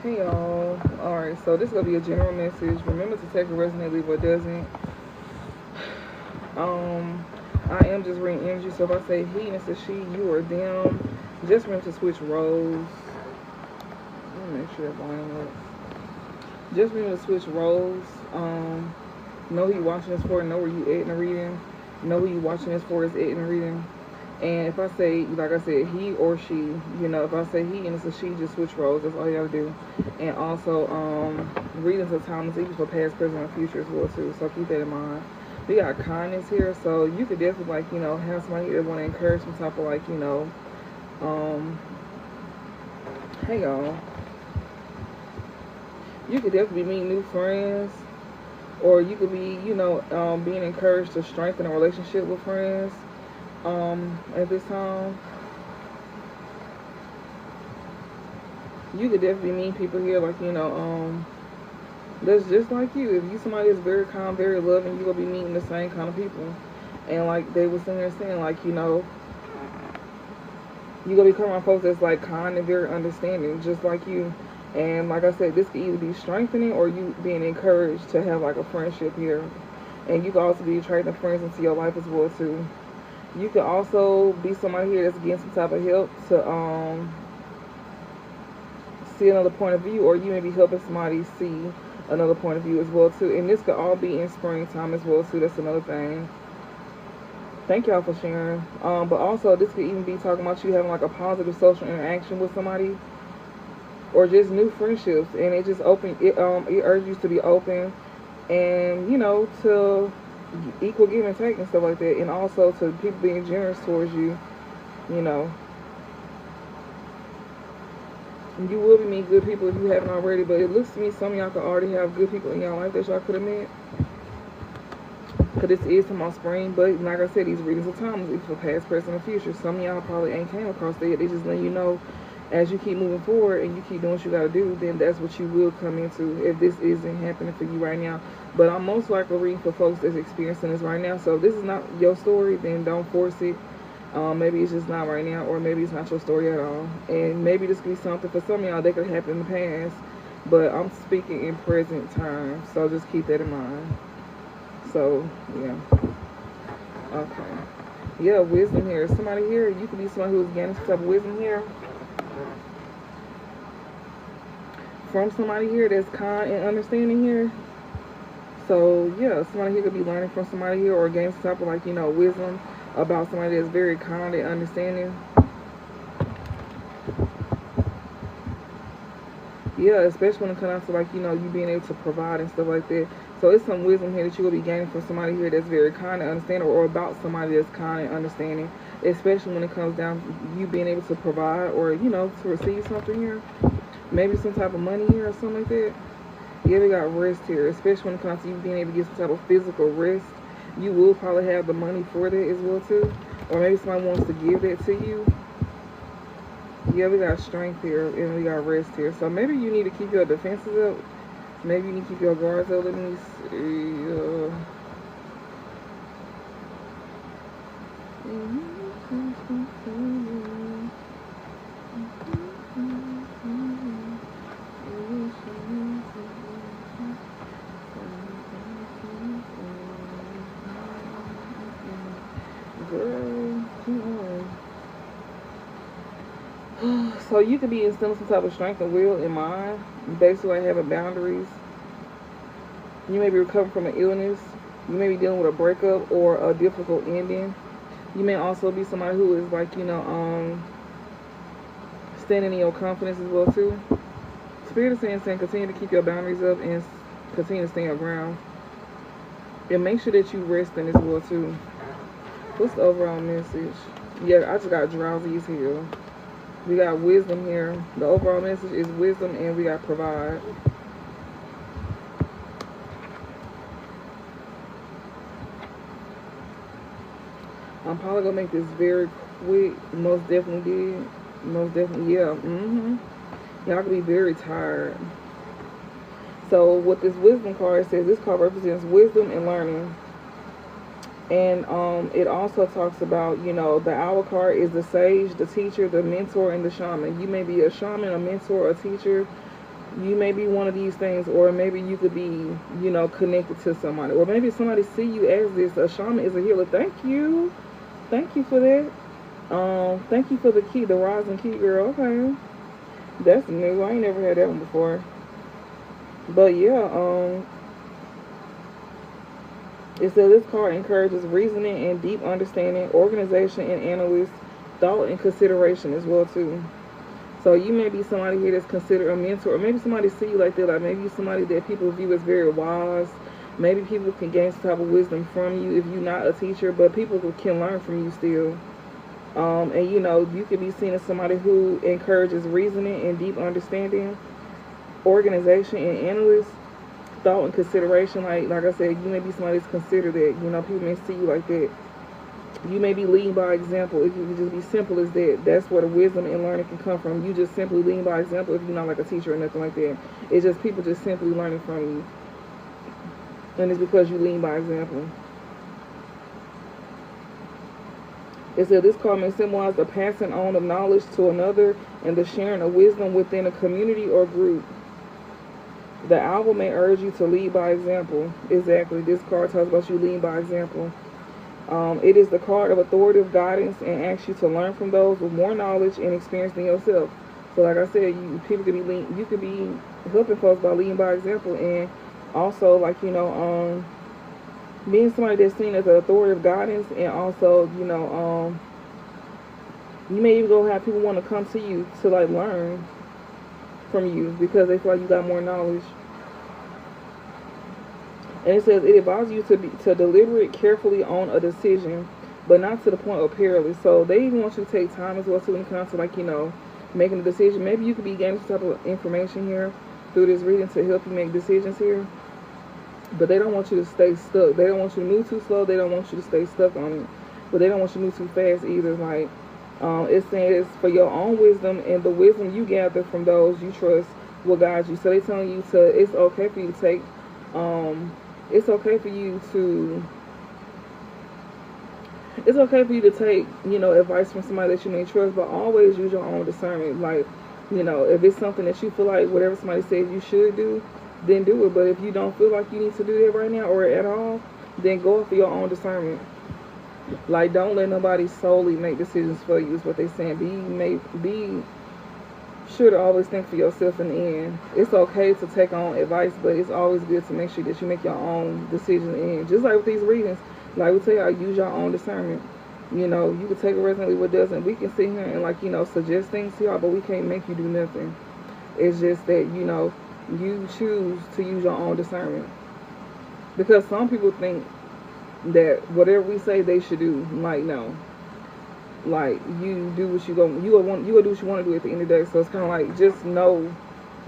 Hey y'all. Alright, so this is gonna be a general message. Remember to take a resonate, leave what doesn't. Um, I am just reading energy, so if I say he instead of she, you or them, just remember to switch roles. Let me make sure that line works. Just remember to switch roles. Know who you watching this for, know where you at in the reading. Know who you watching this for is at in the reading. And if I say, like I said, he or she, if I say he and it's a she, just switch roles. That's all you gotta do. And also, readings are timeless, even for past, present, and future as well too. So keep that in mind. We got kindness here, so you could definitely have somebody that want to encourage some type of hey y'all. You could definitely be meeting new friends, or you could be, being encouraged to strengthen a relationship with friends. At this time, you could definitely meet people here, that's just like you. If you somebody that's very calm, very loving, you gonna be meeting the same kind of people. And like they was sitting there saying, you gonna be coming around folks that's like kind and very understanding, just like you. And like I said, this could either be strengthening or you being encouraged to have like a friendship here. And you could also be attracting friends into your life as well too. You could also be somebody here that's getting some type of help to see another point of view, or you may be helping somebody see another point of view as well too. And this could all be in springtime as well too. That's another thing. Thank y'all for sharing. But also this could even be talking about you having like a positive social interaction with somebody, or just new friendships, and it just it urges you to be open, and to equal give and take and stuff like that, and also to people being generous towards you. You know, you will be meeting good people if you haven't already, but it looks to me some of y'all could already have good people in y'all life that y'all could have met. Because this is my spring, but like I said, these readings are timeless, even for past, present, and future. Some of y'all probably ain't came across that yet. They just let you know as you keep moving forward and you keep doing what you gotta do, then that's what you will come into if this isn't happening for you right now. But I'm most likely reading for folks that's experiencing this right now. So if this is not your story, then don't force it. Maybe it's just not right now, or maybe it's not your story at all. And maybe this could be something for some of y'all that could happen in the past. But I'm speaking in present time, so just keep that in mind. So, yeah. Okay. Yeah, wisdom here. Somebody here, you could be somebody who's getting some type of wisdom here from somebody here that's kind and understanding here. So, yeah, somebody here could be learning from somebody here, or getting some type of, wisdom about somebody that's very kind and understanding. Yeah, especially when it comes to you being able to provide and stuff like that. So it's some wisdom here that you will be gaining from somebody here that's very kind and understanding, or about somebody that's kind and understanding, especially when it comes down to you being able to provide, or to receive something here, maybe some type of money here or something like that. Yeah, we got rest here, especially when it comes to you being able to get some type of physical rest. You will probably have the money for that as well too, or maybe somebody wants to give that to you. Yeah, we got strength here and we got rest here. So maybe you need to keep your defenses up. Maybe you need to keep your guards up. Let me see. Girl, come on. So you could be instilling some type of strength and will in mind, basically having boundaries. You may be recovering from an illness. You may be dealing with a breakup or a difficult ending. You may also be somebody who is standing in your confidence as well too. Spirit is saying continue to keep your boundaries up and continue to stand your ground. And make sure that you resting as well too. What's the overall message? Yeah, I just got drowsies here. We got wisdom here. The overall message is wisdom, and we got provide. I'm probably gonna make this very quick. Most definitely did. Most definitely, yeah. Y'all can be very tired. So what this wisdom card says, this card represents wisdom and learning. And it also talks about, the owl card is the sage, the teacher, the mentor, and the shaman. You may be a shaman, a mentor, a teacher, You may be one of these things, or maybe you could be, you know, connected to somebody, or maybe somebody see you as this. A shaman is a healer. Thank you for that. Thank you for the key, the rising key, girl. Okay, that's new. I ain't never had that one before. But yeah, it says this card encourages reasoning and deep understanding, organization and analysis, thought and consideration as well too. So you may be somebody here that's considered a mentor, or maybe somebody see you like that. Like maybe somebody that people view as very wise. Maybe people can gain some type of wisdom from you if you're not a teacher, but people can learn from you still. And you know, you could be seen as somebody who encourages reasoning and deep understanding, organization and analysis, thought and consideration. Like I said, you may be somebody that's considered that. You know, people may see you like that. You may be leading by example. It can just be simple as that. That's where the wisdom and learning can come from. You just simply leading by example if you're not like a teacher or nothing like that. It's just people just simply learning from you. And it's because you lead by example. It said this card may symbolize the passing on of knowledge to another and the sharing of wisdom within a community or group. The owl may urge you to lead by example. Exactly. This card talks about you leading by example. It is the card of authoritative guidance and asks you to learn from those with more knowledge and experience than yourself. So like I said, you could be helping folks by leading by example, and also like, you know, being somebody that's seen as an authoritative guidance, and also, you know, you may even go have people want to come to you to like learn from you because they feel like you got more knowledge. And it says it advises you to deliberate carefully on a decision, but not to the point of perilous. So they even want you to take time as well too when it comes to, like, you know, making a decision. Maybe you could be gaining some type of information here through this reading to help you make decisions here. But they don't want you to stay stuck. They don't want you to move too slow. They don't want you to stay stuck on it. But they don't want you to move too fast either. Like, it's saying it's for your own wisdom, and the wisdom you gather from those you trust will guide you. So they're telling you it's okay for you to take, it's okay for you to take, you know, advice from somebody that you may trust, but always use your own discernment. Like, you know, if it's something that you feel like whatever somebody says you should do, then do it. But if you don't feel like you need to do that right now or at all, then go for your own discernment. Like, don't let nobody solely make decisions for you is what they're saying. Be sure to always think for yourself in the end. It's okay to take on advice, but it's always good to make sure that you make your own decisions. And just like with these readings, like we tell y'all, use your own discernment. You know, you can take it resonantly, what doesn't. We can sit here and, like, you know, suggest things to y'all, but we can't make you do nothing. It's just that, you know, you choose to use your own discernment. Because some people think that whatever we say they should do. Like, no. Like, you do what you go do what you want to do at the end of the day. So it's kind of like, just know,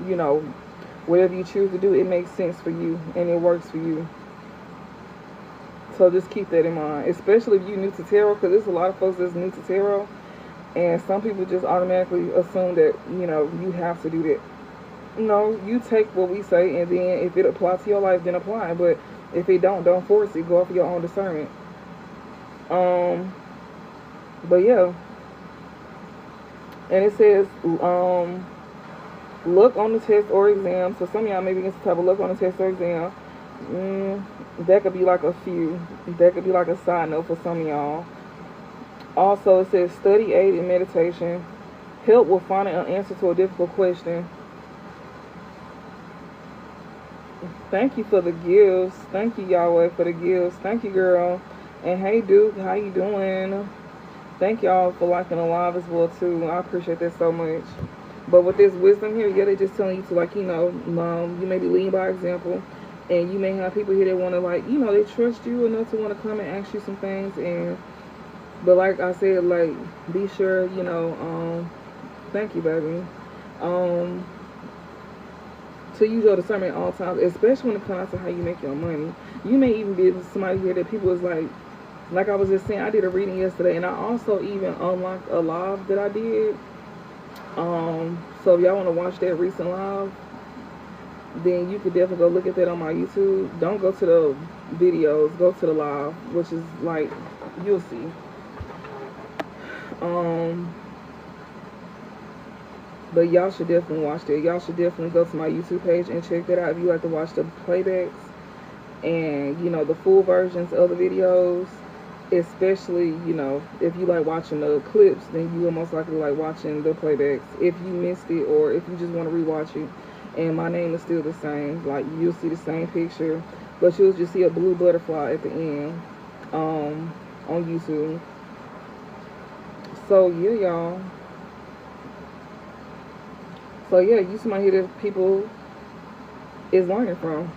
you know, whatever you choose to do, it makes sense for you and it works for you. So just keep that in mind, especially if you're new to tarot, because there's a lot of folks that's new to tarot, and some people just automatically assume that, you know, you have to do that. No, you take what we say, and then if it applies to your life, then apply. But if it don't force it. Go off your own discernment. But yeah, and it says, look on the test or exam. So some of y'all maybe get some type of look on the test or exam. That could be like a few. That could be like a side note for some of y'all. Also, it says study aid and meditation. Help with finding an answer to a difficult question. Thank you for the gifts. Thank you, Yahweh, for the gifts. Thank you, girl. And hey, Duke, how you doing? Thank y'all for liking the live as well too. I appreciate that so much. But with this wisdom here, yeah, they're just telling you to, like, you know, you may be leading by example, and you may have people here that want to, like, you know, they trust you enough to want to come and ask you some things. But like I said, like, be sure, you know, thank you, baby, to use your discernment at all times, especially when it comes to how you make your money. You may even be somebody here that people is like I was just saying, I did a reading yesterday, and I also even unlocked a live that I did. So if y'all want to watch that recent live, then you could definitely go look at that on my YouTube. Don't go to the videos, go to the live, which is like, you'll see. But y'all should definitely watch that. Y'all should definitely go to my YouTube page and check that out if you like to watch the playbacks and, you know, the full versions of the videos. Especially, you know, if you like watching the clips, then you will most likely like watching the playbacks if you missed it, or if you just want to rewatch it. And my name is still the same. Like, you'll see the same picture, but you'll just see a blue butterfly at the end on YouTube. So yeah, y'all. So yeah, you somebody here that people is learning from.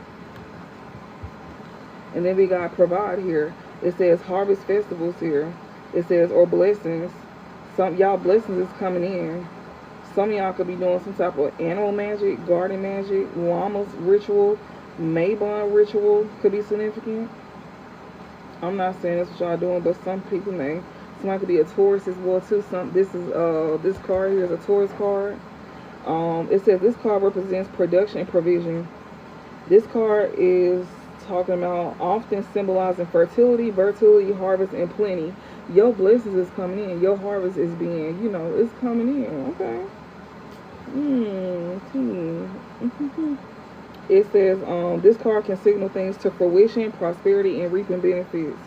And then we got provide here. It says harvest festivals here. It says, or blessings. Some y'all blessings is coming in. Some of y'all could be doing some type of animal magic, garden magic, llamas ritual, Mabon ritual could be significant. I'm not saying that's what y'all doing, but some people may. Somebody could be a Taurus as well too. This card here is a Taurus card. It says this card represents production and provision. This card is talking about often symbolizing fertility, harvest, and plenty. Your blessings is coming in. Your harvest is being, you know, it's coming in. Okay. It says this card can signal things to fruition, prosperity, and reaping benefits.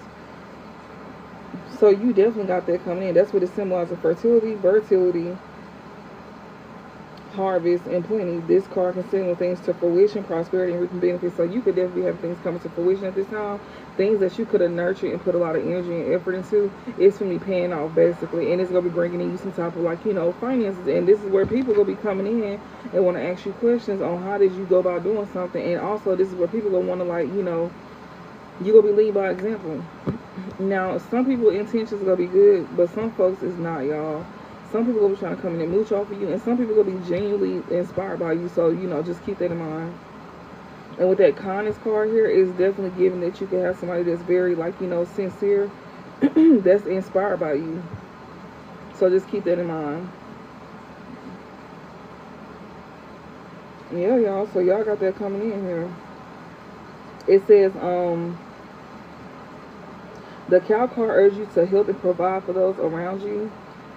So you definitely got that coming in. That's what it symbolizes: fertility, harvest, and plenty. This card can signal things to fruition, prosperity, and reaping benefits. So you could definitely have things coming to fruition at this time. Things that you could have nurtured and put a lot of energy and effort into, it's going to be paying off basically, and it's going to be bringing in you some type of, like, you know, finances. And this is where people going to be coming in and want to ask you questions on how did you go about doing something. And also this is where people going to want to, like, you know, you going to be lead by example. Now some people intentions going to be good, but some folks is not, y'all. Some people will be trying to come in and mooch off of you, and some people will be genuinely inspired by you. So, you know, just keep that in mind. And with that kindness card here, it's definitely giving that you can have somebody that's very, like, you know, sincere, that's inspired by you. So just keep that in mind. Yeah, y'all. So y'all got that coming in here. It says, the cow card urges you to help and provide for those around you.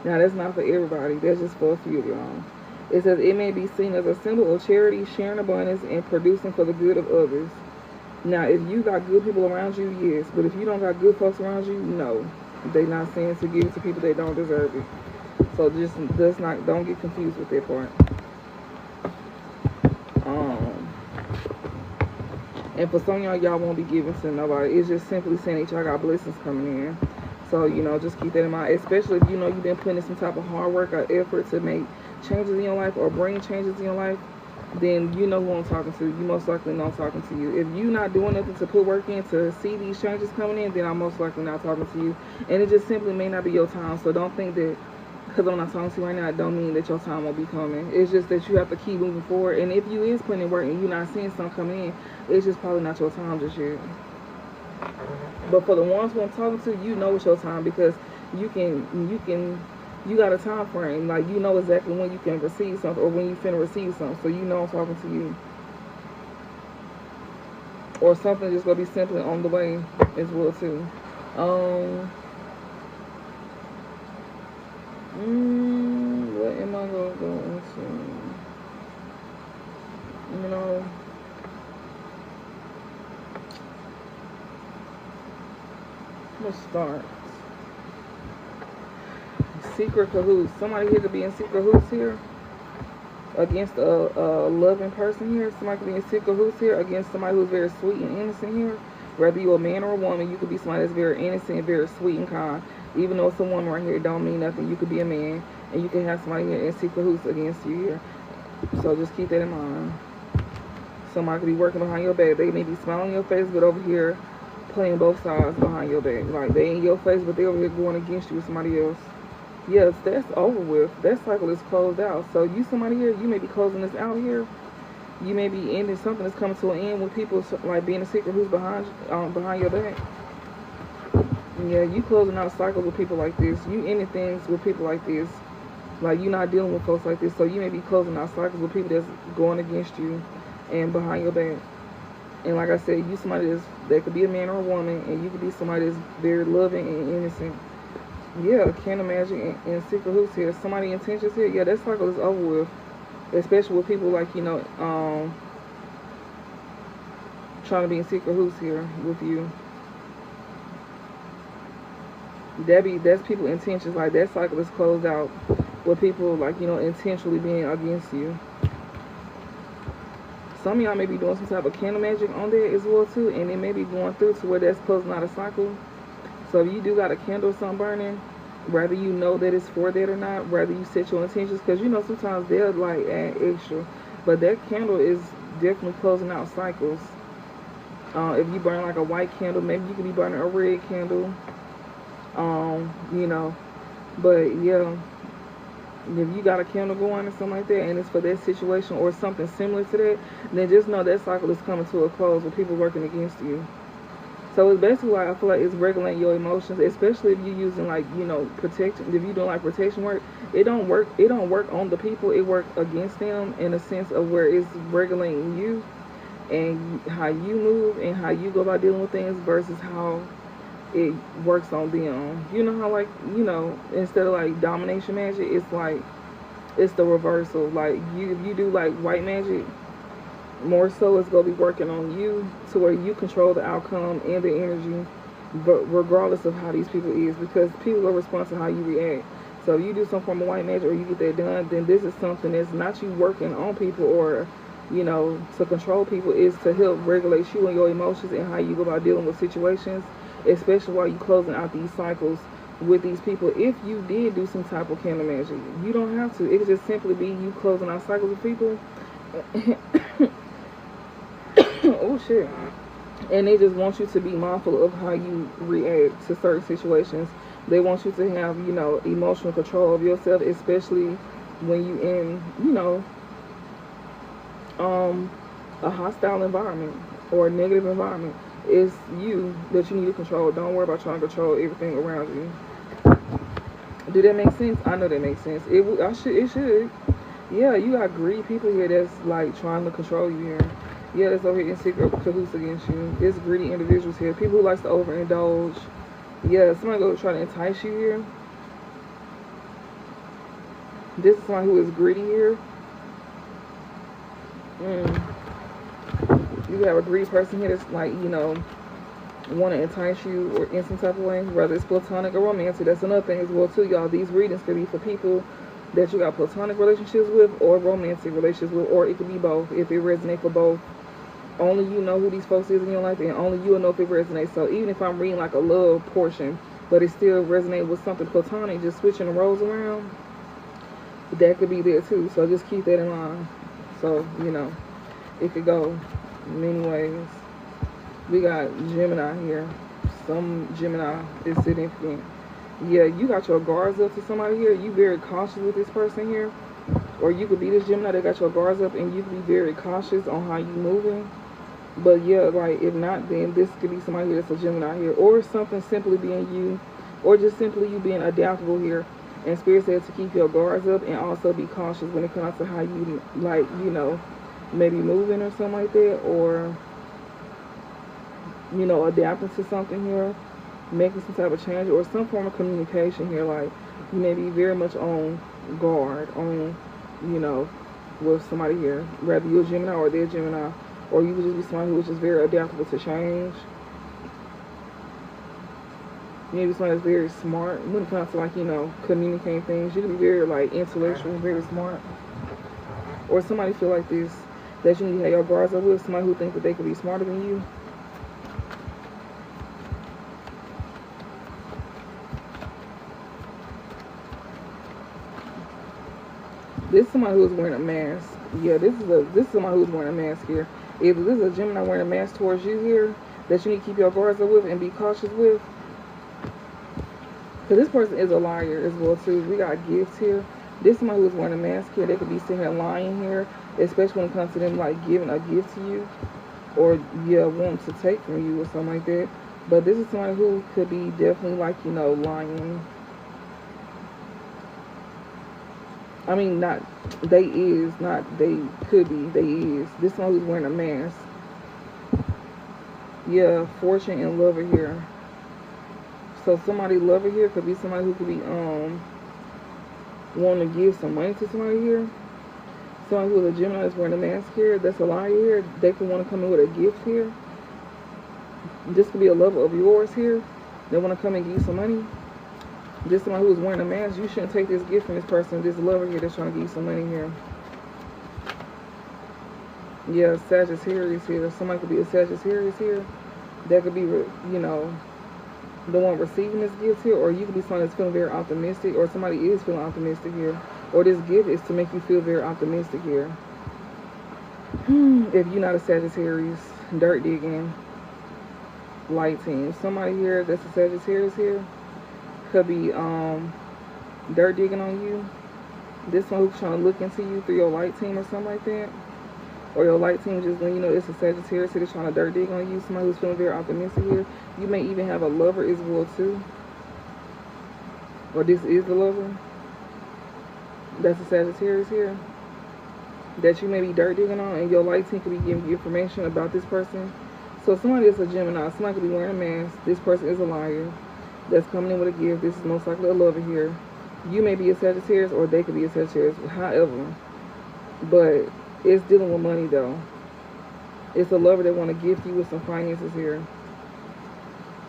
Now, that's not for everybody. That's just for a few of y'all. It says it may be seen as a symbol of charity, sharing abundance, and producing for the good of others. Now, if you got good people around you, yes. But if you don't got good folks around you, no. They're not saying to give it to people that don't deserve it. So don't get confused with that part. And for some of y'all won't be giving to nobody. It's just simply saying that y'all got blessings coming in. So, you know, just keep that in mind. Especially if you know you've been putting in some type of hard work or effort to make changes in your life or bring changes in your life, then you know who I'm talking to. You most likely know I'm talking to you. If you're not doing nothing to put work in to see these changes coming in, then I'm most likely not talking to you. And it just simply may not be your time. So don't think that because I'm not talking to you right now, it don't mean that your time won't be coming. It's just that you have to keep moving forward. And if you is putting in work and you're not seeing something coming in, it's just probably not your time just yet. But for the ones who I'm talking to, you know it's your time, because you got a time frame. Like, you know exactly when you can receive something or when you finna receive something. So you know I'm talking to you. Or something just gonna be simply on the way as well too. What am I gonna go into? You know, let's start. Secret cahoots. Somebody here could be in secret cahoots here against a loving person here. Somebody could be in secret cahoots here against somebody who's very sweet and innocent here. Whether you're a man or a woman, you could be somebody that's very innocent, very sweet and kind. Even though it's a woman right here, it don't mean nothing. You could be a man, and you can have somebody here in secret cahoots against you here. So just keep that in mind. Somebody could be working behind your back. They may be smiling in your face, but over here playing both sides behind your back. Like, they in your face, but they over here going against you with somebody else. Yes, that's over with. That cycle is closed out. So you somebody here, you may be closing this out here. You may be ending something that's coming to an end with people like being a secret who's behind your back. Yeah, you closing out cycles with people like this. You ending things with people like this. Like, you're not dealing with folks like this. So you may be closing out cycles with people that's going against you and behind your back. And like I said, you somebody that could be a man or a woman, and you could be somebody that's very loving and innocent. Yeah, can't imagine in secret who's here. Somebody intentions here. Yeah, that cycle is over with. Especially with people like, trying to be in secret who's here with you. That's people intentions. Like that cycle is closed out with people like, intentionally being against you. Some of y'all may be doing some type of candle magic on there as well too, and it may be going through to where that's closing out a cycle. So if you do got a candle or something burning, whether you know that it's for that or not, whether you set your intentions, because sometimes they'll like add extra, but that candle is definitely closing out cycles. If you burn like a white candle, maybe you could be burning a red candle. Um, you know, but yeah, if you got a candle going or something like that, and it's for that situation or something similar to that, then just know that cycle is coming to a close with people working against you. So it's basically like I feel like it's regulating your emotions, especially if you're using like protection. If you're doing like protection work, it don't work. It don't work on the people. It works against them in a sense of where it's regulating you and how you move and how you go about dealing with things versus how it works on them. You know how like instead of like domination magic, it's like it's the reversal. Like if you do like white magic, more so it's gonna be working on you to where you control the outcome and the energy, but regardless of how these people is, because people will respond to how you react. So if you do some form of white magic or you get that done, then this is something that's not you working on people or to control people. Is to help regulate you and your emotions and how you go about dealing with situations, especially while you closing out these cycles with these people. If you did do some type of candle magic, you don't have to. It could just simply be you closing out cycles with people. Oh shit. And they just want you to be mindful of how you react to certain situations. They want you to have, emotional control of yourself, especially when you in, a hostile environment or a negative environment. It's you that you need to control. Don't worry about trying to control everything around you. Do that make sense? I know that makes sense. It should. Yeah, you got greedy people here that's like trying to control you here. Yeah, that's over here in secret cahoots against you. There's greedy individuals here. People who likes to overindulge. Yeah, somebody go try to entice you here. This is someone who is greedy here. You have a greedy person here that's like, want to entice you or in some type of way, whether it's platonic or romantic. That's another thing as well too, y'all. These readings could be for people that you got platonic relationships with or romantic relationships with, or it could be both. If it resonates for both, only you know who these folks is in your life, and only you will know if it resonates. So even if I'm reading like a love portion, but it still resonates with something platonic, just switching the roles around, that could be there too. So just keep that in mind. So it could go many ways. We got Gemini here. Some Gemini is significant. Yeah, you got your guards up to somebody here. You very cautious with this person here. Or you could be this Gemini that got your guards up and you could be very cautious on how you moving. But yeah, like if not, then this could be somebody here that's a Gemini here. Or something simply being you. Or just simply you being adaptable here. And Spirit said to keep your guards up and also be cautious when it comes to how you like, maybe moving or something like that. Or adapting to something here, making some type of change or some form of communication here. Like you may be very much on guard on, with somebody here, whether you're a Gemini or they're Gemini, or you could just be somebody who is just very adaptable to change. Maybe somebody that's very smart when it comes to like, communicating things. You can be very like intellectual, very smart. Or somebody feel like this, that you need to have your guards up with, somebody who thinks that they could be smarter than you. This is somebody who's wearing a mask. Yeah, this is somebody who's wearing a mask here. Either this is a Gemini wearing a mask towards you here that you need to keep your guards up with and be cautious with. Because this person is a liar as well too. We got gifts here. This is somebody who's wearing a mask here. They could be sitting here lying here, especially when it comes to them like giving a gift to you or wanting to take from you or something like that. But this is somebody who could be definitely like, lying. I mean, not they is, not they could be, they is. This one who's wearing a mask. Yeah, fortune and lover here. So somebody lover here could be somebody who could be wanting to give some money to somebody here. Somebody who is a Gemini is wearing a mask here. That's a liar here. They could want to come in with a gift here. This could be a lover of yours here. They want to come and give you some money. This somebody who is wearing a mask. You shouldn't take this gift from this person. This lover here that's trying to give you some money here. Yeah, Sagittarius here. Somebody could be a Sagittarius here. That could be, you know, the one receiving this gift here. Or you could be someone that's feeling very optimistic. Or somebody is feeling optimistic here. Or this gift is to make you feel very optimistic here. If you're not a Sagittarius, dirt digging, light team. Somebody here that's a Sagittarius here could be dirt digging on you. This one who's trying to look into you through your light team or something like that. Or your light team just when you know it's a Sagittarius here that's trying to dirt dig on you. Somebody who's feeling very optimistic here. You may even have a lover as well too. Or this is the lover. That's a Sagittarius here. That you may be dirt digging on, and your light team could be giving you information about this person. So somebody is a Gemini. Somebody could be wearing a mask. This person is a liar. That's coming in with a gift. This is most likely a lover here. You may be a Sagittarius, or they could be a Sagittarius. However, but it's dealing with money though. It's a lover that want to gift you with some finances here.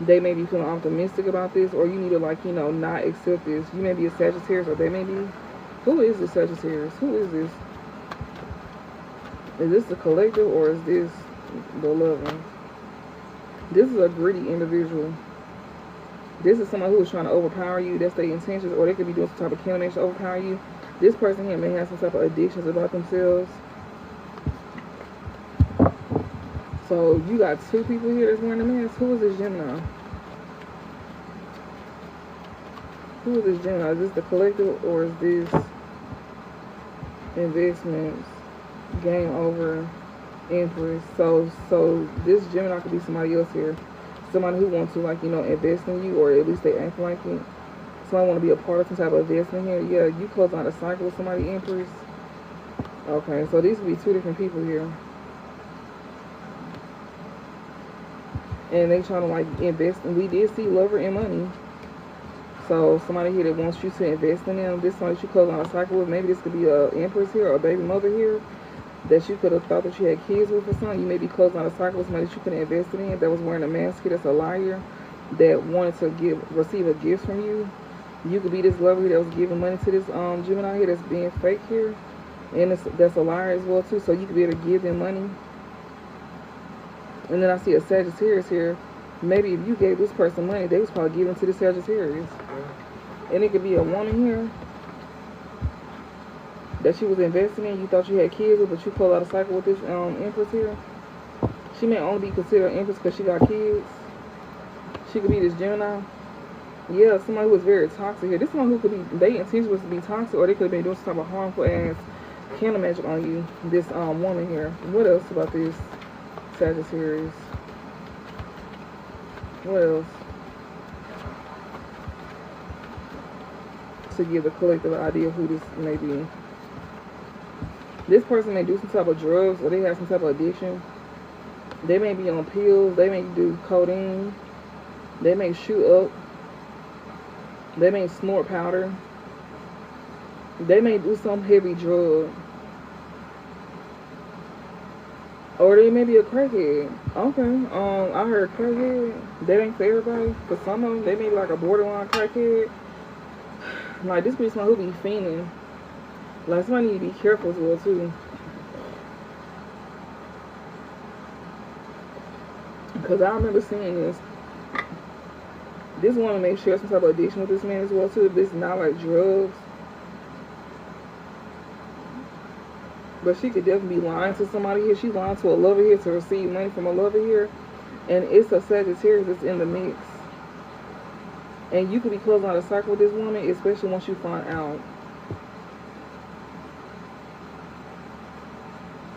They may be feeling optimistic about this, or you need to, like, you know, not accept this. You may be a Sagittarius, or they may be. Who is this Sagittarius? Who is this? Is this the collective, or is this the lover? This is a greedy individual. This is somebody who is trying to overpower you. That's their intentions, or they could be doing some type of countermeasure to overpower you. This person here may have some type of addictions about themselves. So you got two people here that's wearing a mask. Who is this Gemini? Who is this Gemini? Is this the collective, or is this investments, game over, Empress? So this Gemini could be somebody else here. Somebody who wants to, like, you know, invest in you, or at least they act like it. Somebody want to be a part of some type of investment here. Yeah, you close out a cycle with somebody, Empress. Okay, so these would be two different people here. And they trying to, like, invest. And we did see lover and money. So somebody here that wants you to invest in them. This one that you close on a cycle with. Maybe this could be a Empress here, or a baby mother here that you could have thought that you had kids with or something. You may be closing on a cycle with somebody that you could have invested in, that was wearing a mask here, that's a liar, that wanted to receive a gift from you. You could be this lover that was giving money to this Gemini here that's being fake here. And that's a liar as well too. So you could be able to give them money. And then I see a Sagittarius here. Maybe if you gave this person money, they was probably giving to the Sagittarius. And it could be a woman here that she was investing in. You thought you had kids with, but you pulled out a cycle with this Empress here. She may only be considered an Empress because she got kids. She could be this Gemini. Yeah, somebody who is very toxic here. This one who could be, their intention was to be toxic, or they could have been doing some type of harmful ass candle magic on you. This woman here. What else about this Sagittarius? What else? To give the collective idea of who this may be. This person may do some type of drugs, or they have some type of addiction. They may be on pills. They may do codeine. They may shoot up. They may snort powder. They may do some heavy drug. Or they may be a crackhead. Okay. I heard crackhead. That ain't for everybody. For some of them, they may be like a borderline crackhead. Like, this be someone who be fiending. Like, somebody need to be careful as well too. Because I remember seeing this. This woman may share some type of addiction with this man as well too. If this is not like drugs. But she could definitely be lying to somebody here. She's lying to a lover here to receive money from a lover here. And it's a Sagittarius that's in the mix. And you could be closing out a cycle with this woman, especially once you find out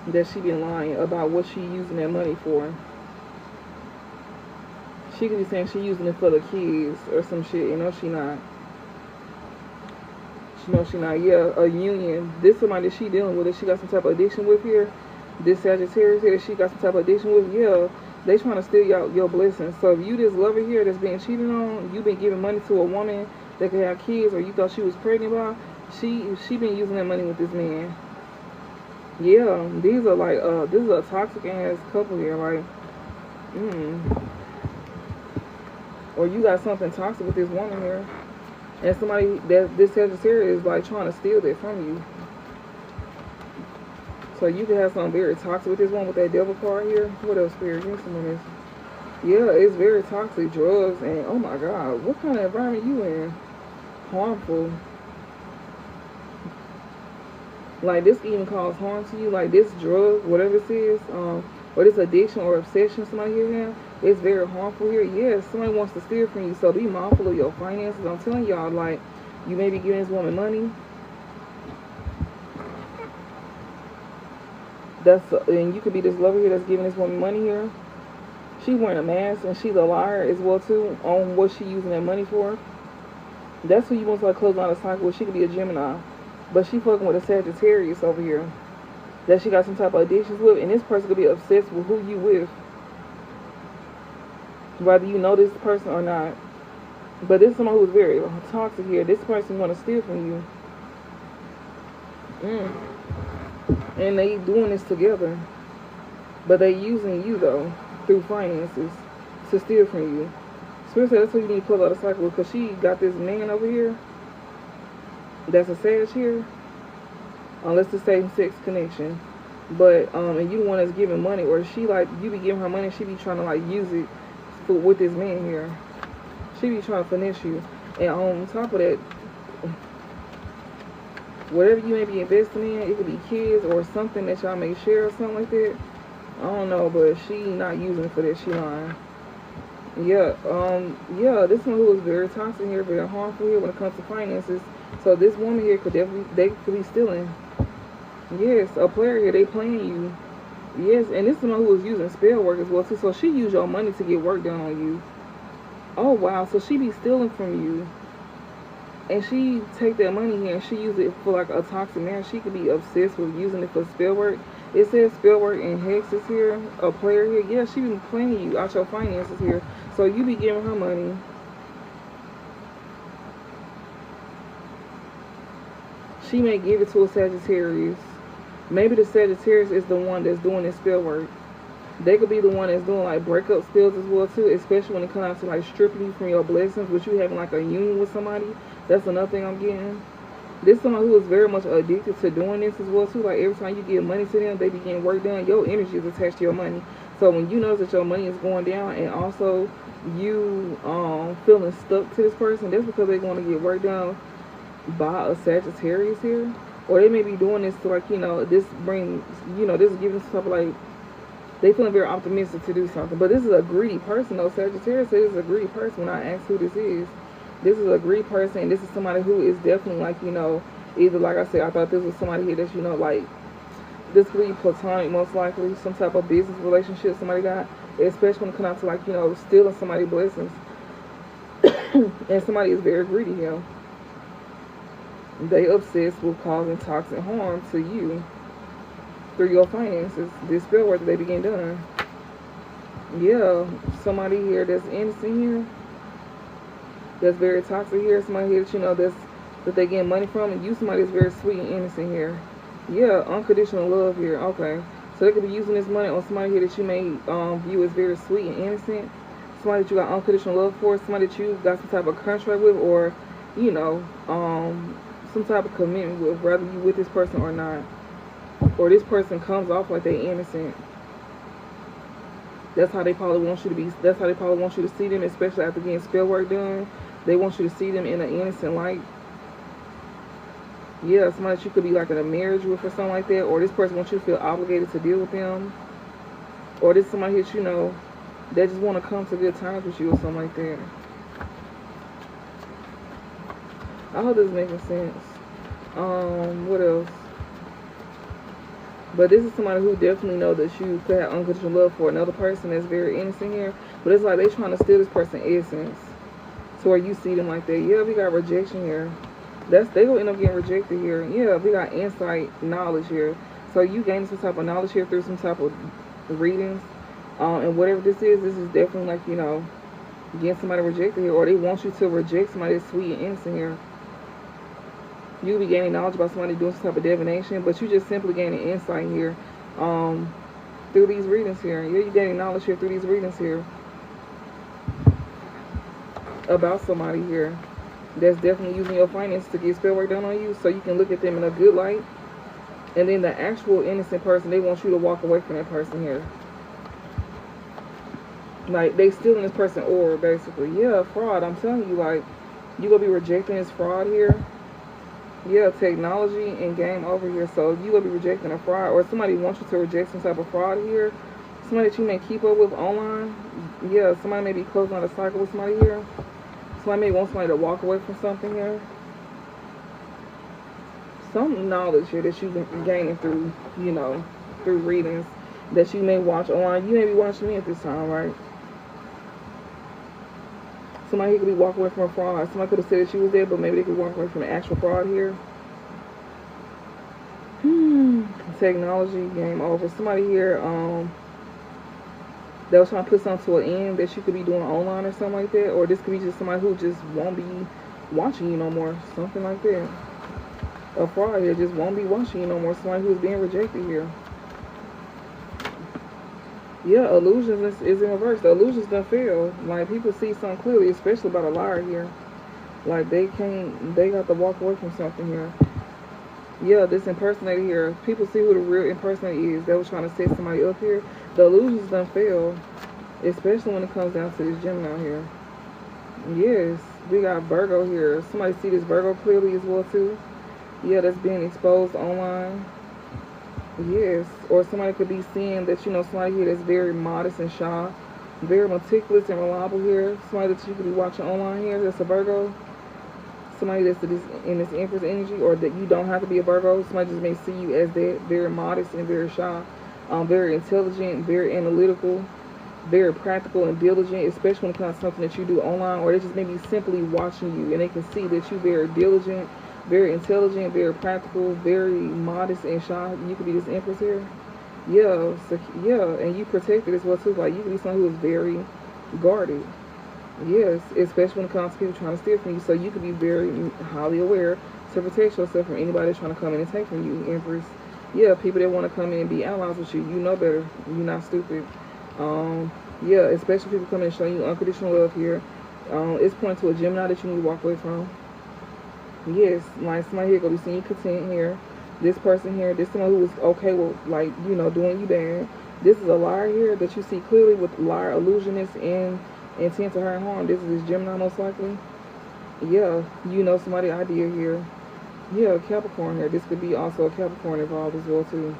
that she been lying about what she using that money for. She could be saying she using it for the kids or some shit. You know she not. She knows she not. Yeah, a union. This somebody that she dealing with, that she got some type of addiction with here. This Sagittarius here that she got some type of addiction with. Yeah, They trying to steal your blessings. So if you this lover here that's being cheated on, you been giving money to a woman that could have kids, or you thought she was pregnant by, she been using that money with this man. Yeah, these are like this is a toxic ass couple here, like or you got something toxic with this woman here, and somebody that this Sagittarius is like trying to steal that from you. So you can have something very toxic with this one with that devil card here. What else, Spirit? Give me some of this. Yeah, it's very toxic. Drugs and oh my God, what kind of environment you in? Harmful. Like this even cause harm to you. Like this drug, whatever this is, or this addiction or obsession somebody here have, it's very harmful here. Yes, somebody wants to steal from you. So be mindful of your finances. I'm telling y'all, like you may be giving this woman money. And you could be this lover here that's giving this woman money here. She wearing a mask and she's a liar as well too on what she using that money for. That's who you want to like close out a cycle with. She could be a Gemini, but she fucking with a Sagittarius over here that she got some type of addictions with, and this person could be obsessed with who you with, whether you know this person or not. But this is someone who's very toxic here. This person want to steal from you. And they doing this together, but they using you though through finances to steal from you. Especially that's what you need to close out a cycle with, because she got this man over here that's a Sag here, unless it's same-sex connection. But and you the one that's giving money, or she like you be giving her money, she be trying to like use it with this man here. She be trying to finesse you, and on top of that, whatever you may be investing in, it could be kids or something that y'all may share or something like that. I don't know, but she not using it for that. She lying. Yeah, yeah, this one who is very toxic here, very harmful here when it comes to finances. So this woman here could definitely, they could be stealing. Yes, a player here, they playing you. Yes, and this is someone who is using spell work as well too. So she use your money to get work done on you. Oh wow, so she be stealing from you. And she take that money here and she use it for like a toxic man. She could be obsessed with using it for spell work. It says spell work and hexes here. A player here. Yeah, she be playing you out your finances here. So you be giving her money. She may give it to a Sagittarius. Maybe the Sagittarius is the one that's doing this spell work. They could be the one that's doing like breakup spells as well too, especially when it comes to like stripping you from your blessings, with you having like a union with somebody. That's another thing I'm getting. This is someone who is very much addicted to doing this as well too. Like every time you give money to them, they be getting work done. Your energy is attached to your money. So when you notice that your money is going down, and also you feeling stuck to this person, that's because they want to get work done by a Sagittarius here. Or they may be doing this to like, you know, this brings, you know, this is giving stuff like they feeling very optimistic to do something. But this is a greedy person though. Sagittarius is a greedy person when I ask who this is. This is a greedy person. This is somebody who is definitely like, you know, either like I said, I thought this was somebody here that's, you know, like this could be platonic most likely, some type of business relationship somebody got, especially when it comes out to like, you know, stealing somebody's blessings. And somebody is very greedy here. They obsessed with causing toxic harm to you through your finances. This spell work that they begin doing. Yeah, somebody here that's innocent here, that's very toxic here. Somebody here that you know that they get money from, and you somebody that's very sweet and innocent here. Yeah, unconditional love here. Okay, so they could be using this money on somebody here that you may view as very sweet and innocent. Somebody that you got unconditional love for. Somebody that you got some type of contract with, or you know, some type of commitment with, whether you with this person or not. Or this person comes off like they innocent. That's how they probably want you to be. That's how they probably want you to see them, especially after getting spell work done. They want you to see them in an innocent light. Yeah, somebody that you could be like in a marriage with or something like that. Or this person wants you to feel obligated to deal with them. Or this somebody that you know that just want to come to good times with you or something like that. I hope this is making sense. What else? But this is somebody who definitely know that you could have unconditional love for another person that's very innocent here. But it's like they trying to steal this person's essence to where you see them like that. Yeah, we got rejection here. They gonna end up getting rejected here. Yeah, we got insight, knowledge here. So you gain some type of knowledge here through some type of readings. And whatever this is definitely like, you know, getting somebody rejected here, or they want you to reject somebody that's sweet and innocent here. You'll be gaining knowledge about somebody doing some type of divination, but you just simply gaining insight here through these readings here. Yeah, you're gaining knowledge here through these readings here about somebody here that's definitely using your finances to get spell work done on you, so you can look at them in a good light. And then the actual innocent person, they want you to walk away from that person here. Like, they stealing this person aura, basically. Yeah, fraud. I'm telling you, like, you gonna be rejecting this fraud here. Yeah, technology and game over here. So you gonna be rejecting a fraud, or somebody wants you to reject some type of fraud here. Somebody that you may keep up with online. Yeah, somebody may be closing out a cycle with somebody here. Somebody may want somebody to walk away from something here. Some knowledge here that you've been gaining through, you know, through readings that you may watch online. You may be watching me at this time, right? Somebody could be walking away from a fraud. Somebody could have said that she was there, but maybe they could walk away from an actual fraud here. Technology, game over. Somebody here that was trying to put something to an end that you could be doing online or something like that. Or this could be just somebody who just won't be watching you no more. Something like that. A fraud here just won't be watching you no more. Somebody who's being rejected here. Yeah, illusions is in reverse. The illusions done fail. Like, people see something clearly, especially about a liar here. Like, they got to walk away from something here. Yeah, this impersonator here. People see who the real impersonator is. They was trying to set somebody up here. The illusions done fail. Especially when it comes down to this Gemini here. Yes, we got Virgo here. Somebody see this Virgo clearly as well, too. Yeah, that's being exposed online. Yes, or somebody could be seeing that, you know, somebody here that's very modest and shy, very meticulous and reliable here. Somebody that you could be watching online here that's a Virgo. Somebody that's in this Empress energy, or that you don't have to be a Virgo. Somebody just may see you as that, very modest and very shy, very intelligent, very analytical, very practical and diligent, especially when it comes to something that you do online, or they just may be simply watching you and they can see that you're very diligent, very intelligent, very practical, very modest and shy. You could be this Empress here. Yeah, so, yeah, and you protected as well too. Like, you could be someone who is very guarded. Yes, especially when it comes to people trying to steal from you. So you could be very highly aware to protect yourself from anybody that's trying to come in and take from you, Empress. Yeah, people that want to come in and be allies with you. You know better. You're not stupid. Yeah, especially people coming and showing you unconditional love here. It's pointing to a Gemini that you need to walk away from. Yes, like somebody here gonna be seeing you content here. This person here, this someone who was okay with, like, you know, doing you bad. This is a liar here that you see clearly with liar, illusionist, and intent to hurt and harm. This is Gemini most likely. Yeah, you know somebody idea here. Yeah, Capricorn here. This could be also a Capricorn involved as well too.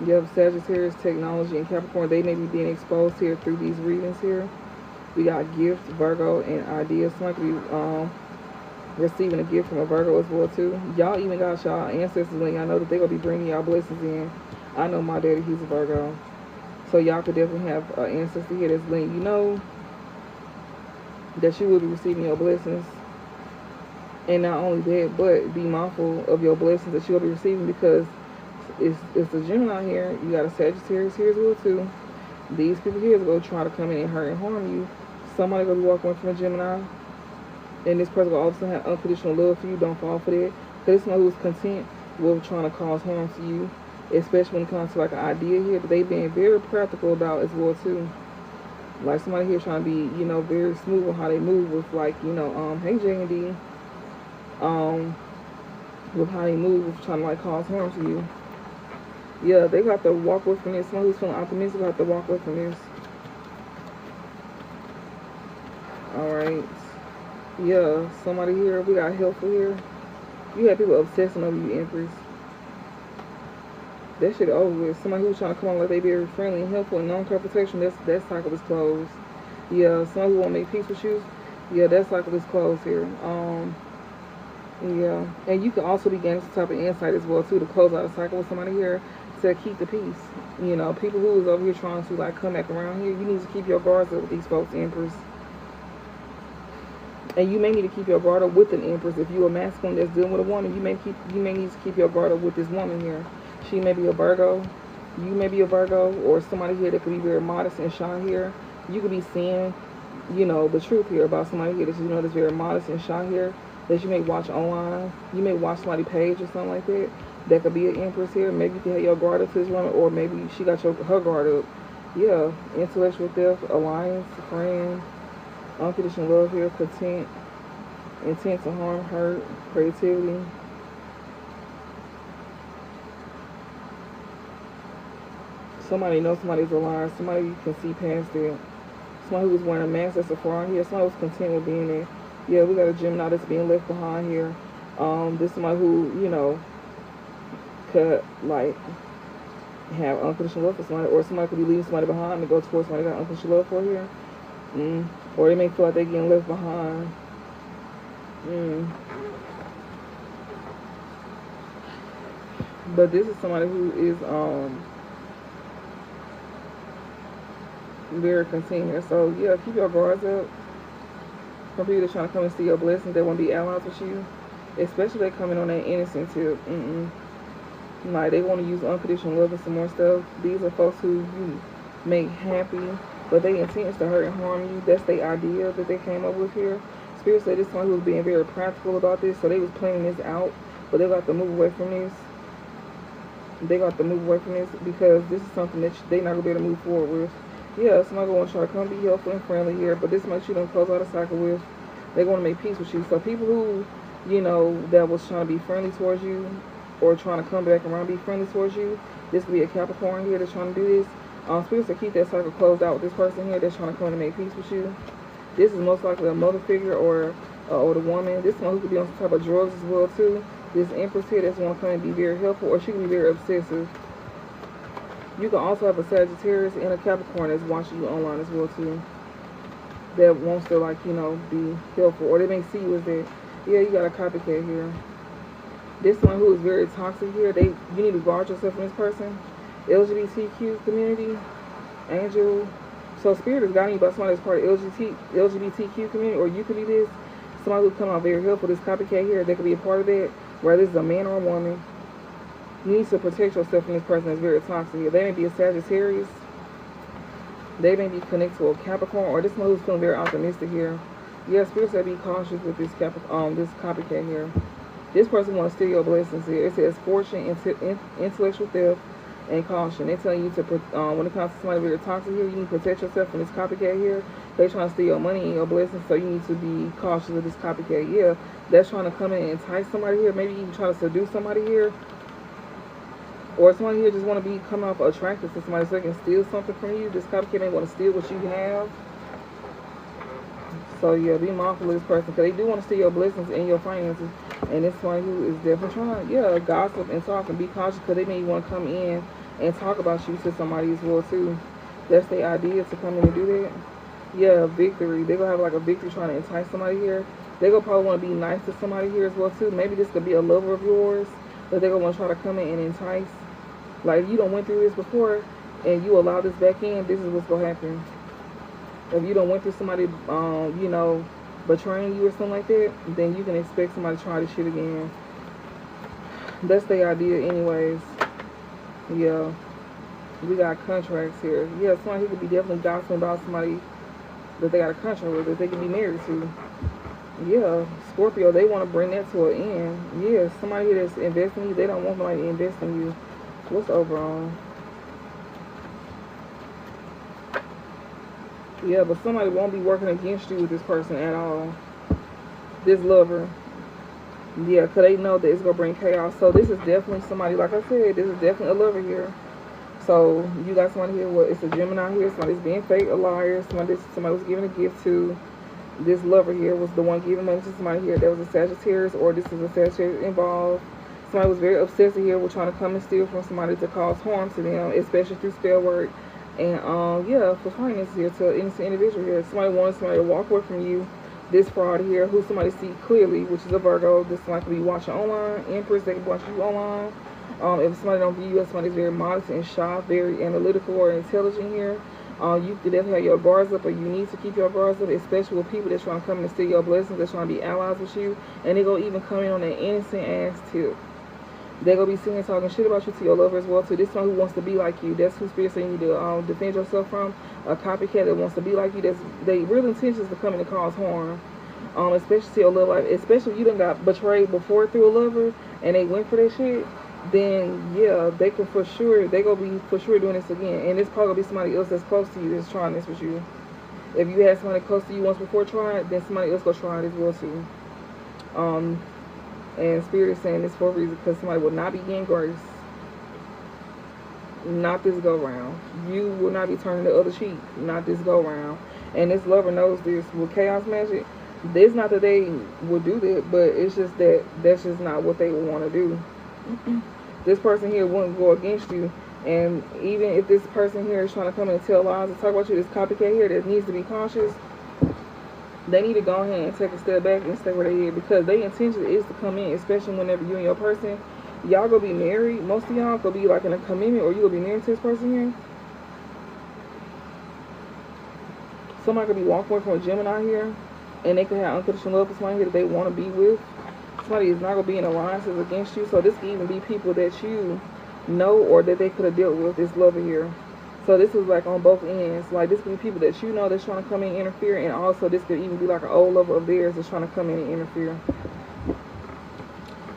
You have Sagittarius, technology, and Capricorn. They may be being exposed here through these readings here. We got gifts, Virgo, and ideas. Somebody could be receiving a gift from a Virgo as well too. Y'all even got y'all ancestors link. I know that they're gonna be bringing y'all blessings in. I know my daddy, he's a Virgo, so y'all could definitely have an ancestor here that's linked. You know that you will be receiving your blessings, and not only that, but be mindful of your blessings that you'll be receiving, because it's a Gemini here. You got a Sagittarius here as well too. These people here is gonna try to come in and hurt and harm you. Somebody gonna be walking away from a Gemini, and this person will also have unconditional love for you. Don't fall for that. Because it's someone who's content with trying to cause harm to you, especially when it comes to like an idea here that they've been very practical about as well too. Like somebody here trying to be, you know, very smooth on how they move with, like, you know, hey J&D, with how they move with trying to like cause harm to you. Yeah, they got to walk away from this. Someone who's feeling optimistic got to walk away from this. Alright. Yeah, somebody here. We got helpful here. You have people obsessing over you, Empress. That shit over with. Somebody who's trying to come on like they very friendly and helpful and non-confrontation, that cycle is closed. Yeah, somebody who want to make peace with you. Yeah, that cycle is closed here. Yeah, and you can also be gaining some type of insight as well too to close out a cycle with somebody here to keep the peace. You know, people who is over here trying to like come back around here, you need to keep your guards up with these folks, Empress. And you may need to keep your guard up with an Empress. If you're a masculine that's dealing with a woman, you may need to keep your guard up with this woman here. She may be a Virgo. You may be a Virgo, or somebody here that could be very modest and shy here. You could be seeing, you know, the truth here about somebody here that you know that's very modest and shy here, that you may watch online. You may watch somebody's page or something like that. That could be an Empress here. Maybe you can have your guard up to this woman, or maybe she got her guard up. Yeah, intellectual theft, alliance, friend, unconditional love here, content, intent to harm, hurt, creativity. Somebody knows somebody's a liar. Somebody you can see past it. Somebody who was wearing a mask that's a fraud here. Somebody was content with being there. Yeah, we got a Gemini that's being left behind here. This somebody who, you know, could like have unconditional love for somebody, or somebody could be leaving somebody behind to go towards somebody got unconditional love for here. Or they may feel like they're getting left behind. But this is somebody who is very content here. So yeah, keep your guards up. Some people that trying to come and see your blessings, they want to be allies with you, especially they coming on that innocent tip. Like they want to use unconditional love and some more stuff. These are folks who you make happy, but they intend to hurt and harm you. That's the idea that they came up with here. Spirit said this one who was being very practical about this, so they was planning this out, but they got to move away from this. They got to move away from this because this is something that they not gonna be able to move forward with. Yeah, somebody gonna try to come be helpful and friendly here, but this makes you don't close out a cycle with. They're gonna make peace with you. So people who, you know, that was trying to be friendly towards you, or trying to come back around be friendly towards you, this could be a Capricorn here that's trying to do this. Spirits to keep that cycle closed out with this person here that's trying to come and make peace with you. This is most likely a mother figure or older woman. This one who could be on some type of drugs as well too. This Empress here that's want to come and be very helpful, or she can be very obsessive. You can also have a Sagittarius and a Capricorn that's watching you online as well too, that wants to, like, you know, be helpful, or they may see you as that. Yeah, you got a copycat here. This one who is very toxic here, you need to guard yourself from this person. LGBTQ community, angel. So spirit is guiding you about somebody that's part of LGBTQ community, or you could be this. Somebody who come out very helpful. This copycat here, they could be a part of that, whether this is a man or a woman. You need to protect yourself from this person that's very toxic here. They may be a Sagittarius. They may be connected to a Capricorn, or this one who's feeling very optimistic here. Yeah, spirit said be cautious with this copycat here. This person wants to steal your blessings here. It says fortune, intellectual theft, and caution. They're telling you to, when it comes to somebody very toxic here, you need to protect yourself from this copycat here. They're trying to steal your money and your blessings, so you need to be cautious of this copycat. Yeah, that's trying to come in and entice somebody here. Maybe even try to seduce somebody here. Or somebody here just want to be coming off attracted to somebody so they can steal something from you. This copycat may want to steal what you have. So yeah, be mindful of this person, because they do want to steal your blessings and your finances. And this one who is definitely trying, yeah, gossip and talk, and be cautious, because they may want to come in and talk about you to somebody as well too. That's the idea, to come in and do that. Yeah, victory. They're going to have like a victory trying to entice somebody here. They're going to probably want to be nice to somebody here as well too. Maybe this could be a lover of yours that they're going to want to try to come in and entice. Like, you don't went through this before and you allow this back in, this is what's going to happen. If you don't went through somebody, you know, betraying you or something like that, then you can expect somebody to try this shit again. That's the idea anyways. Yeah. We got contracts here. Yeah, somebody who could be definitely gossiping about somebody that they got a contract with, that they can be married to. Yeah, Scorpio, they want to bring that to an end. Yeah, somebody here that's investing in you, they don't want somebody to invest in you. What's over on? Yeah, but somebody won't be working against you with this person at all. This lover. Yeah, because they know that it's going to bring chaos. So this is definitely somebody, like I said, this is definitely a lover here. So you got somebody here, well, it's a Gemini here. Somebody's being fake, a liar. Somebody was giving a gift to. This lover here was the one giving money to somebody here. That was a Sagittarius, or this is a Sagittarius involved. Somebody was very obsessive here with trying to come and steal from somebody to cause harm to them, especially through spell work. And yeah, for finances here, to an innocent individual here. Somebody wanted somebody to walk away from you. This fraud here, who somebody see clearly, which is a Virgo. This somebody could be watching online. Empress, they can watch you online. If somebody don't view you as somebody very modest and shy, very analytical or intelligent here, you could definitely have your guards up, or you need to keep your guards up, especially with people that's trying to come and steal your blessings, that's trying to be allies with you, and they're going to even come in on an innocent ass tip. They're gonna be sitting here talking shit about you to your lover as well too. This one who wants to be like you. That's who spirit saying you need to defend yourself from. A copycat that wants to be like you. That's they real intentions to come in and cause harm. Especially to your love life. Especially if you done got betrayed before through a lover and they went for that shit. Then yeah, they can for sure. They gonna be for sure doing this again. And it's probably gonna be somebody else that's close to you that's trying this with you. If you had somebody close to you once before trying it, then somebody else gonna try it as well too. And Spirit is saying this for a reason, because somebody will not be getting grace. Not this go round. You will not be turning the other cheek. Not this go round. And this lover knows this. With chaos magic, it's not that they will do that, but it's just that that's just not what they would want to do. This person here wouldn't go against you. And even if this person here is trying to come in and tell lies and talk about you, this copycat here that needs to be cautious, they need to go ahead and take a step back and stay where they are, because their intention is to come in, especially whenever you and your person, y'all gonna be married. Most of y'all gonna be like in a commitment, or you gonna be married to this person here. Somebody could be walking away from a Gemini here, and they could have unconditional love for somebody here that they want to be with. Somebody is not gonna be in alliances against you. So this could even be people that you know or that they could have dealt with. This lover here. So this is like on both ends. Like this could be people that you know that's trying to come in and interfere, and also this could even be like an old lover of theirs that's trying to come in and interfere.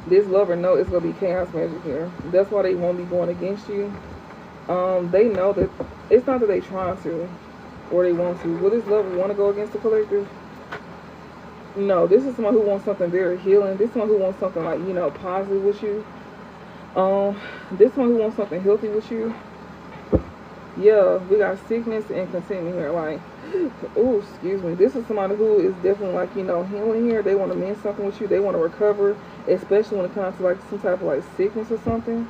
This lover know it's gonna be chaos magic here. That's why they won't be going against you. They know that it's not that they trying to or they want to. Will this lover want to go against the collective? No, this is someone who wants something very healing. This one who wants something like, you know, positive with you. This one who wants something healthy with you. Yeah, we got sickness and contentment here. Like, oh, excuse me. This is somebody who is definitely like, you know, healing here. They want to mend something with you. They want to recover, especially when it comes to like some type of like sickness or something.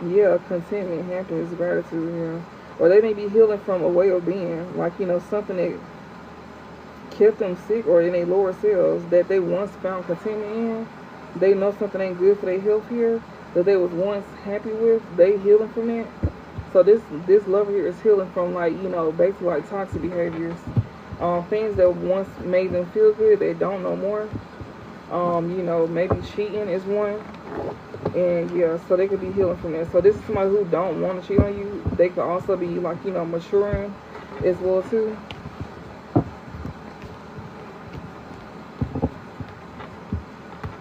Yeah, contentment, happiness, gratitude here. Or they may be healing from a way of being, like, you know, something that kept them sick or in their lower selves that they once found contentment in. They know something ain't good for their health here that they was once happy with. They healing from that. So this lover here is healing from, like, you know, basically like toxic behaviors. Things that once made them feel good, they don't no more. You know, maybe cheating is one. And yeah, so they could be healing from that. So this is somebody who don't want to cheat on you. They could also be like, you know, maturing as well too.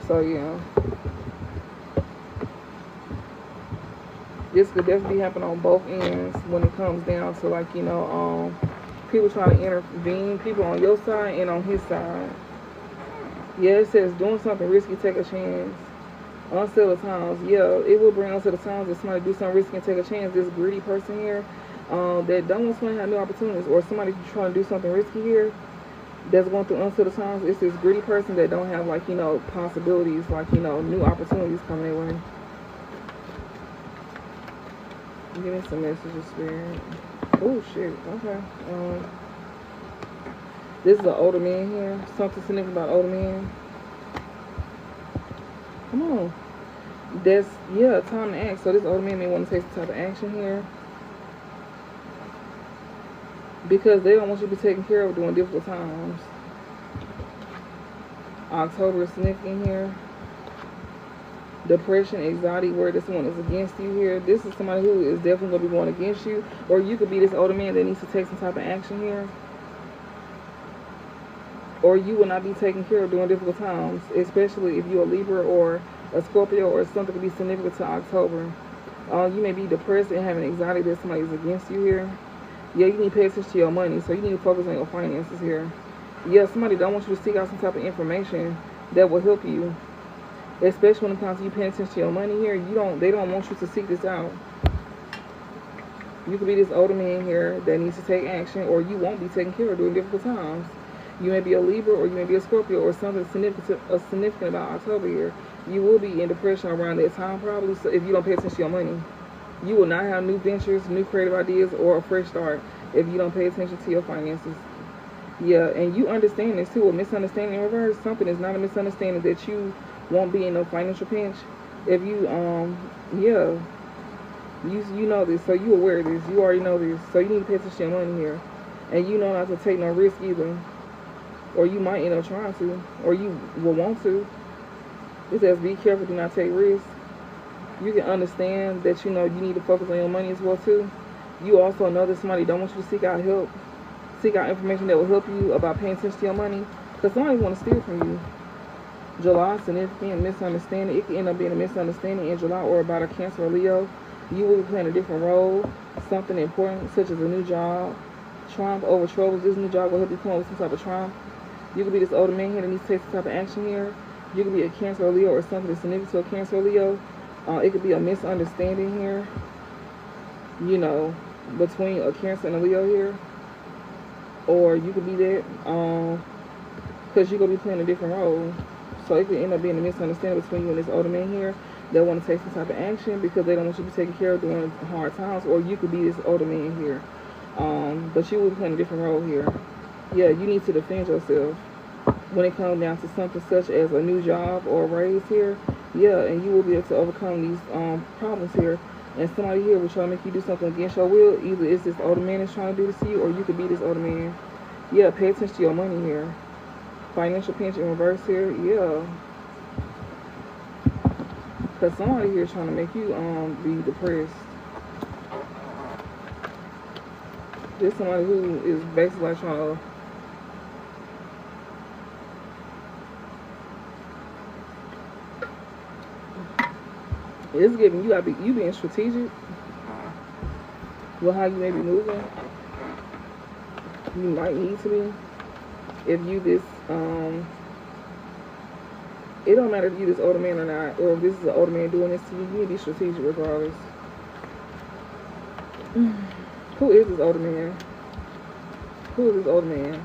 So yeah, this could definitely happen on both ends when it comes down to, like, you know, people trying to intervene, people on your side and on his side. Yeah, it says doing something risky, take a chance. Unsettled times. Yeah, it will bring unsettled times if somebody do something risky and take a chance. This greedy person here that don't want somebody to have new opportunities, or somebody trying to do something risky here that's going through unsettled times. It's this greedy person that don't have, like, you know, possibilities, like, you know, new opportunities coming their way. Give me some messages, Spirit. Oh shit. Okay. This is an older man here. Something significant about older men. Come on. That's, yeah, time to act. So this older man may want to take some type of action here, because they don't want you to be taken care of during difficult times. October is significant here. Depression, anxiety, where this one is against you here. This is somebody who is definitely going to be going against you. Or you could be this older man that needs to take some type of action here. Or you will not be taken care of during difficult times, especially if you're a Libra or a Scorpio, or something could be significant to October. You may be depressed and having anxiety that somebody is against you here. Yeah, you need to pay attention to your money, so you need to focus on your finances here. Yeah, somebody don't want you to seek out some type of information that will help you, especially when it comes to you paying attention to your money here. They don't want you to seek this out. You could be this older man here that needs to take action, or you won't be taken care of during difficult times. You may be a Libra, or you may be a Scorpio, or something significant about October here. You will be in depression around that time probably, so if you don't pay attention to your money. You will not have new ventures, new creative ideas, or a fresh start if you don't pay attention to your finances. Yeah, and you understand this too. A misunderstanding in reverse. Something is not a misunderstanding that you won't be in no financial pinch. If you, yeah, you know this, so you aware of this. You already know this, so you need to pay attention to your money here. And you know not to take no risk either. Or you might end up trying to, or you will want to. It says be careful, do not take risks. You can understand that, you know, you need to focus on your money as well too. You also know that somebody don't want you to seek out help, seek out information that will help you about paying attention to your money, because somebody want to steal from you. July, significant misunderstanding. It can end up being a misunderstanding in July, or about a Cancer or Leo. You will be playing a different role, something important, such as a new job, triumph over troubles. This new job will help you come up with some type of triumph. You could be this older man here that needs to take some type of action here. You could be a Cancer or Leo, or something that's significant to a Cancer or Leo. It could be a misunderstanding here, you know, between a Cancer and a Leo here. Or you could be that, because you're going to be playing a different role. So it could end up being a misunderstanding between you and this older man here that want to take some type of action because they don't want you to be taken care of during hard times. Or you could be this older man here, but you will be playing a different role here. Yeah, you need to defend yourself when it comes down to something such as a new job or a raise here. Yeah, and you will be able to overcome these problems here. And somebody here will try to make you do something against your will. Either it's this older man that's trying to do this to you, or you could be this older man. Yeah, pay attention to your money here. Financial pinch in reverse here. Yeah. Because somebody here is trying to make you be depressed. There's somebody who is basically like trying to it's giving you being strategic with how you may be moving. You might need to be. If you this it don't matter if you this older man or not, or if this is an older man doing this to you, you need to be strategic regardless. Who is this older man? Who is this older man?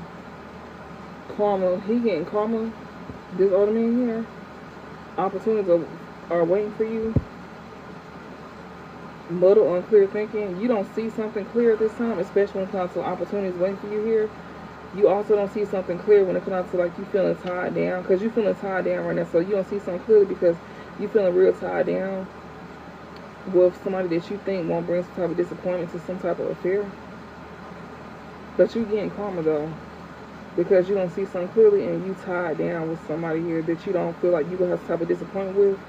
Karma. He getting karma. This older man here. Opportunities are waiting for you. Muddle, unclear thinking. You don't see something clear this time, especially when it comes to opportunities waiting for you here. You also don't see something clear when it comes to like you feeling tied down, because you're feeling tied down right now. So you don't see something clearly because you feeling real tied down with somebody that you think won't bring some type of disappointment to some type of affair. But you getting karma though, because you don't see something clearly and you tied down with somebody here that you don't feel like you gonna have some type of disappointment with.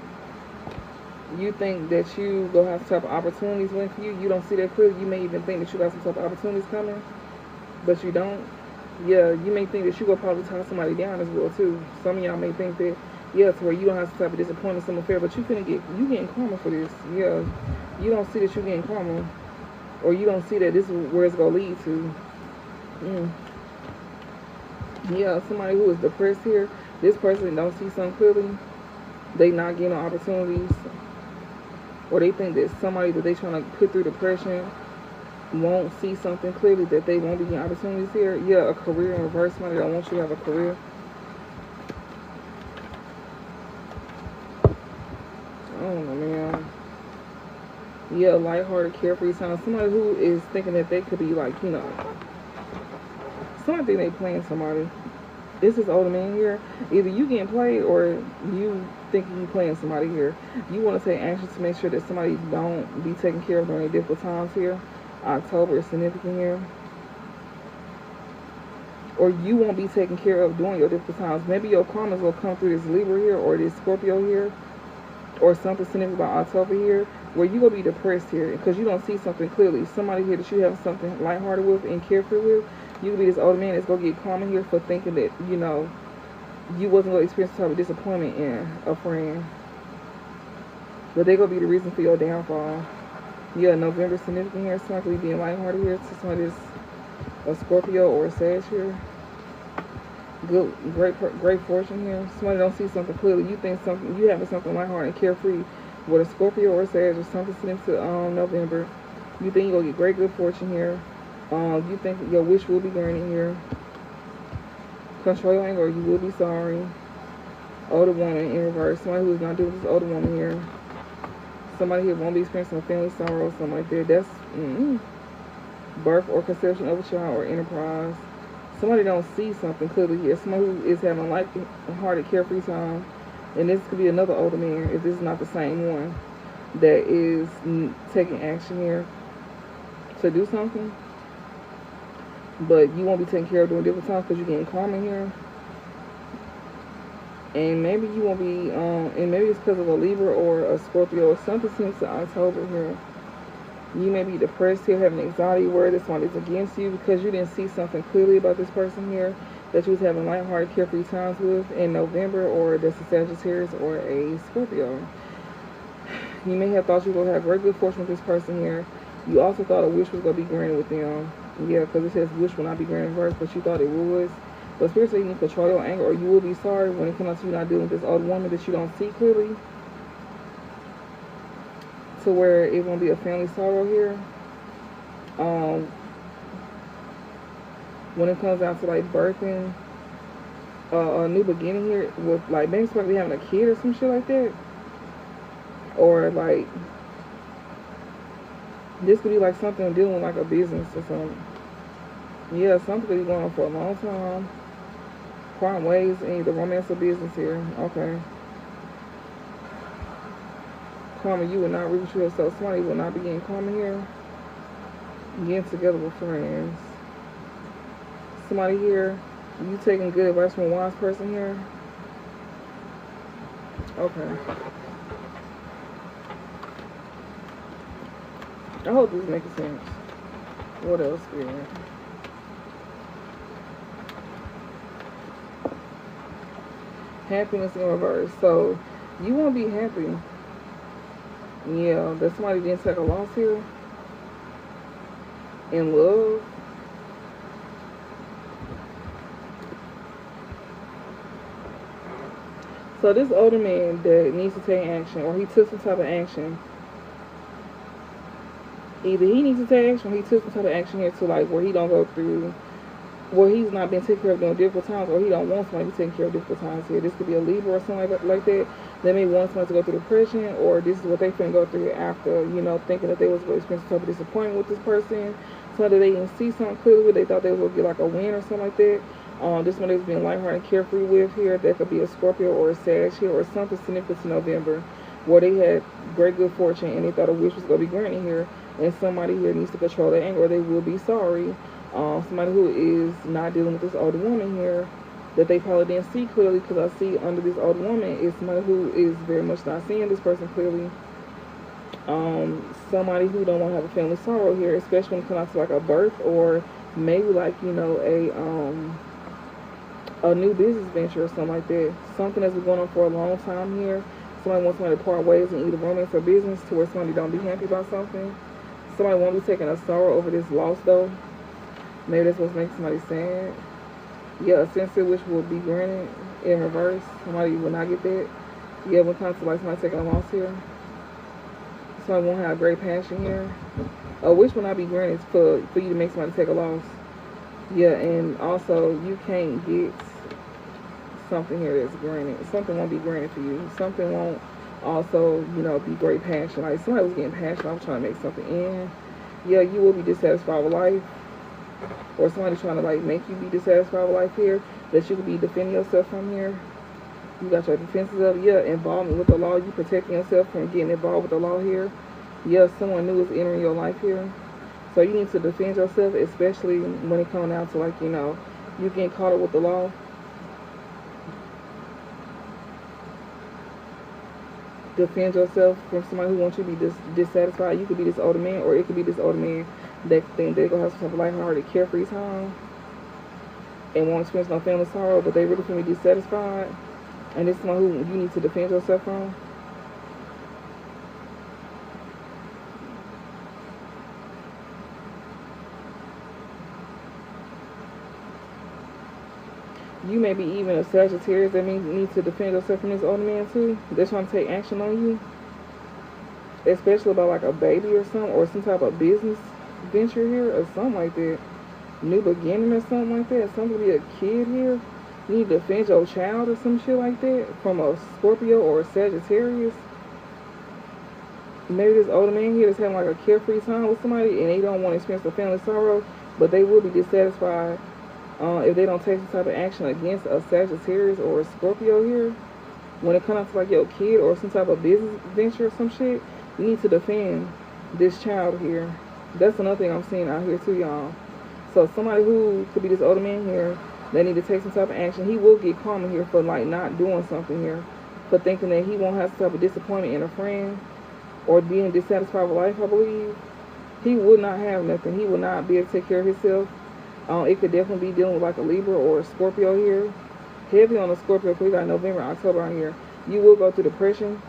You think that you gonna have some type of opportunities waiting for you. You don't see that clearly. You may even think that you got some type of opportunities coming, but you don't. Yeah, you may think that you gonna probably tie somebody down as well too. Some of y'all may think that, yeah, to where you don't have some type of disappointment, some affair, but you getting karma for this. Yeah, you don't see that you getting karma, or you don't see that this is where it's gonna lead to. Yeah, somebody who is depressed here. This person don't see something clearly. They not getting opportunities, or they think that somebody that they trying to put through depression won't see something clearly, that they won't be getting opportunities here. Yeah, a career in reverse. Somebody don't want you to have a career. I don't know, man. Yeah, lighthearted, carefree time. Somebody who is thinking that they could be like, you know, somebody think they playing somebody. This is older man here. Either you getting played or you thinking you playing somebody here. You want to take action to make sure that somebody don't be taken care of during difficult times here. October is significant here. Or you won't be taken care of during your difficult times. Maybe your karmas will come through this Libra here, or this Scorpio here, or something significant about October here, where you will be depressed here because you don't see something clearly. Somebody here that you have something lighthearted with and carefree with. You could be this older man that's going to get karma here for thinking that, you know, you wasn't going to experience some type of disappointment in a friend. But they're going to be the reason for your downfall. Yeah, November significant here. Somebody being lighthearted here. So somebody that's a Scorpio or a Sag here. Good, great fortune here. Somebody don't see something clearly. You think something, you having something lighthearted and carefree with a Scorpio or a Sag or something significant to November. You think you're going to get great good fortune here. You think your wish will be granted here. Control your anger, or you will be sorry. Older woman in reverse. Somebody who's not doing this older woman here. Somebody here won't be experiencing a family sorrow, something like that. That's birth or conception of a child or enterprise. Somebody don't see something clearly here. Somebody who is having a light-hearted, carefree time. And this could be another older man, if this is not the same one, that is taking action here to do something. But you won't be taken care of during different times because you're getting karma here. And maybe you won't be, and maybe it's because of a Libra or a Scorpio or something since October here. You may be depressed here, having anxiety, worry that someone is against you because you didn't see something clearly about this person here that you was having lighthearted, carefree times with in November, or that's a Sagittarius or a Scorpio. You may have thought you were going to have great good fortune with this person here. You also thought a wish was going to be granted with them. Yeah, because it says wish will not be granted first, but you thought it was. But spiritually, you can control your anger, or you will be sorry when it comes to you not dealing with this old woman that you don't see clearly, to where it won't be a family sorrow here. When it comes down to like birthing a new beginning here, with like maybe somebody having a kid or some shit like that, or like this could be like something dealing with like a business or something. Yeah, something could be going on for a long time. Part ways in either romance or business here. Okay. Karma, you will not reach yourself. Somebody will not be getting karma here. Getting together with friends. Somebody here, you taking good advice from a wise person here. Okay. I hope this is making sense. What else, Spirit? Happiness in reverse. So, you won't be happy. Yeah, that somebody didn't take a loss here. In love. So, this older man that needs to take action, or he took some type of action. Either he needs to take action, or he took some type of action here to like where he don't go through, where he's not been taken care of during difficult times, or he don't want somebody to take care of difficult times here. This could be a Libra or something like that. They may want somebody to go through depression, or this is what they finna go through after, you know, thinking that they was going to experience some type of disappointment with this person. So that they didn't see something clearly, they thought they was going to get like a win or something like that. This one they've been lighthearted and carefree with here. That could be a Scorpio or a Sag here, or something significant to November, where they had great good fortune and they thought a wish was going to be granted here. And somebody here needs to control their anger, or they will be sorry. Somebody who is not dealing with this older woman here that they probably didn't see clearly, because I see under this older woman is somebody who is very much not seeing this person clearly. Somebody who don't want to have a family sorrow here, especially when it comes out to like a birth, or maybe like, you know, a new business venture or something like that. Something that's been going on for a long time here. Somebody wants somebody to part ways in either romance or business, to where somebody don't be happy about something. Somebody won't be taking a sorrow over this loss though. Maybe that's what's making somebody sad. Yeah, a sincere wish will be granted in reverse. Somebody will not get that. Yeah, when it comes to like somebody taking a loss here. Somebody won't have great passion here. A wish will not be granted for you to make somebody take a loss. Yeah, and also you can't get something here that's granted. Something won't be granted for you. Something won't also, you know, be great passion. Like somebody was getting passionate, I'm trying to make something in. Yeah, you will be dissatisfied with life. Or somebody trying to like make you be dissatisfied with life here, that you could be defending yourself from here. You got your defenses up. Yeah, involvement with the law. You protecting yourself from getting involved with the law here. Yeah, someone new is entering your life here. So you need to defend yourself, especially when it comes down to like, you know, you getting caught up with the law. Defend yourself from somebody who wants you to be dissatisfied. You could be this older man, or it could be this older man that think they're gonna have some type of lighthearted, carefree time and won't experience no family sorrow, but they really can be dissatisfied. And this is someone who you need to defend yourself from. You may be even a Sagittarius that need to defend yourself from this older man too. They're trying to take action on you, especially about like a baby or something, or some type of business venture here, or something like that. New beginning or something like that. Something to be a kid here. You need to defend your child or some shit like that from a Scorpio or a Sagittarius. Maybe this older man here is having like a carefree time with somebody and they don't want to experience the family sorrow, but they will be dissatisfied if they don't take some type of action against a Sagittarius or a Scorpio here. When it comes to like your kid or some type of business venture or some shit, you need to defend this child here. That's another thing I'm seeing out here too, y'all. So somebody who could be this older man here They need to take some type of action. He will get karma here for like not doing something here, for thinking that he won't have some type of disappointment in a friend or being dissatisfied with life. I believe he would not have nothing. He will not be able to take care of himself. It could definitely be dealing with like a Libra or a Scorpio here. Heavy on the Scorpio because we got November, October out here. You will go through depression,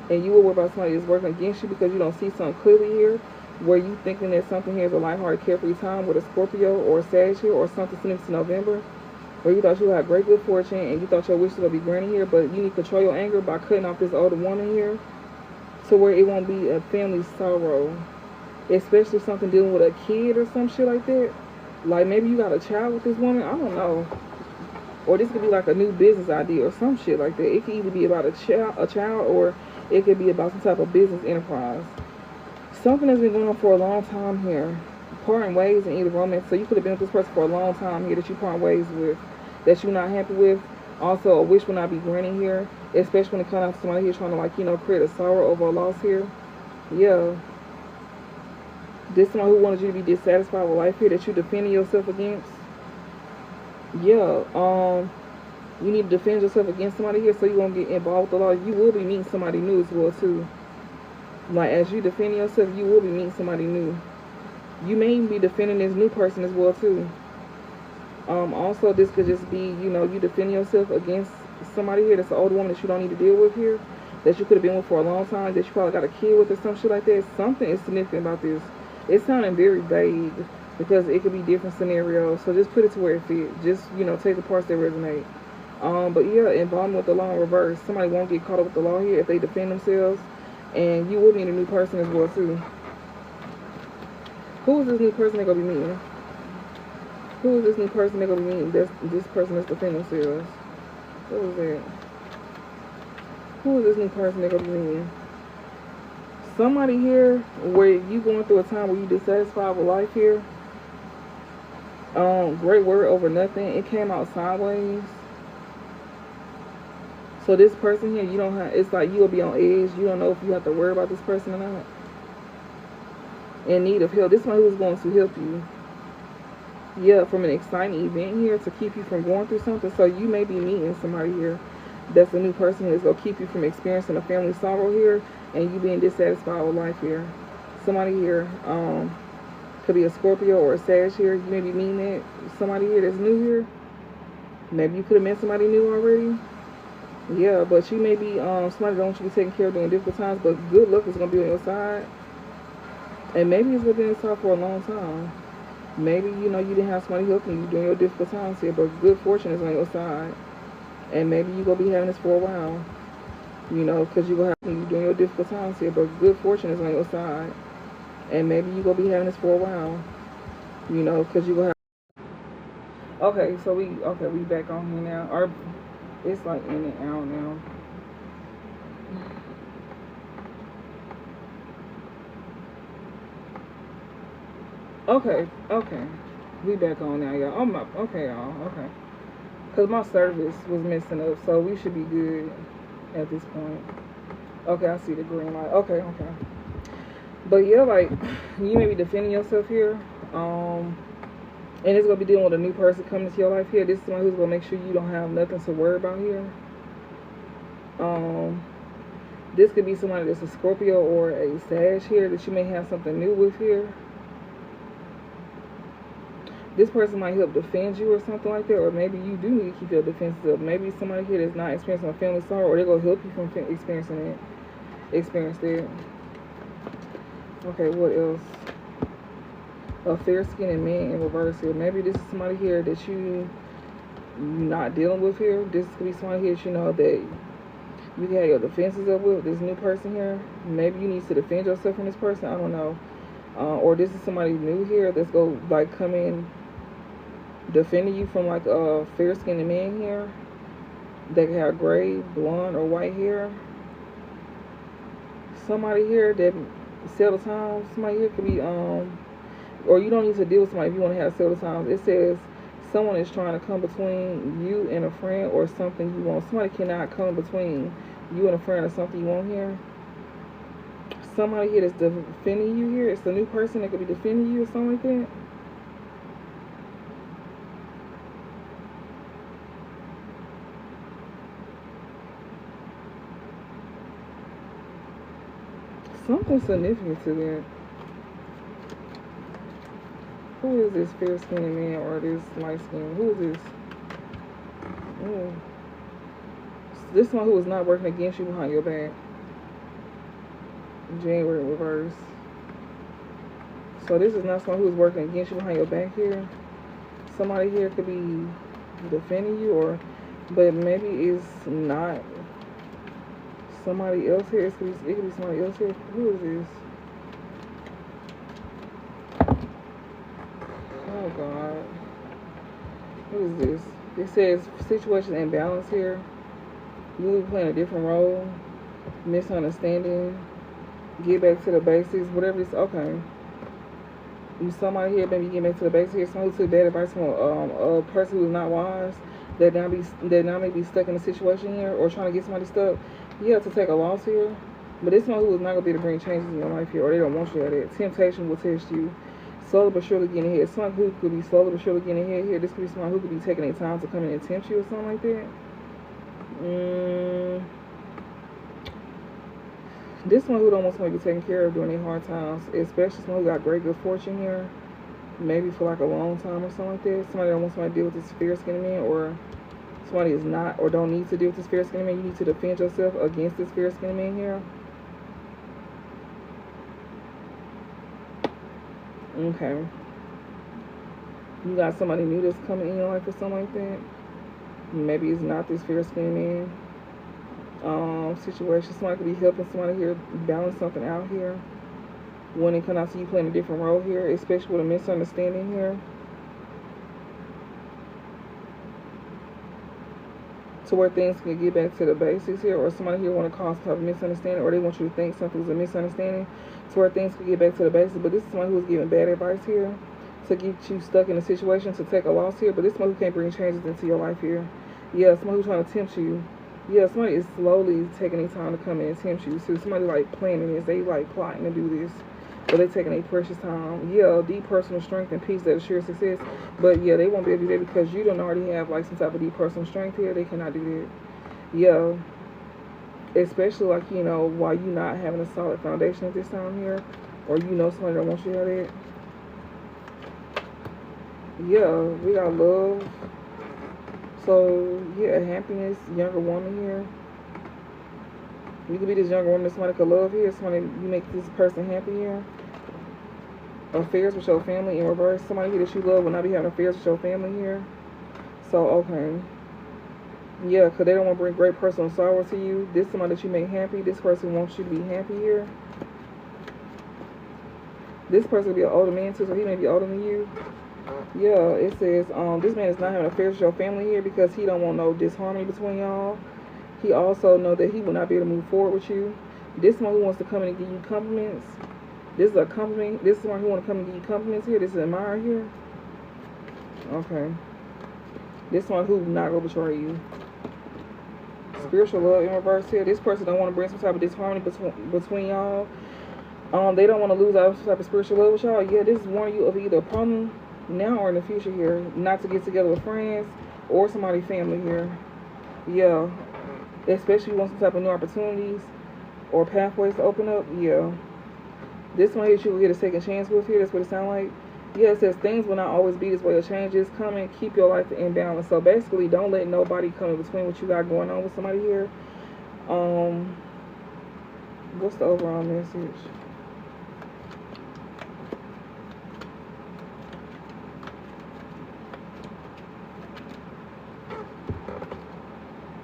and you will worry about somebody that's working against you because you don't see something clearly here, where you thinking that something here is a lighthearted, carefree time with a Scorpio or a Sag here, or something similar to November, where you thought you had great good fortune and you thought your wish was going to be granted here, but you need to control your anger by cutting off this older woman here to where it won't be a family sorrow, especially something dealing with a kid or some shit like that. Like maybe you got a child with this woman, I don't know. Or this could be like a new business idea or some shit like that. It could either be about a child, or it could be about some type of business enterprise. Something has been going on for a long time here. Parting ways in either romance. So you could have been with this person for a long time here that you part ways with, that you're not happy with. Also, a wish will not be granted here, especially when it comes out to somebody here trying to, like, you know, create a sorrow over a loss here. Yeah. This someone who wanted you to be dissatisfied with life here that you defending yourself against. Yeah, you need to defend yourself against somebody here, so you won't get involved with the law. You will be meeting somebody new as well too. Like as you defend yourself, you will be meeting somebody new. You may even be defending this new person as well too. Also this could just be, you know, you defending yourself against somebody here that's an older woman that you don't need to deal with here, that you could have been with for a long time, that you probably got a kid with or some shit like that. Something is significant about this. It's sounding very vague, because it could be different scenarios. So just put it to where it fits. Just, you know, take the parts that resonate. But yeah, involvement with the law in reverse. Somebody won't get caught up with the law here if they defend themselves. And you will meet a new person as well too. Who is this new person they're going to be meeting? Who is this new person they're going to be meeting? This person that's defending themselves. Who is that? Who is this new person they're going to be meeting? Somebody here where you going through a time where you dissatisfied with life here. Great word over nothing. It came out sideways. So this person here, you don't have, it's like you'll be on edge. You don't know if you have to worry about this person or not. In need of help. This one who's going to help you. Yeah, from an exciting event here to keep you from going through something. So you may be meeting somebody here that's a new person that's going to keep you from experiencing a family sorrow here, and you being dissatisfied with life here. Somebody here, could be a Scorpio or a Sag here. You may be meeting that. Somebody here that's new here. Maybe you could have met somebody new already. Yeah, but you may be somebody that wants you to be taken care of during difficult times, but good luck is going to be on your side. And maybe it's going to be on your side for a long time. Maybe, you know, you didn't have somebody helping you during your difficult times here, but good fortune is on your side. And maybe you're going to be having this for a while. You know, because you're going to have you during your difficult times here, but good fortune is on your side. And maybe you're going to be having this for a while. You know, because you're going to have... Okay, so we back on here now. Or it's like in and out now. Okay. We back on now, y'all. Okay, y'all. Okay. Because my service was messing up, so we should be good at this point. Okay, I see the green light. Okay. But yeah, like, you may be defending yourself here. And it's going to be dealing with a new person coming into your life here. This is someone who's going to make sure you don't have nothing to worry about here. This could be somebody that's a Scorpio or a Sag here that you may have something new with here. This person might help defend you or something like that, or maybe you do need to keep your defenses up. Maybe somebody here that's not experiencing a family sorrow, or they're going to help you from experiencing that. Okay, what else? A fair-skinned man in reverse here. Maybe this is somebody here that you not dealing with here. This could be somebody here that you know that you can have your defenses up with. This new person here. Maybe you need to defend yourself from this person. I don't know. Or this is somebody new here that's going to like come in defending you from like a fair-skinned man here. They can have gray, blonde, or white hair. Somebody here that settle time. Somebody here could be or you don't need to deal with somebody if you want to have settle times. It says someone is trying to come between you and a friend or something you want. Somebody cannot come between you and a friend or something you want here. Somebody here that's defending you here. It's a new person that could be defending you or something like that. something significant to that. Who is this fair-skinned man or this light-skinned? Who is this? Ooh. This one who is not working against you behind your back. January reverse. So this is not someone who is working against you behind your back here. Somebody here could be defending you, or but maybe it's not somebody else here. It could be somebody else here. Who is this? Oh God. What is this? It says situation imbalance here. You will be playing a different role. Misunderstanding. Get back to the basics. Whatever it's okay. Somebody here maybe get back to the basics here. Someone who took bad advice from a person who's not wise. That now may be stuck in a situation here, or trying to get somebody stuck. You have to take a loss here. But this one who is not gonna be able to bring changes in your life here, or they don't want you at it. Temptation will test you. Slowly but surely getting ahead. Someone who could be slowly but surely getting ahead here. This could be someone who could be taking their time to come in and tempt you or something like that. This one who don't want somebody to be taken care of during their hard times, especially someone who got great good fortune here, maybe for like a long time or something like that. Somebody don't want somebody to deal with this fair-skinned man, or somebody is not or don't need to deal with this fair-skinned man. You need to defend yourself against this fair-skinned man here. Okay. You got somebody new that's coming in your life or something like that. Maybe it's not this fair-skinned man. Situation. Somebody could be helping somebody here balance something out here. When it comes out to you playing a different role here, especially with a misunderstanding here. To where things can get back to the basics here, or somebody here want to cause a misunderstanding, or they want you to think something's a misunderstanding, to where things can get back to the basics. But this is someone who's giving bad advice here to get you stuck in a situation, to take a loss here. But this is someone who can't bring changes into your life here. Yeah, someone who's trying to tempt you. Yeah, somebody is slowly taking their time to come in and tempt you. So somebody like planning this, they like plotting to do this, but they taking their precious time. Yeah, deep personal strength and peace that assures success. But yeah, they won't be able to do that because you don't already have like some type of deep personal strength here. They cannot do that. Yeah, especially like, you know, while you not having a solid foundation at this time here, or you know somebody don't want you to have that. Yeah, we got love. So, yeah, happiness, younger woman here. You could be this younger woman that somebody could love here. Somebody, you make this person happy here. Affairs with your family in reverse. Somebody here that you love will not be having affairs with your family here. So, okay. Yeah, because they don't want to bring great personal sorrow to you. This is somebody that you make happy. This person wants you to be happy here. This person will be an older man too, so he may be older than you. Yeah, it says this man is not having affairs with your family here because he don't want no disharmony between y'all. He also know that he will not be able to move forward with you. This one who wants to come in and give you compliments. This is a compliment. This is one who want to come and give you compliments here. This is an admirer here. Okay. This one who not gonna betray you. Spiritual love in reverse here. This person don't want to bring some type of disharmony between y'all. They don't want to lose out some type of spiritual love with y'all. Yeah, this is warning you of either a problem now or in the future here, not to get together with friends or somebody's family here. Yeah, especially if you want some type of new opportunities or pathways to open up. Yeah, this one here you will get a second chance with here. That's what it sounds like. Yeah, it says things will not always be this way. A change is coming. Keep your life in balance. So basically, don't let nobody come in between what you got going on with somebody here. What's the overall message?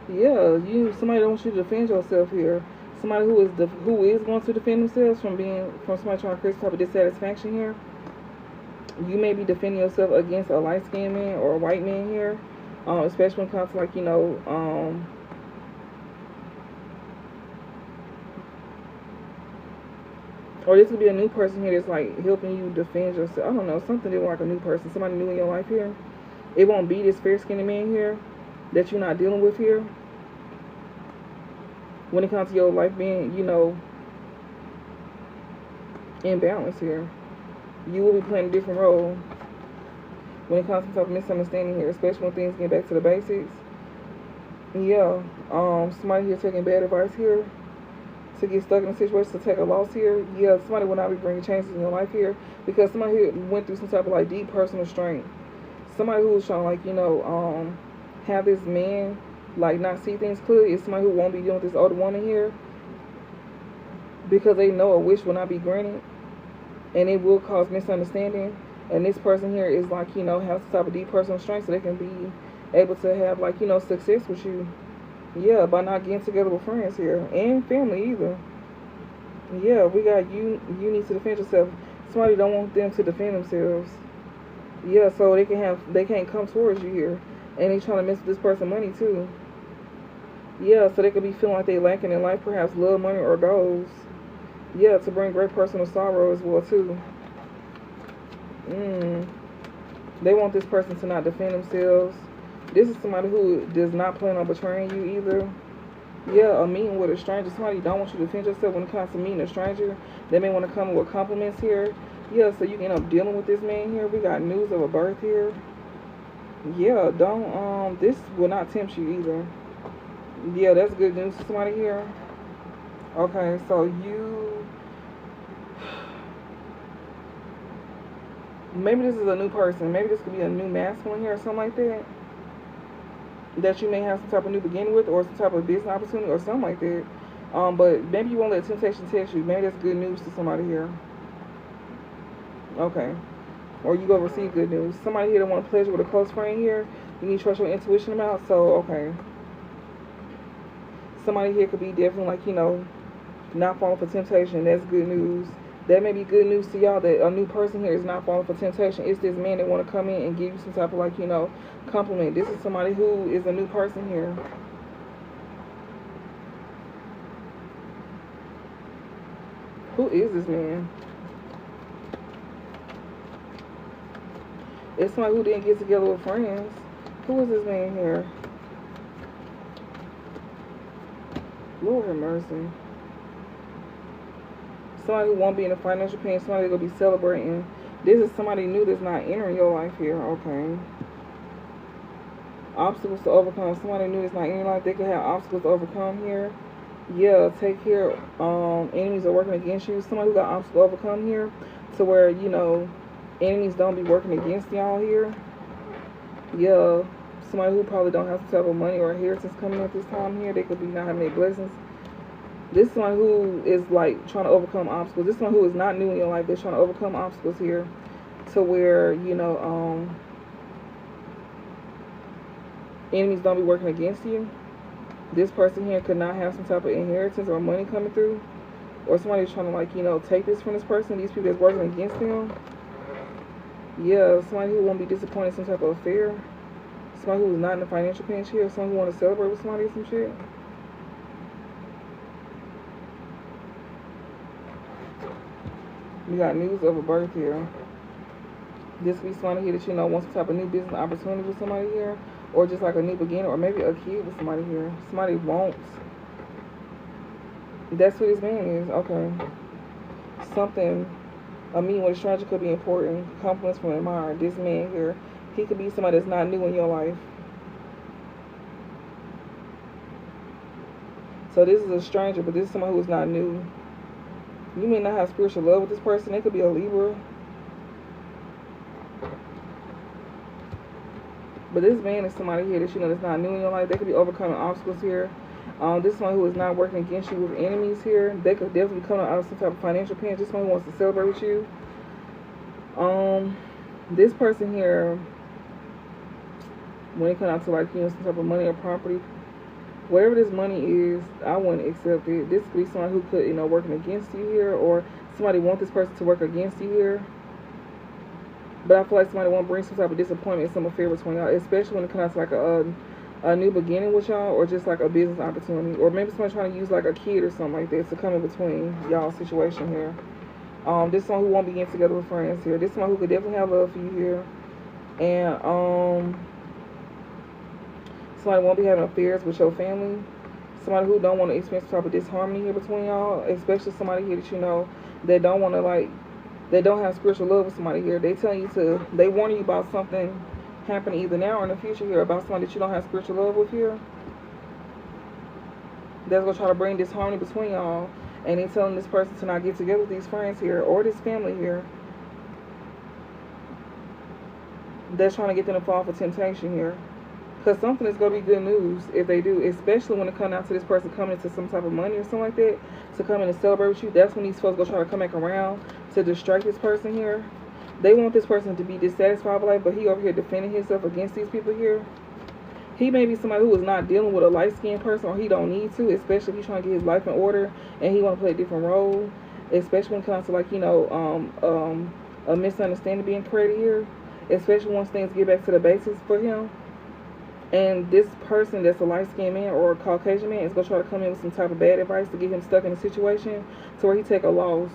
Yeah, somebody don't want you to defend yourself here. Somebody who is going to defend themselves from somebody trying to create some type of dissatisfaction here. You may be defending yourself against a light-skinned man or a white man here, especially when it comes to like, you know, or this could be a new person here that's like helping you defend yourself. I don't know, something that like a new person, somebody new in your life here. It won't be this fair-skinned man here that you're not dealing with here. When it comes to your life being, you know, in balance here, you will be playing a different role when it comes to some misunderstanding here, especially when things get back to the basics. Yeah, somebody here taking bad advice here. to get stuck in a situation, to take a loss here. Yeah, somebody will not be bringing changes in your life here, because somebody here went through some type of like deep personal strain. Somebody who was trying to like, you know, have this man like not see things clearly is somebody who won't be dealing with this older woman here, because they know a wish will not be granted, and it will cause misunderstanding. And this person here is like, you know, has some type of deep personal strength, so they can be able to have like, you know, success with you. Yeah, by not getting together with friends here and family either. Yeah, we got you. You need to defend yourself. Somebody don't want them to defend themselves. Yeah, so they can't come towards you here, and they trying to mess with this person's money too. Yeah, so they could be feeling like they lacking in life, perhaps love, money, or goals. Yeah, to bring great personal sorrow as well too. They want this person to not defend themselves. This is somebody who does not plan on betraying you either. Yeah, a meeting with a stranger. Somebody don't want you to defend yourself when it comes to meeting a stranger. They may want to come with compliments here. Yeah, so you can end up dealing with this man here. We got news of a birth here. Yeah, don't, this will not tempt you either. Yeah, that's good news to somebody here. Okay, so maybe this is a new person. Maybe this could be a new masculine here or something like that, that you may have some type of new beginning with, or some type of business opportunity or something like that. But maybe you won't let temptation test you. Maybe that's good news to somebody here. Okay. Or you go receive good news. Somebody here that want to pleasure with a close friend here, you need to trust your intuition about. So, okay. Somebody here could be definitely like, you know, not falling for temptation. That's good news. That may be good news to y'all, that a new person here is not falling for temptation. It's this man that want to come in and give you some type of like, you know, compliment. This is somebody who is a new person here. Who is this man? It's somebody who didn't get together with friends. Who is this man here? Lord have mercy. Somebody who won't be in a financial pain. Somebody going to be celebrating. This is somebody new that's not entering your life here. Okay. Obstacles to overcome. Somebody new that's not entering your life. They could have obstacles to overcome here. Yeah, take care. Enemies are working against you. Somebody who got obstacles to overcome here, to where, you know, enemies don't be working against y'all here. Yeah. Somebody who probably don't have some type of money or inheritance coming at this time here. They could be not having any blessings. This is someone who is like trying to overcome obstacles. This is someone who is not new in your life. They're trying to overcome obstacles here, to where, you know, enemies don't be working against you. This person here could not have some type of inheritance or money coming through, or somebody's trying to like, you know, take this from this person. These people that's working against them. Yeah, somebody who won't be disappointed in some type of affair. Somebody who is not in a financial pinch here. Someone who want to celebrate with somebody or some shit. We got news of a birth here. This could be somebody here that, you know, wants some type of new business opportunity with somebody here, or just like a new beginning, or maybe a kid with somebody here. Somebody wants. That's who this man is. Okay. Something, a meeting with a stranger could be important. Compliments from an admirer. This man here, he could be somebody that's not new in your life. So this is a stranger, but this is somebody who is not new. You may not have spiritual love with this person. They could be a Libra. But this man is somebody here that, you know, that's not new in your life. They could be overcoming obstacles here. This is someone who is not working against you with enemies here. They could definitely be coming out of some type of financial pain. Just someone who wants to celebrate with you. This person here, when it comes out to like, you know, some type of money or property, whatever this money is, I wouldn't accept it. This could be someone who could, you know, working against you here, or somebody want this person to work against you here. But I feel like somebody want to bring some type of disappointment, some affair between y'all, especially when it comes to like a new beginning with y'all, or just like a business opportunity, or maybe somebody trying to use like a kid or something like that to come in between y'all's situation here. This is someone who won't be getting together with friends here. This is someone who could definitely have love for you here, and somebody won't be having affairs with your family. Somebody who don't want to experience some type of disharmony here between y'all, especially somebody here that, you know, that don't want to like, they don't have spiritual love with somebody here. They tell you to, they warn you about something happening either now or in the future here, about somebody that you don't have spiritual love with here. That's gonna try to bring disharmony between y'all. And they telling this person to not get together with these friends here or this family here. That's trying to get them to fall for temptation here. Because something is going to be good news if they do, especially when it comes down to this person coming into some type of money or something like that, to come in and celebrate with you. That's when these folks go try to come back around to distract this person here. They want this person to be dissatisfied with life, but he over here defending himself against these people here. He may be somebody who is not dealing with a light-skinned person, or he don't need to, especially if he's trying to get his life in order and he want to play a different role, especially when it comes to, like, you know, a misunderstanding being created here, especially once things get back to the basics for him. And this person that's a light-skinned man or a Caucasian man is going to try to come in with some type of bad advice to get him stuck in a situation to where he take a loss.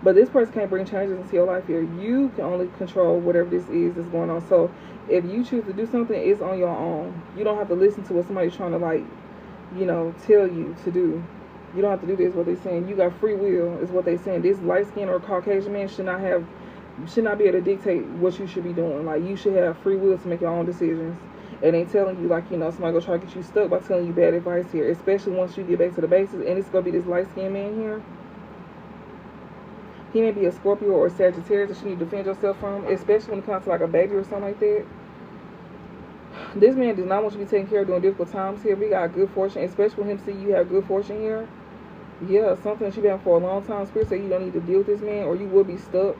But this person can't bring changes into your life here. You can only control whatever this is that's going on. So if you choose to do something, it's on your own. You don't have to listen to what somebody's trying to, like, you know, tell you to do. You don't have to do this, what they're saying. You got free will, is what they're saying. This light-skinned or Caucasian man should not be able to dictate what you should be doing. Like, you should have free will to make your own decisions. And they telling you, like, you know, somebody gonna try to get you stuck by telling you bad advice here, especially once you get back to the basics. And it's gonna be this light-skinned man here. He may be a Scorpio or a Sagittarius that you need to defend yourself from, especially when it comes to, like, a baby or something like that. This man does not want you to be taken care of during difficult times here. We got good fortune, especially when him see you have good fortune here. Yeah, something that you've been for a long time. Spirit say you don't need to deal with this man, or you will be stuck.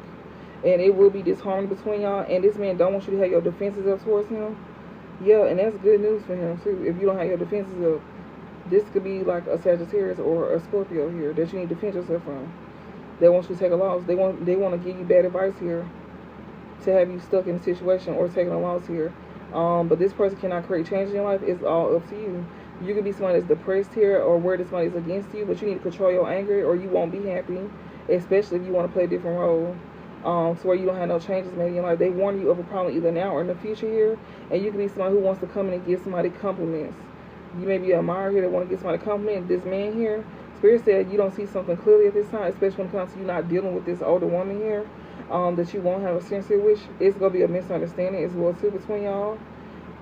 And it will be disharmony between y'all. And this man don't want you to have your defenses up towards him. Yeah, and that's good news for him, too. If you don't have your defenses up, this could be like a Sagittarius or a Scorpio here that you need to defend yourself from. They want you to take a loss. They want to give you bad advice here to have you stuck in a situation or taking a loss here. But this person cannot create change in your life. It's all up to you. You could be somebody that's depressed here or where this somebody is against you, but you need to control your anger or you won't be happy, especially if you want to play a different role. To where you don't have no changes made in your life. They warn you of a problem either now or in the future here. And you can be somebody who wants to come in and give somebody compliments. You may be an admirer here that want to give somebody a compliment. This man here, Spirit said you don't see something clearly at this time, especially when it comes to you not dealing with this older woman here, that you won't have a sincere wish. It's going to be a misunderstanding as well, too, between y'all.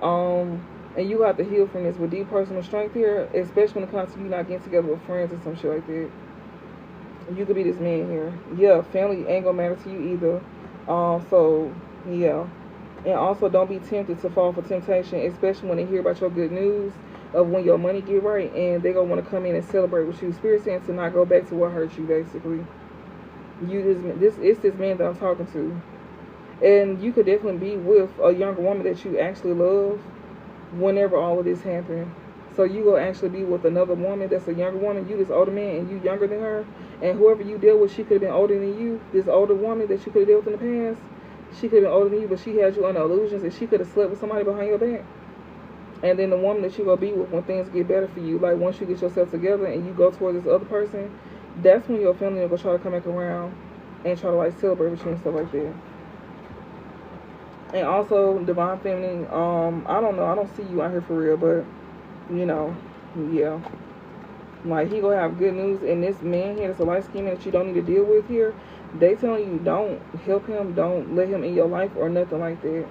And you have to heal from this with deep personal strength here, especially when it comes to you not getting together with friends or some shit like that. You could be this man here. Yeah, family ain't gonna matter to you either. So, yeah. And also, don't be tempted to fall for temptation, especially when they hear about your good news of when your money get right, and they gonna want to come in and celebrate with you. Spirit saying to not go back to what hurt you, basically. It's this man that I'm talking to. And you could definitely be with a younger woman that you actually love whenever all of this happened. So you go actually be with another woman that's a younger woman, you this older man, and you younger than her. And whoever you deal with, she could have been older than you. This older woman that you could have dealt with in the past, she could have been older than you, but she had you under illusions, and she could have slept with somebody behind your back. And then the woman that you go be with when things get better for you, like once you get yourself together and you go towards this other person, that's when your family will go try to come back around and try to, like, celebrate with you and stuff like that. And also, divine feminine, I don't know, I don't see you out here for real, but you know, yeah, like, he gonna have good news. And this man here that's a light skin that you don't need to deal with here, they telling you don't help him, don't let him in your life or nothing like that.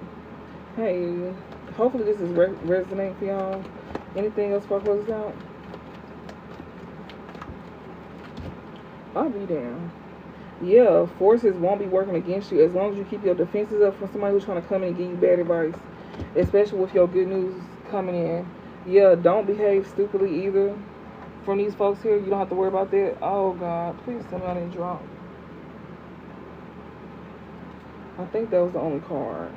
Hey, hopefully this is resonating for y'all. Anything else before I close this out? I'll be down. Yeah, forces won't be working against you as long as you keep your defenses up from somebody who's trying to come in and give you bad advice, especially with your good news coming in. Yeah, don't behave stupidly either from these folks here. You don't have to worry about that. Oh, God. Please tell me I didn't drop. I think that was the only card.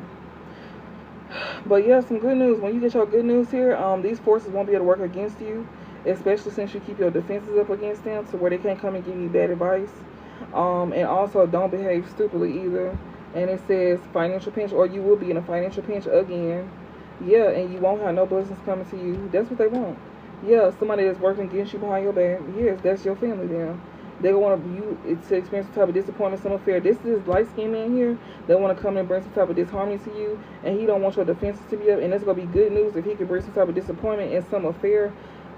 But, yeah, some good news. When you get your good news here, these forces won't be able to work against you, especially since you keep your defenses up against them to where they can't come and give you bad advice. And also, don't behave stupidly either. And it says financial pinch, or you will be in a financial pinch again. Yeah, and you won't have no blessings coming to you. That's what they want. Yeah, somebody that's working against you behind your back. Yes, that's your family then. They want you to experience some type of disappointment, some affair. This is light-skinned man here. They want to come and bring some type of disharmony to you, and he don't want your defenses to be up. And that's going to be good news if he can bring some type of disappointment and some affair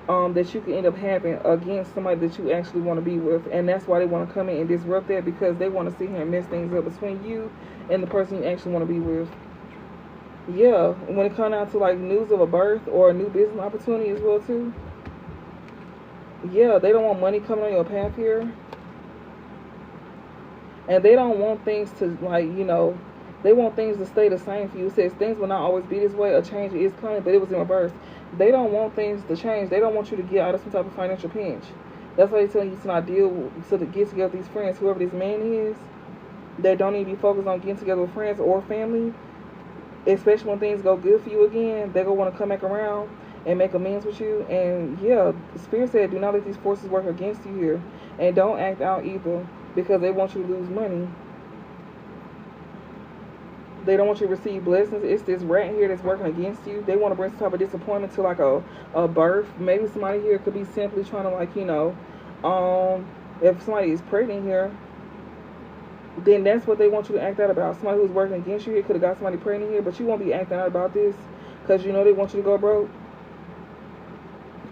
that you can end up having against somebody that you actually want to be with. And that's why they want to come in and disrupt that, because they want to sit here and mess things up between you and the person you actually want to be with. Yeah, when it comes down to, like, news of a birth or a new business opportunity as well, too. Yeah, they don't want money coming on your path here. And they don't want things to, like, you know, they want things to stay the same for you. It says things will not always be this way. A change is coming, but it was in reverse. They don't want things to change. They don't want you to get out of some type of financial pinch. That's why they're telling you to not deal, to get together with these friends, whoever this man is. They don't need to be focused on getting together with friends or family, especially when things go good for you again. They're going to want to come back around and make amends with you. And yeah, the Spirit said, do not let these forces work against you here. And don't act out either, because they want you to lose money. They don't want you to receive blessings. It's this rat here that's working against you. They want to bring some type of disappointment to like a birth. Maybe somebody here could be simply trying to, like, you know, if somebody is pregnant here, then that's what they want you to act out about. Somebody who's working against you here could have got somebody pregnant here, but you won't be acting out about this because you know they want you to go broke.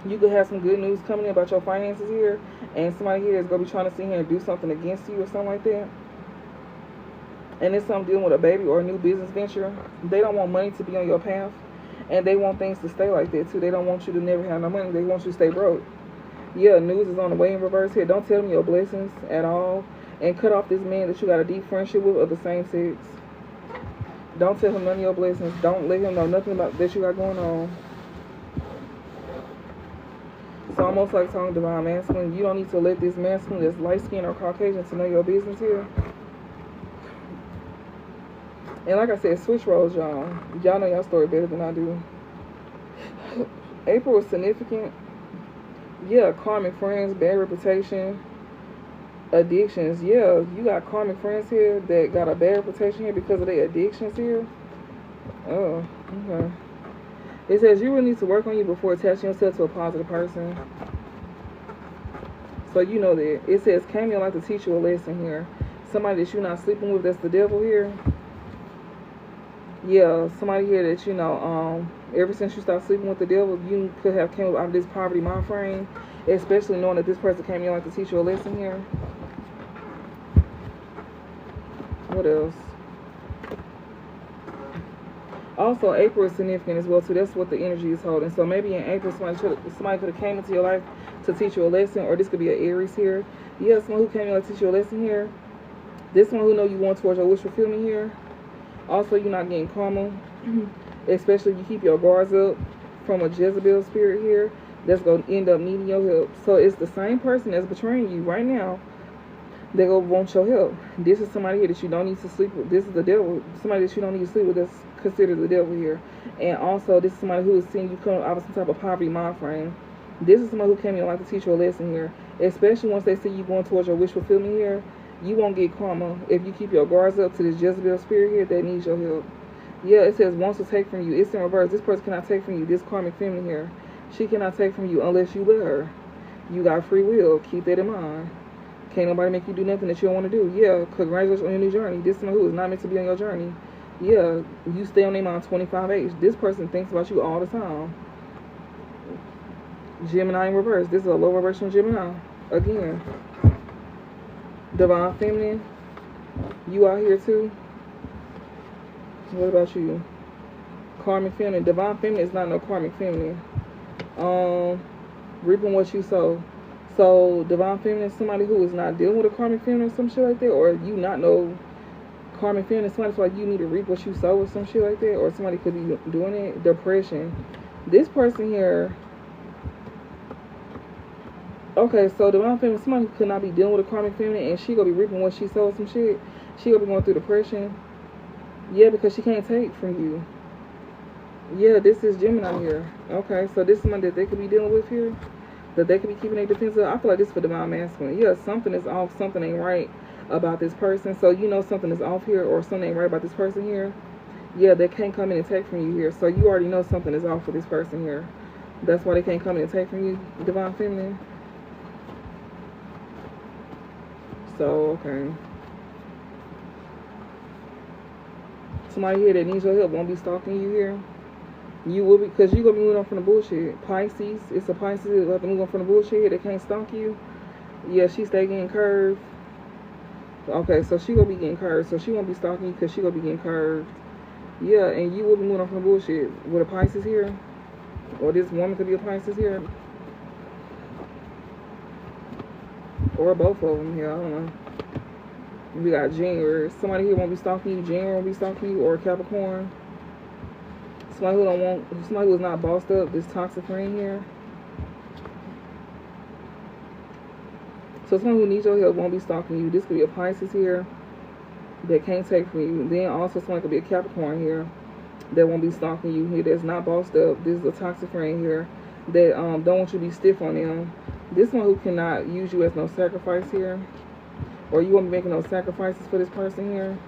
You could have some good news coming in about your finances here, and somebody here is going to be trying to sit here and do something against you or something like that. And it's something dealing with a baby or a new business venture. They don't want money to be on your path, and they want things to stay like that too. They don't want you to never have no money. They want you to stay broke. Yeah, news is on the way in reverse here. Don't tell them your blessings at all. And cut off this man that you got a deep friendship with of the same sex. Don't tell him none of your blessings. Don't let him know nothing about that you got going on. So almost like talking divine masculine. You don't need to let this masculine that's light skinned or Caucasian to know your business here. And like I said, switch roles, y'all. Y'all know y'all story better than I do. April was significant. Yeah, karmic friends, bad reputation, addictions. Yeah, you got karmic friends here that got a bad reputation here because of their addictions here. Oh, okay. It says you really need to work on you before attaching yourself to a positive person. So you know that. It says, came in like to teach you a lesson here. Somebody that you're not sleeping with, that's the devil here. Yeah, somebody here that, you know, ever since you started sleeping with the devil, you could have came out of this poverty mind frame, especially knowing that this person came in like to teach you a lesson here. What else? Also, April is significant as well too. That's what the energy is holding. So maybe in April, somebody could have came into your life to teach you a lesson, or this could be an Aries here. Yeah, someone who came in to teach you a lesson here. This one who know you want towards your wish fulfillment here. Also, you're not getting karma, especially if you keep your guards up from a Jezebel spirit here that's going to end up needing your help. So it's the same person that's betraying you right now. They're going to want your help. This is somebody here that you don't need to sleep with. This is the devil. Somebody that you don't need to sleep with that's considered the devil here. And also, this is somebody who is seeing you come out of some type of poverty mind frame. This is somebody who came in like to teach you a lesson here. Especially once they see you going towards your wish fulfillment here. You won't get karma if you keep your guards up to this Jezebel spirit here that needs your help. Yeah, it says wants to take from you. It's in reverse. This person cannot take from you. This karmic feminine here. She cannot take from you unless you let her. You got free will. Keep that in mind. Can't nobody make you do nothing that you don't want to do. Yeah, congratulations on your new journey. This is someone who is not meant to be on your journey. Yeah, you stay on their mind 25H. This person thinks about you all the time. Gemini in reverse. This is a low reverse from Gemini. Again. Divine feminine, you out here too. What about you? Karmic feminine. Divine feminine is not no karmic feminine. Reaping what you sow. So divine feminine is somebody who is not dealing with a karmic feminine or some shit like that, or you not know karmic feminine. Somebody's like you need to reap what you sow or some shit like that, or somebody could be doing it. Depression. This person here. Okay, so divine feminine, somebody who could not be dealing with a karmic feminine, and she gonna be reaping what she sold some shit. She gonna be going through depression. Yeah, because she can't take from you. Yeah, this is Gemini here. Okay, so this is somebody that they could be dealing with here, that they could be keeping their defense up. I feel like this is for divine masculine. Yeah, something is off, something ain't right about this person. So you know something is off here, or something ain't right about this person here. Yeah, they can't come in and take from you here. So you already know something is off for this person here. That's why they can't come in and take from you, divine feminine. So, okay. Somebody here that needs your help won't be stalking you here. You will be, because you're going to be moving on from the bullshit. Pisces, it's a Pisces that have to move on from the bullshit here. They can't stalk you. Yeah, she stay getting curved. Okay, so she going to be getting curved. So she won't be stalking you because she going to be getting curved. Yeah, and you will be moving on from the bullshit. With a Pisces here. Or this woman could be a Pisces here. Or both of them here, I don't know. We got January. Somebody here won't be stalking you. January won't be stalking you. Or Capricorn. Somebody who don't want, somebody who's not bossed up. This toxic friend here. So someone who needs your help won't be stalking you. This could be a Pisces here that can't take from you. Then also someone could be a Capricorn here that won't be stalking you here. That's not bossed up. This is a toxic friend here that don't want you to be stiff on them. This one who cannot use you as no sacrifice here. Or you won't be making no sacrifices for this person here.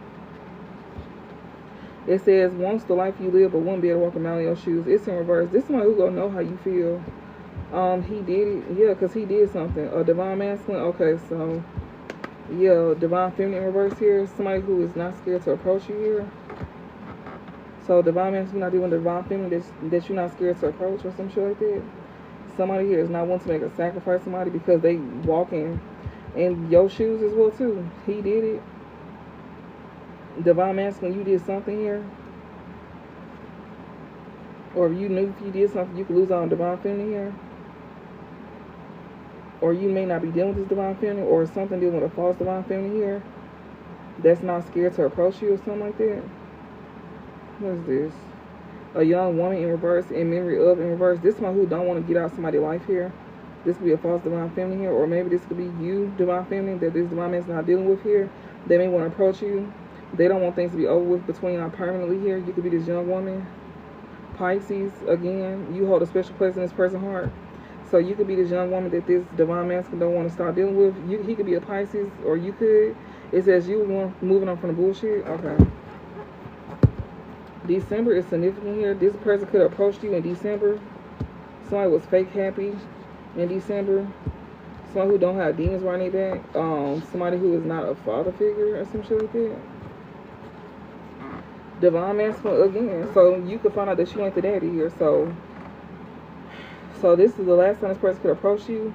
It says, wants the life you live, but won't be able to walk a mile in your shoes. It's in reverse. This one who gonna know how you feel. He did it. Yeah, because he did something. A divine masculine. Okay, so, yeah, divine feminine in reverse here. Somebody who is not scared to approach you here. So, divine masculine, not doing divine feminine that you're not scared to approach or some shit like that. Somebody here is not wanting to make a sacrifice to somebody because they walking in your shoes as well, too. He did it. Divine masculine, you did something here. Or you knew if you did something, you could lose out on divine feminine here. Or you may not be dealing with this divine feminine, or something dealing with a false divine feminine here that's not scared to approach you or something like that. What is this? A young woman in reverse, in memory of in reverse. This one who don't want to get out of somebody's life here. This could be a false divine feminine here, or maybe this could be you, divine feminine, that this divine man's not dealing with here. They may want to approach you. They don't want things to be over with between y'all permanently here. You could be this young woman. Pisces, again, you hold a special place in this person's heart. So you could be this young woman that this divine masculine don't want to start dealing with. He could be a Pisces, or you could. It says you moving on from the bullshit. Okay. December is significant here. This person could have approached you in December. Somebody was fake happy in December. Somebody who don't have demons around their back. Somebody who is not a father figure or some shit like that. Divine masculine again. So you could find out that you ain't the daddy here. So this is the last time this person could approach you.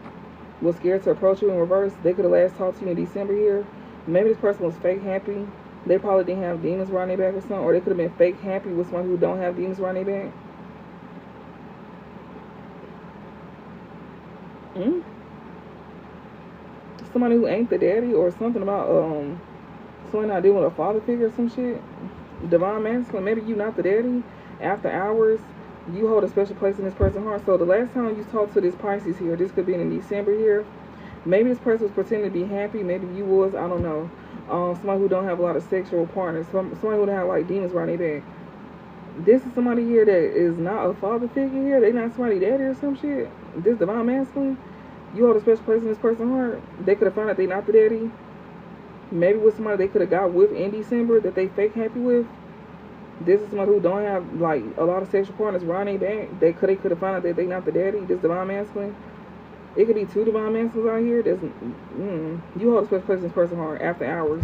Was scared to approach you in reverse. They could have last talked to you in December here. Maybe this person was fake happy. They probably didn't have demons around their back or something. Or they could have been fake happy with someone who don't have demons around their back. Somebody who ain't the daddy, or something about someone not dealing with a father figure or some shit. Divine masculine, maybe you not the daddy. After hours, you hold a special place in this person's heart. So the last time you talked to this Pisces here, this could be in December here. Maybe this person was pretending to be happy. Maybe you was, I don't know. Somebody who don't have a lot of sexual partners. Somebody who don't have like demons around their back. This is somebody here that is not a father figure here. They not somebody daddy or some shit. This divine masculine, you hold a special place in this person's heart. They could have found out they not the daddy. Maybe with somebody they could have got with in December that they fake happy with. This is somebody who don't have like a lot of sexual partners around their back. They could have found out that they not the daddy. This divine masculine. It could be two divine masculines out here. That's you hold a special place in this person's heart after hours.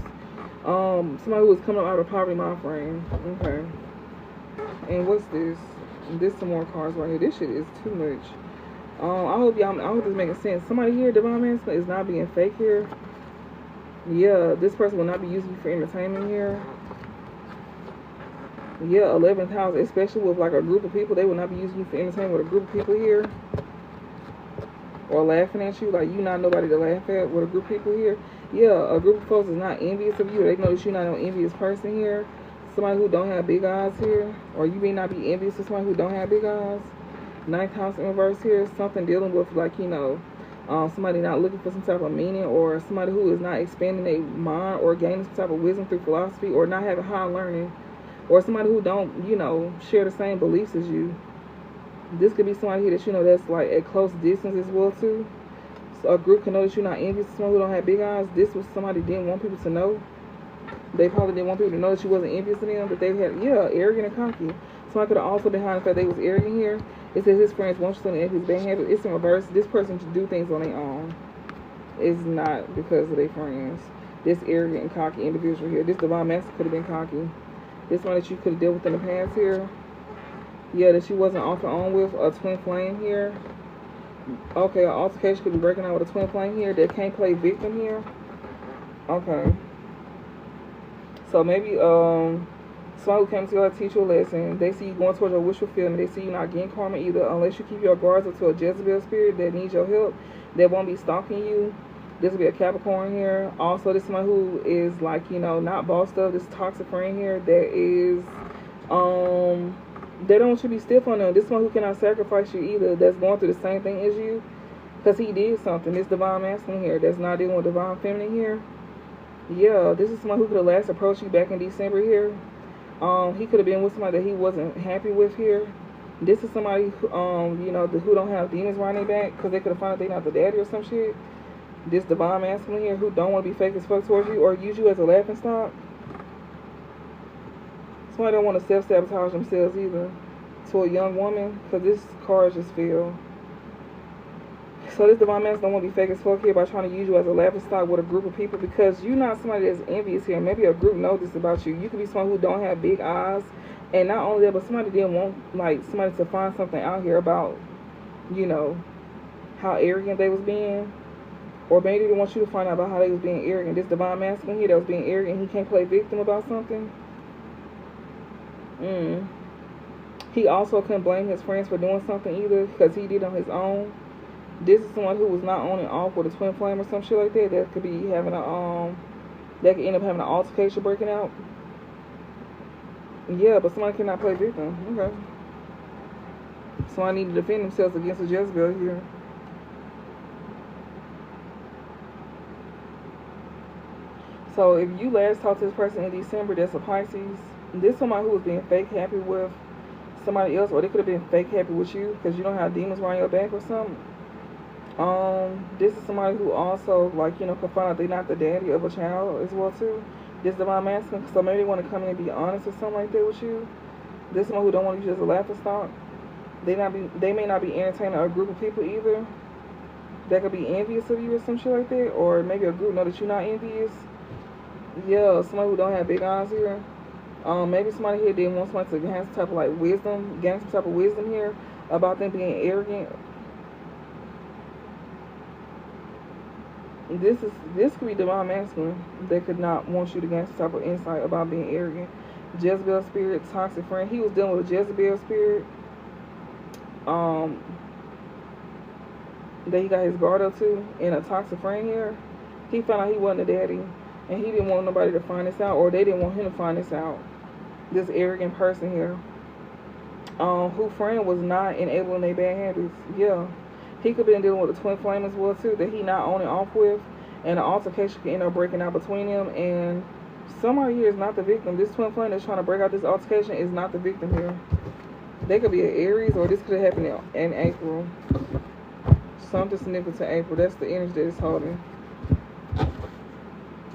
Somebody who was coming up out of poverty mind frame. Okay. And what's this? This some more cards right here. This shit is too much. I hope this is making sense. Somebody here, divine masculine, is not being fake here. Yeah, this person will not be using you for entertainment here. Yeah, 11th house, especially with like a group of people, they will not be using you for entertainment with a group of people here. Or laughing at you, like you not nobody to laugh at with a group of people here. Yeah, a group of folks is not envious of you. They know that you're not an envious person here. Somebody who don't have big eyes here. Or you may not be envious of somebody who don't have big eyes. 9th house in reverse here. Something dealing with like, you know, somebody not looking for some type of meaning, or somebody who is not expanding their mind or gaining some type of wisdom through philosophy, or not having high learning, or somebody who don't, you know, share the same beliefs as you. This could be somebody here that you know that's like at close distance as well too. So a group can know that you're not envious of someone who don't have big eyes. This was somebody didn't want people to know. They probably didn't want people to know that you wasn't envious of them, but they had, yeah, arrogant and cocky. Somebody could have also been behind the fact they was arrogant here. It says his friends want something in his bad habit. It's in reverse. This person should do things on their own. It's not because of their friends. This arrogant and cocky individual here. This divine master could have been cocky. This one that you could have dealt with in the past here. Yeah, that you wasn't off and on with. A twin flame here. Okay, an altercation could be breaking out with a twin flame here that can't play victim here. Okay. So maybe someone who came to you to teach you a lesson. They see you going towards your wish fulfillment. They see you not getting karma either, unless you keep your guards up to a Jezebel spirit that needs your help, that won't be stalking you. This will be a Capricorn here. Also, this is somebody who is like, you know, not bossed up. This toxic friend here that is, they don't want you to be stiff on them. This one who cannot sacrifice you either. That's going through the same thing as you. Because he did something. This divine masculine here that's not dealing with divine feminine here. Yeah, this is someone who could have last approached you back in December here. He could have been with somebody that he wasn't happy with here. This is somebody who, you know, who don't have demons around their back because they could have found out they not the daddy or some shit. This divine masculine here who don't want to be fake as fuck towards you or use you as a laughing stock. Somebody don't want to self-sabotage themselves either to a young woman because this card just feel. So this divine masculine don't want to be fake as fuck here by trying to use you as a laughing stock with a group of people because you're not somebody that's envious here. Maybe a group knows this about you. You could be someone who don't have big eyes. And not only that, but somebody didn't want like somebody to find something out here about, you know, how arrogant they was being. Or maybe they want you to find out about how they was being arrogant. This divine masculine here that was being arrogant, he can't play victim about something. He also couldn't blame his friends for doing something either because he did on his own. This is someone who was not on and off with a twin flame or some shit like that. That could be having a that could end up having an altercation breaking out. Yeah, but somebody cannot play victim. Okay. Somebody need to defend themselves against a Jezebel here. So if you last talked to this person in December, that's a Pisces. This is somebody who was being fake happy with somebody else, or they could have been fake happy with you because you don't have demons around your back or something. This is somebody who also, like, you know, could find out they're not the daddy of a child as well too. This divine masculine, so maybe they want to come in and be honest or something like that with you. This is someone who don't want you as a laughing stock. They may not be entertaining a group of people either that could be envious of you or some shit like that, or maybe a group know that you're not envious. Yeah, somebody who don't have big eyes here. Maybe somebody here didn't want somebody to have some type of like wisdom, gain some type of wisdom here about them being arrogant. This could be divine masculine that could not want you to gain some type of insight about being arrogant. Jezebel spirit, toxic friend. He was dealing with a Jezebel spirit. That he got his guard up to, and a toxic friend here. He found out he wasn't a daddy, and he didn't want nobody to find this out, or they didn't want him to find this out. This arrogant person here, who friend was not enabling their bad habits. Yeah. He could have been dealing with a twin flame as well too that he not on and off with, and an altercation could end up breaking out between them. And somebody here is not the victim. This twin flame that's trying to break out this altercation is not the victim here. They could be an Aries, or this could have happened in April. Something significant to April. That's the energy that it's holding.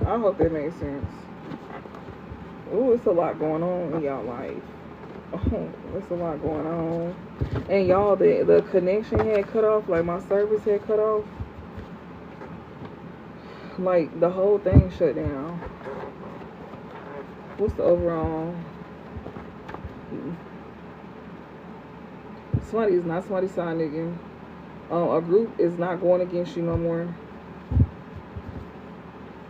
I hope that makes sense. Ooh, it's a lot going on in y'all life. Oh, it's a lot going on. And y'all, the connection had cut off. Like, my service had cut off. Like, the whole thing shut down. What's the overall? Somebody is not somebody's side nigga. A group is not going against you no more.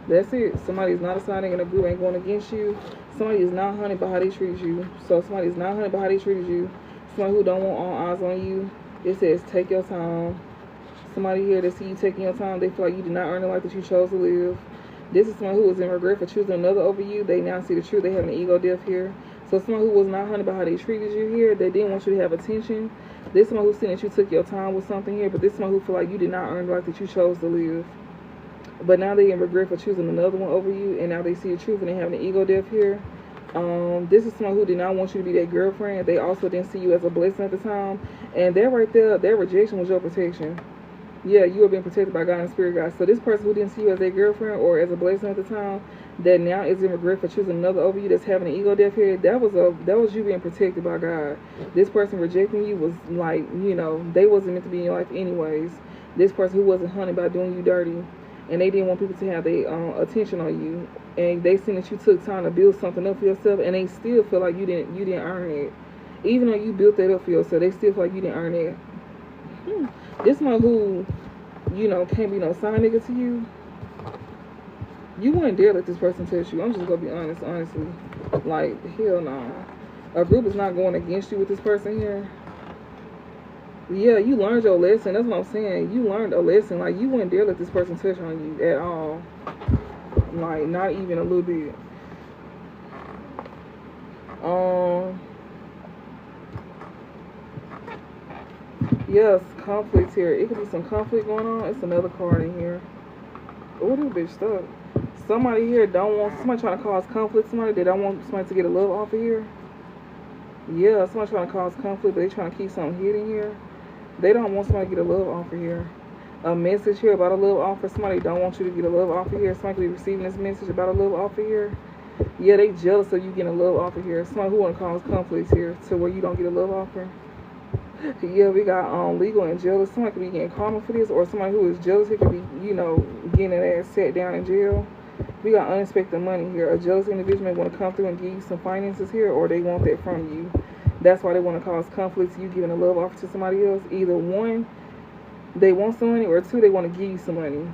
That's it. Somebody is not a side nigga and a group ain't going against you. Somebody is not hunted by how they treat you. So somebody is not hunted by how they treated you. Somebody who don't want all eyes on you. It says take your time. Somebody here that see you taking your time, they feel like you did not earn the life that you chose to live. This is someone who was in regret for choosing another over you. They now see the truth. They have an ego death here. So someone who was not hunted by how they treated you here. They didn't want you to have attention. This someone who's seen that you took your time with something here. But this someone who feel like you did not earn the life that you chose to live. But now they in regret for choosing another one over you, and now they see the truth and they have an ego death here. This is someone who did not want you to be their girlfriend. They also didn't see you as a blessing at the time. And that right there, their rejection was your protection. Yeah, you were being protected by God and Spirit God. So this person who didn't see you as their girlfriend or as a blessing at the time, that now is in regret for choosing another over you that's having an ego death here, that was you being protected by God. This person rejecting you was like, you know, they wasn't meant to be in your life anyways. This person who wasn't hunted by doing you dirty. And they didn't want people to have their attention on you, and they seen that you took time to build something up for yourself, and they still feel like you didn't earn it, even though you built that up for yourself. They still feel like you didn't earn it. This one who, you know, can't be no side nigga to you. You wouldn't dare let this person touch you. I'm just gonna be honest, honestly. Like, hell no. A group is not going against you with this person here. Yeah, you learned your lesson. That's what I'm saying. You learned a lesson. Like, you wouldn't dare let this person touch on you at all. Like, not even a little bit. Um, yes, conflict here. It could be some conflict going on. It's another card in here. Oh, this bitch stuck. Somebody here don't want, somebody trying to cause conflict. Somebody they don't want somebody to get a love offer here. Yeah, somebody trying to cause conflict, but they trying to keep something hidden here. They don't want somebody to get a love offer here. A message here about a love offer. Somebody don't want you to get a love offer here. Somebody could be receiving this message about a love offer here. Yeah, they jealous of you getting a love offer here. Somebody who want to cause conflicts here to where you don't get a love offer. Yeah, we got legal and jealous. Somebody could be getting karma for this, or somebody who is jealous, it could be, you know, getting their ass set down in jail. We got unexpected money here. A jealous individual may want to come through and give you some finances here, or they want that from you. That's why they want to cause conflicts. You giving a love offer to somebody else. Either one, they want some money, or two, they want to give you some money.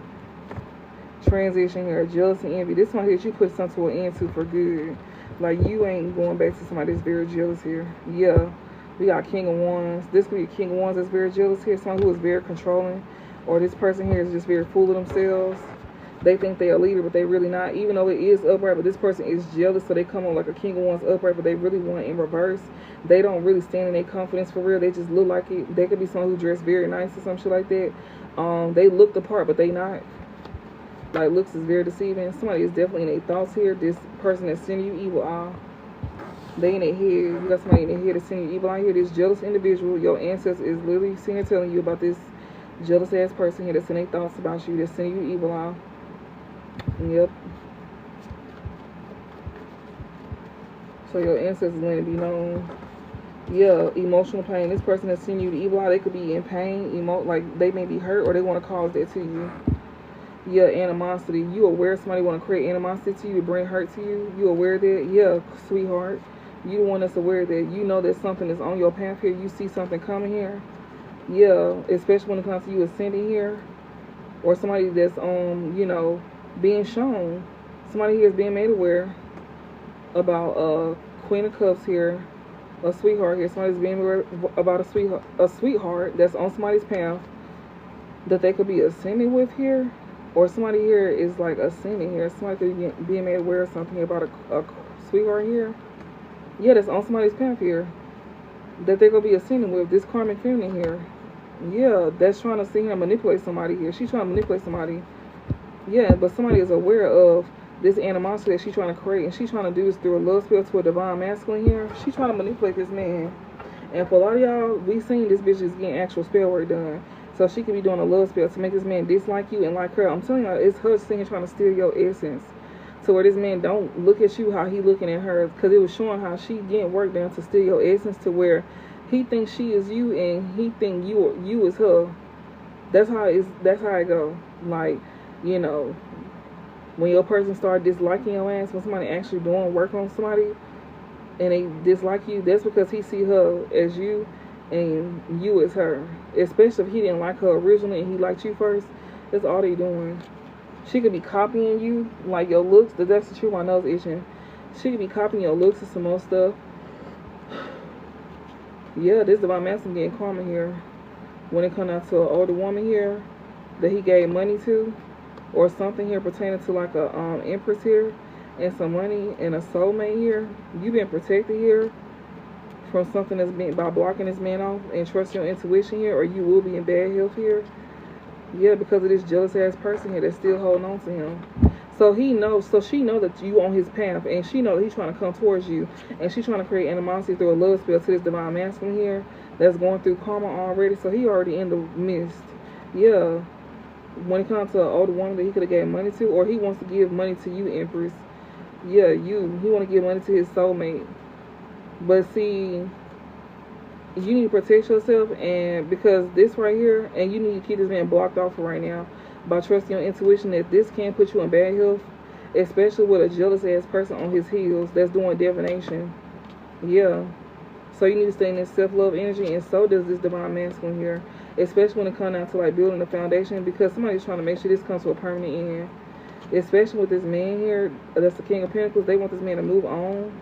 Transition here, jealousy, envy. This one here, you put something to an end to for good. Like, you ain't going back to somebody that's very jealous here. Yeah. We got King of Wands. This could be a King of Wands that's very jealous here. Someone who is very controlling. Or this person here is just very full of themselves. They think they're a leader, but they really not. Even though it is upright, but this person is jealous, so they come on like a King of Wands upright, but they really want it in reverse. They don't really stand in their confidence for real. They just look like it. They could be someone who dressed very nice or some shit like that. They look the part, but they not. Like, looks is very deceiving. Somebody is definitely in their thoughts here. This person that's sending you evil eye. They in their head. You got somebody in their head that's sending you evil out here. This jealous individual, your ancestor is literally sitting here telling you about this jealous ass person here that's in their thoughts about you, that's sending you evil out. Yep. So your ancestors want to be known. Yeah, emotional pain. This person that's sending you the evil out, they could be in pain, like they may be hurt, or they want to cause that to you. Yeah, animosity. You aware somebody want to create animosity to you to bring hurt to you? You aware of that? Yeah, sweetheart. You the one that's aware that you know that something is on your path here. You see something coming here. Yeah, especially when it comes to you ascending here. Or somebody that's, you know, being shown. Somebody here is being made aware about Queen of Cups here. A sweetheart here. Somebody's being aware about a sweetheart that's on somebody's path that they could be ascending with here. Or somebody here is like ascending here. Somebody could be being made aware of something about a sweetheart here. Yeah, that's on somebody's path here. That they're going to be ascending with. This karmic feminine here. Yeah, that's trying to see him manipulate somebody here. She's trying to manipulate somebody. Yeah, but somebody is aware of this animosity that she's trying to create. And she's trying to do this through a love spell to a divine masculine here. She's trying to manipulate this man. And for a lot of y'all, we seen this bitch is getting actual spell work done. So she could be doing a love spell to make this man dislike you and like her. I'm telling you, it's her singing trying to steal your essence. So where this man don't look at you how he looking at her. Because it was showing how she getting work done to steal your essence, to where he thinks she is you and he think you is her. That's how it go. Like, you know, when your person start disliking your ass, when somebody actually doing work on somebody and they dislike you, that's because he see her as you and you as her. Especially if he didn't like her originally and he liked you first. That's all they doing. She could be copying you, like your looks. That's the truth. My nose itching. She could be copying your looks and some more stuff. Yeah, this divine masculine getting karma here. When it comes out to an older woman here that he gave money to, or something here pertaining to like a empress here and some money and a soulmate here. You been protected here from something that's been by blocking this man off and trust your intuition here, or you will be in bad health here. Yeah, because of this jealous ass person here that's still holding on to him. So he knows, so she knows that you on his path, and she knows that he's trying to come towards you, and she's trying to create animosity through a love spell to this divine masculine here that's going through karma already. So he already in the midst. Yeah, when it comes to an older woman that he could have gave money to, or he wants to give money to you, Empress. Yeah, he want to give money to his soulmate. But see, you need to protect yourself, and because this right here, and you need to keep this man blocked off for right now by trusting your intuition that this can put you in bad health, especially with a jealous ass person on his heels that's doing divination. Yeah, so you need to stay in this self-love energy, and so does this divine masculine here, especially when it comes down to like building the foundation, because somebody's trying to make sure this comes to a permanent end. Especially with this man here that's the King of Pentacles. They want this man to move on.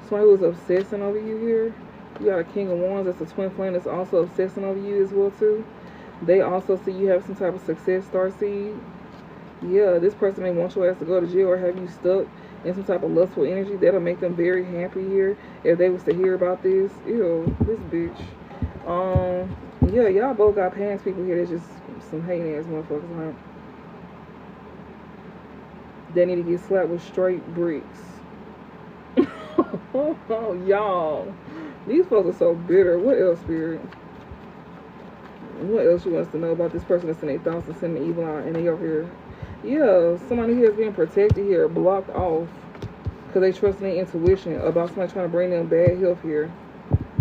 Somebody who's obsessing over you here. You got a King of Wands. That's a twin flame that's also obsessing over you as well too. They also see you have some type of success star seed. Yeah, this person may want your ass to go to jail or have you stuck in some type of lustful energy. That'll make them very happy here if they was to hear about this. Ew, this bitch. Yeah, y'all both got past people here. That's just some hating ass motherfuckers, huh? They need to get slapped with straight bricks. Oh, y'all. These folks are so bitter. What else, Spirit? What else you want us to know about this person that's in their thoughts and sending the evil out and they over here? Yeah, somebody here is being protected here, blocked off because they trust their intuition about somebody trying to bring them bad health here.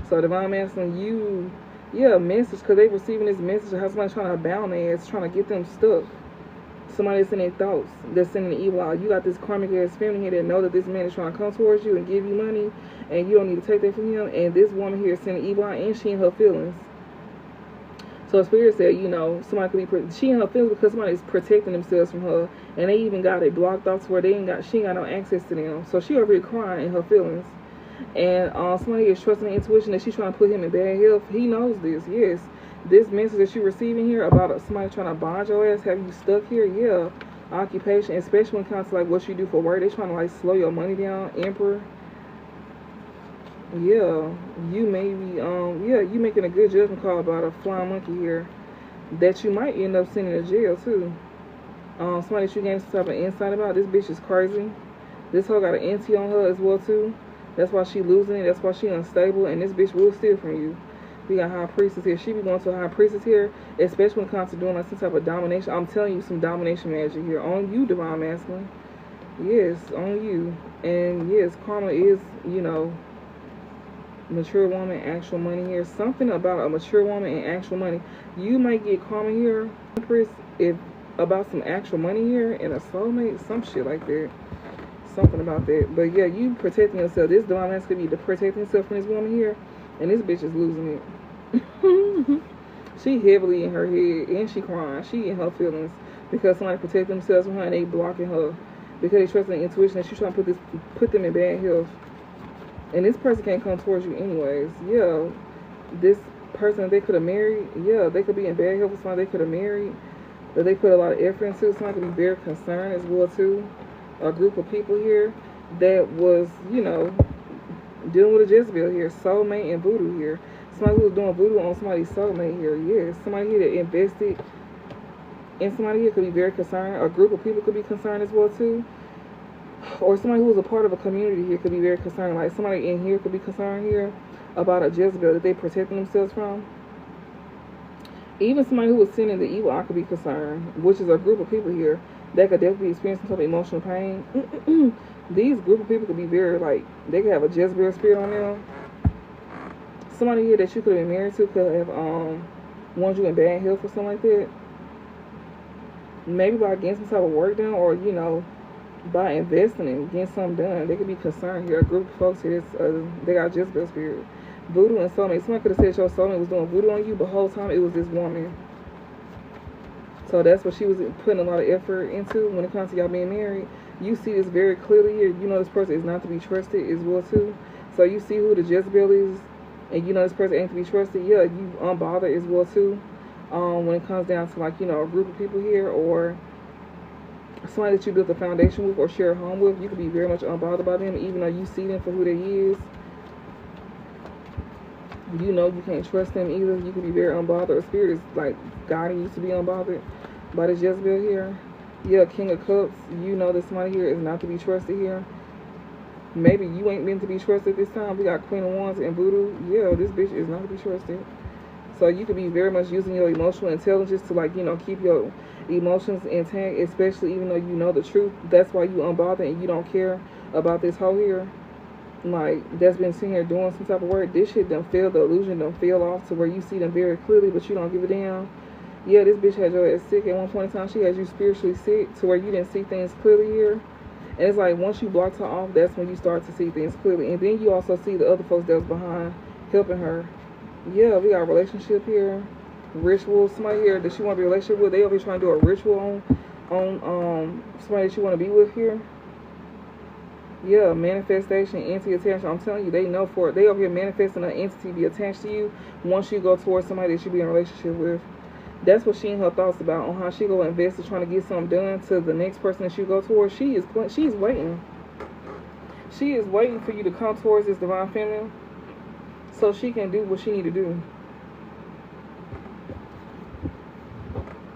So Divine Masculine, you, yeah, message, because they receiving this message of how somebody trying to bound their ass, trying to get them stuck. Somebody that's in their thoughts, that's sending the evil out. You got this karmic ass family here that know that this man is trying to come towards you and give you money, and you don't need to take that from him. And this woman here is sending evil out, and she in her feelings. So Spirit said, you know, somebody could be, she in her feelings because somebody is protecting themselves from her, and they even got it blocked off to where she ain't got no access to them. So she over here crying in her feelings. And somebody is trusting the intuition that she's trying to put him in bad health. He knows this, yes. This message that you're receiving here about somebody trying to bond your ass, have you stuck here, yeah. Occupation, especially when it comes to like what you do for work, they trying to like slow your money down. Emperor, yeah, you may be yeah, you making a good judgment call about a flying monkey here that you might end up sending to jail too. Somebody that you gain some type of insight about. This bitch is crazy. This hoe got an NT on her as well too. That's why she losing it. That's why she unstable, and this bitch will steal from you. We got High Priestess here. She be going to a High Priestess here, especially when it comes to doing like some type of domination. I'm telling you, some domination magic here on you, Divine Masculine. Yes, on you. And yes, karma is, you know, mature woman, actual money here. Something about a mature woman and actual money. You might get karma here, Empress, if about some actual money here and a soulmate, some shit like that. Something about that. But yeah, you protecting yourself. This Divine Masculine could be protecting himself from this woman here. And this bitch is losing it. She heavily in her head and she crying. She in her feelings because somebody protect themselves from her and they blocking her because they trust in the intuition that she's trying to put them in bad health. And this person can't come towards you anyways. Yeah, this person they could have married. Yeah, they could be in bad health with somebody they could have married that they put a lot of effort into. Somebody could be very concerned as well too. A group of people here that was, you know, dealing with a Jezebel here, soulmate and voodoo here. Somebody who was doing voodoo on somebody's soulmate here. Yes, somebody here that invested in somebody here could be very concerned. A group of people could be concerned as well too. Or somebody who was a part of a community here could be very concerned. Like somebody in here could be concerned here about a Jezebel that they protecting themselves from. Even somebody who was sending the evil eye could be concerned, which is a group of people here that could definitely experience some type of emotional pain. These group of people could be very, like, they could have a Jezebel spirit on them. Somebody here that you could have been married to could have wanted you in bad health or something like that. Maybe by getting some type of work done, or, you know, by investing and getting something done. They could be concerned here. A group of folks here, they got Jezebel spirit. Voodoo and soulmate. Somebody could have said your soulmate was doing voodoo on you, but the whole time it was this woman. So that's what she was putting a lot of effort into when it comes to y'all being married. You see this very clearly here. You know this person is not to be trusted as well too. So you see who the Jezebel is, and you know this person ain't to be trusted. Yeah, you unbothered as well too. When it comes down to, like, you know, a group of people here or somebody that you built a foundation with or share a home with, you could be very much unbothered by them, even though you see them for who they is. You know you can't trust them either. You could be very unbothered. Spirit is like guiding you to be unbothered by this Jezebel here. Yeah, King of Cups. You know that somebody here is not to be trusted here. Maybe you ain't meant to be trusted this time. We got Queen of Wands and Voodoo. Yeah, this bitch is not to be trusted. So you could be very much using your emotional intelligence to, like, you know, keep your emotions intact, especially even though you know the truth. That's why you unbothered and you don't care about this hoe here. Like, that's been sitting here doing some type of work. This shit done fail, the illusion done fail off to where you see them very clearly, but you don't give a damn. Yeah, this bitch had your ass sick at one point in time. She had you spiritually sick to where you didn't see things clearly here. And it's like, once you blocked her off, that's when you start to see things clearly. And then you also see the other folks that was behind helping her. Yeah, we got a relationship here. Ritual. Somebody here that you want to be in a relationship with, they over here trying to do a ritual on somebody that you want to be with here. Yeah, manifestation, entity attachment. I'm telling you, they know for it. They over here manifesting an entity be attached to you once you go towards somebody that you be in a relationship with. That's what she and her thoughts about on how she go invest in trying to get something done to the next person that she go towards. She's waiting. She is waiting for you to come towards this divine feminine so she can do what she need to do.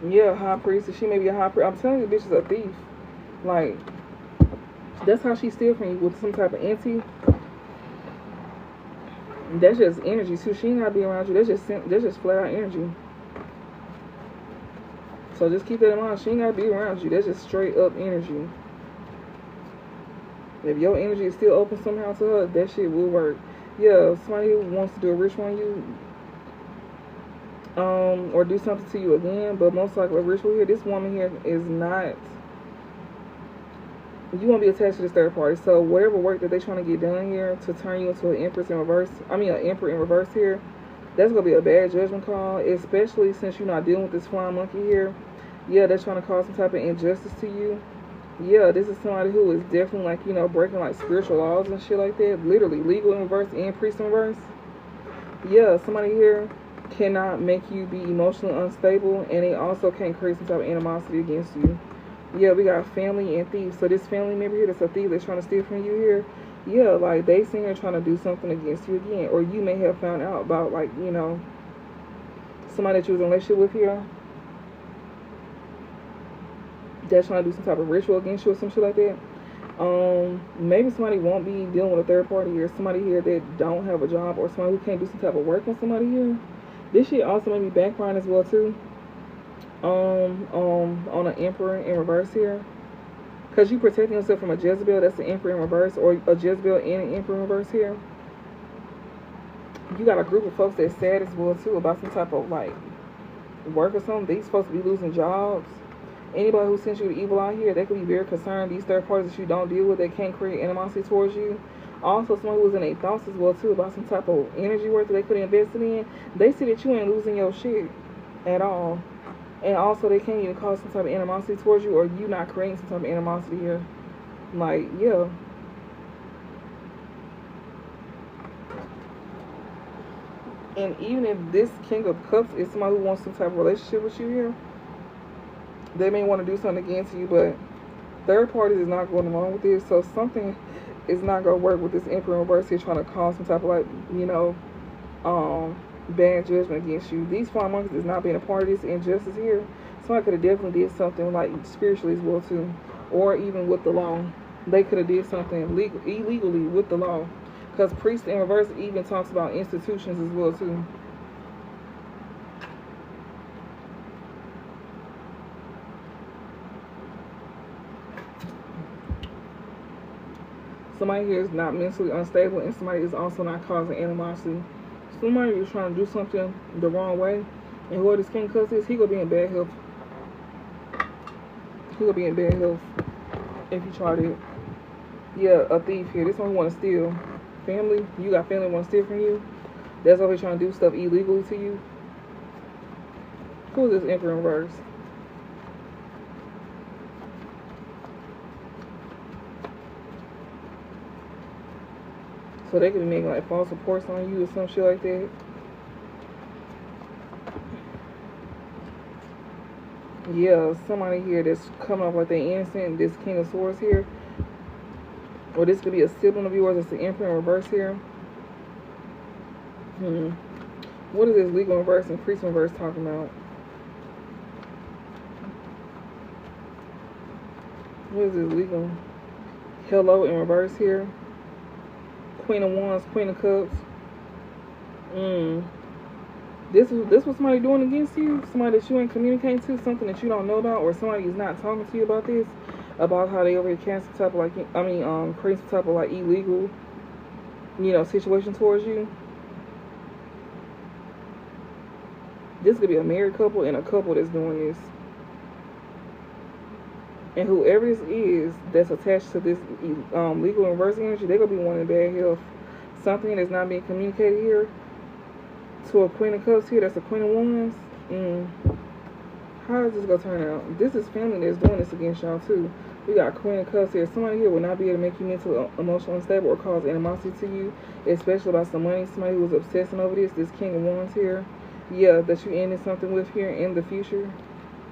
Yeah, high priestess. She may be a high priest. I'm telling you, this bitch is a thief. Like, that's how she steal from you with some type of entity. That's just energy too. She ain't gotta be around you. That's just flat out energy. So just keep that in mind. She ain't gotta be around you. That's just straight up energy. If your energy is still open somehow to her, that shit will work. Yeah, somebody who wants to do a ritual on you, or do something to you again, but most likely a ritual here. This woman here is not. You won't be attached to this third party. So whatever work that they're trying to get done here to turn you into an empress in reverse. I mean, an emperor in reverse here. That's gonna be a bad judgment call, especially since you're not dealing with this flying monkey here. Yeah, they're trying to cause some type of injustice to you. Yeah, this is somebody who is definitely like, you know, breaking like spiritual laws and shit like that. Literally, legal in reverse and priest in reverse. Yeah, somebody here cannot make you be emotionally unstable, and they also can't create some type of animosity against you. Yeah, we got family and thieves. So this family member here that's a thief that's trying to steal from you here. Yeah, like they sitting here trying to do something against you again. Or you may have found out about, like, you know, somebody that you was in a relationship with here that's trying to do some type of ritual against you or some shit like that. Maybe somebody won't be dealing with a third party or somebody here that don't have a job or somebody who can't do some type of work on somebody here. This shit also may be backfiring as well too. On an emperor in reverse here. Because you protecting yourself from a Jezebel that's an emperor in reverse, or a Jezebel and an emperor in reverse here. You got a group of folks that's sad as well too about some type of like work or something. These supposed to be losing jobs. Anybody who sends you the evil out here, they could be very concerned. These third parties that you don't deal with, they can't create animosity towards you. Also, someone who was in their thoughts as well too about some type of energy work that they could have invested in. They see that you ain't losing your shit at all. And also, they can't even cause some type of animosity towards you, or you not creating some type of animosity here. Like, yeah. And even if this King of Cups is somebody who wants some type of relationship with you here, they may want to do something against you, but third parties is not going along with this. So something is not going to work with this Emperor in reverse here trying to cause some type of, like, you know, bad judgment against you. These flying monkeys is not being a part of this injustice here. Somebody could have definitely did something like spiritually as well too, or even with the law. They could have did something illegally with the law, because priest in reverse even talks about institutions as well too. Somebody here is not mentally unstable, and somebody is also not causing animosity. Somebody is trying to do something the wrong way, and whoever this King Cuss is, he gonna be in bad health. He gonna be in bad health if you tried it. Yeah, a thief here. This one want to steal. Family, you got family want to steal from you. That's why they're trying to do stuff illegally to you. Who is this Emperor in reverse? So they could be making like false reports on you or some shit like that. Yeah, somebody here that's coming off like they innocent. This King of Swords here. Or this could be a sibling of yours that's the Emperor in reverse here. What is this legal in reverse and priest in reverse talking about? What is this legal? Hello in reverse here. Queen of Wands, Queen of Cups. This was somebody doing against you? Somebody that you ain't communicating to? Something that you don't know about? Or somebody is not talking to you about this? About how they over here cast some type of like, create some type of like illegal, you know, situation towards you? This could be a married couple and a couple that's doing this. And whoever this is that's attached to this legal inverse energy, they're going to be wanting bad health. Something that's not being communicated here to a Queen of Cups here, that's a Queen of Wands. How is this gonna turn out? This is family that's doing this against y'all too. We got Queen of Cups here. Somebody here will not be able to make you mentally, emotionally unstable or cause animosity to you, especially about some money. Somebody who was obsessing over this. This King of Wands here. Yeah, that you ended something with here in the future.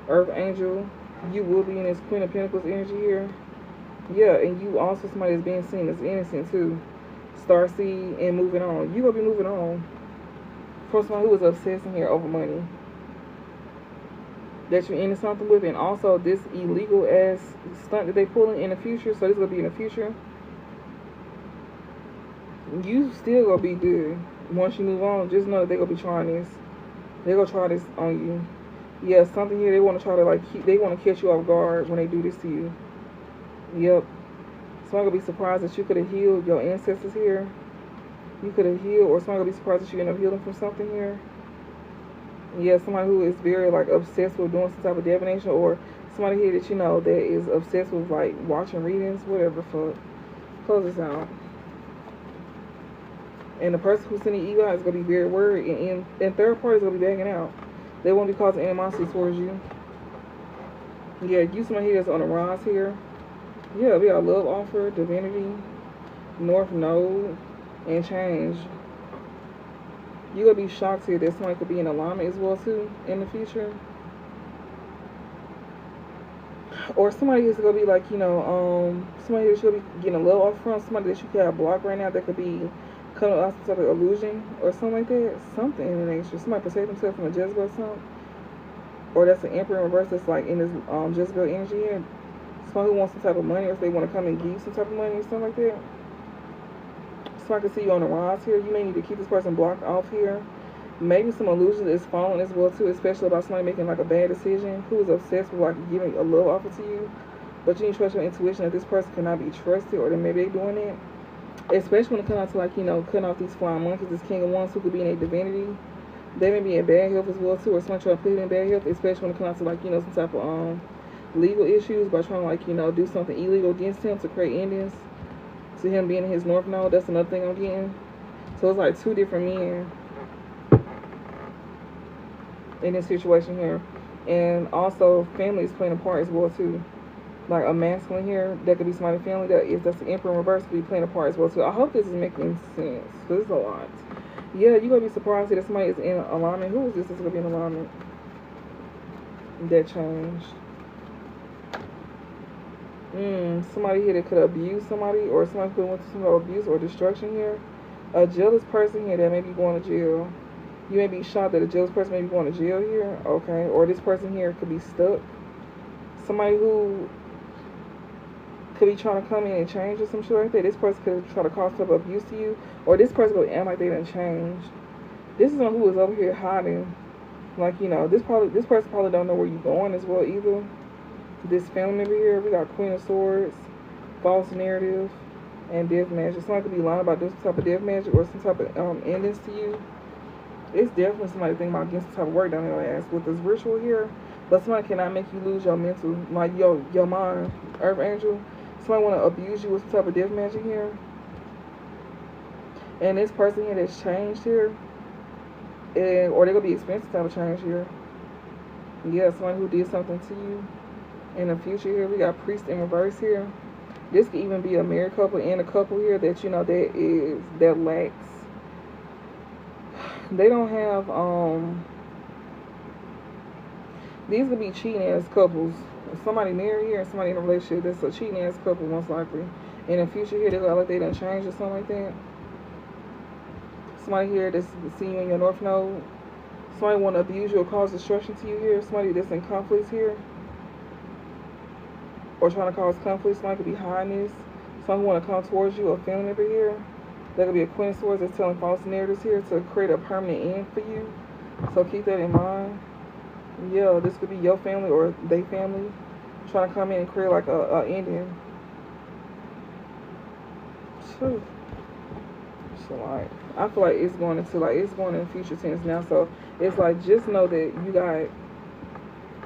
Earth Angel. You will be in this Queen of Pentacles energy here. Yeah, and you also somebody that's being seen as innocent too. Starseed and moving on. You gonna be moving on from someone who was obsessing here over money that you're into something with, and also this illegal ass stunt that they pulling in the future. So this gonna be in the future. You still gonna be good once you move on. Just know that they gonna be trying this. They gonna try this on you. Yeah, something here they want to try to like they want to catch you off guard when they do this to you. Yep. So I'm gonna be surprised that you could have healed your ancestors here. You could have healed, or somebody gonna be surprised that you end up healing from something here. Yeah, somebody who is very like obsessed with doing some type of divination, or somebody here that you know that is obsessed with like watching readings, whatever. Fuck. Close this out. And the person who's sending you out is gonna be very worried, and third party is gonna be backing out. They won't be causing animosity towards you. Yeah, you somebody here that's on the rise here. Yeah, we got love offer, divinity, North Node, and change. You're going to be shocked here that somebody could be in alignment as well, too, in the future. Or somebody is going to be like, you know, somebody that you'll be getting a love offer from, somebody that you can have blocked right now that could be coming off some type of illusion or something like that. Something in the nature. Somebody protect themselves from a Jezebel or something. Or that's an Emperor in reverse that's like in this Jezebel energy here. Someone who wants some type of money, or if they want to come and give you some type of money or something like that. So I can see you on the rise here. You may need to keep this person blocked off here. Maybe some illusion is falling as well too, especially about somebody making like a bad decision who is obsessed with like giving a love offer to you. But you need to trust your intuition that this person cannot be trusted, or that maybe they're doing it. Especially when it comes out to like, you know, cutting off these flying monkeys, this King of Wands who could be in a divinity. They may be in bad health as well too, or someone trying to put it in bad health, especially when it comes out to like, you know, some type of legal issues by trying to like, you know, do something illegal against him to create endings to him being in his North Node. That's another thing I'm getting. So it's like two different men in this situation here. And also family is playing a part as well too. Like a masculine here, that could be somebody's family, that if that's the Emperor in reverse, could be playing a part as well too. I hope this is making sense. This is a lot. Yeah, you're gonna be surprised that somebody is in alignment. Who is this that's gonna be in alignment? That changed. Somebody here that could abuse somebody, or somebody could went to some abuse or destruction here. A jealous person here that may be going to jail. You may be shocked that a jealous person may be going to jail here. Okay. Or this person here could be stuck. Somebody who could be trying to come in and change or some shit like that. This person could try to cause some abuse to you. Or this person could act like they didn't change. This is someone who is over here hiding. Like, you know, this person probably don't know where you're going as well either. This family member here, we got Queen of Swords, false narrative, and death magic. Somebody could be lying about this type of death magic or some type of endings to you. It's definitely somebody thinking about getting some type of work down their ass with this ritual here. But somebody cannot make you lose your mental, like your mind. Earth Angel, somebody want to abuse you with some type of death magic here. And this person here that's changed here, or they're going to be expensive type of change here. Yeah, somebody who did something to you. In the future here, we got Priest in reverse here. This could even be a married couple and a couple here that, you know, that lacks. They don't have, these could be cheating ass couples. Somebody married here and somebody in a relationship that's a cheating ass couple most likely. In the future here, they look like they done changed or something like that. Somebody here that's seeing you in your North Node. Somebody want to abuse you or cause destruction to you here. Somebody that's in conflicts here, or trying to cause conflict. Somebody could be hiding this. Someone want to come towards you, a family member here. There could be a Queen of Swords that's telling false narratives here to create a permanent end for you. So keep that in mind. Yeah, this could be your family or they family trying to come in and create like a ending. So like, I feel like it's going in future tense now. So it's like, just know that you got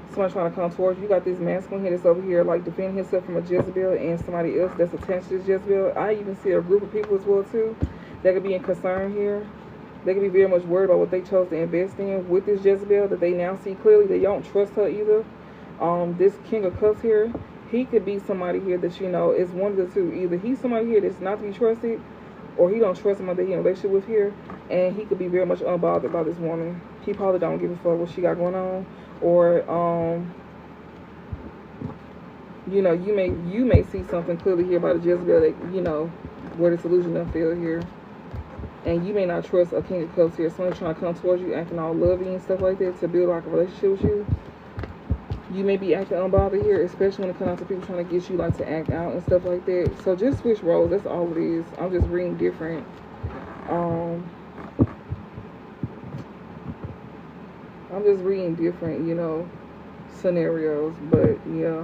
somebody trying to come towards you. You got this masculine here that's over here like defending himself from a Jezebel, and somebody else that's attached to this Jezebel. I even see a group of people as well too that could be in concern here. They could be very much worried about what they chose to invest in with this Jezebel that they now see clearly. They don't trust her either. This King of Cups here, he could be somebody here that, you know, is one of the two. Either he's somebody here that's not to be trusted, or he don't trust somebody that he in a relationship with here, and he could be very much unbothered by this woman. He probably don't give a fuck what she got going on, or you know, you may see something clearly here about a Jezebel that, you know, where the solution don't feel here. And you may not trust a King of Cups here. Someone trying to come towards you, acting all loving and stuff like that to build like a relationship with you. You may be acting unbothered here, especially when it comes to people trying to get you like to act out and stuff like that. So just switch roles. That's all it is. I'm just reading different. I'm just reading different, you know, scenarios. But yeah.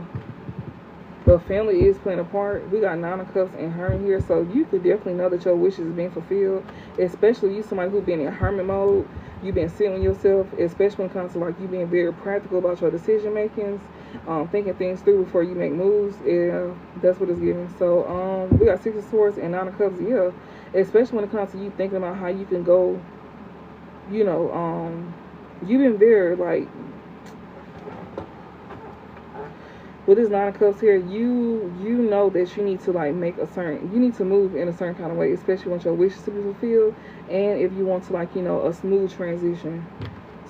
But family is playing a part. We got 9 of Cups and Hermit here. So you could definitely know that your wishes is being fulfilled. Especially you somebody who's been in hermit mode. You've been sitting with yourself. Especially when it comes to like you being very practical about your decision makings. Thinking things through before you make moves. Yeah, that's what it's giving. So we got 6 of Swords and 9 of Cups. Yeah. Especially when it comes to you thinking about how you can go. You know, you've been very like. With this 9 of Cups here, you know that you need to like make a certain, you need to move in a certain kind of way, especially when your wishes to be fulfilled, and if you want to like, you know, a smooth transition.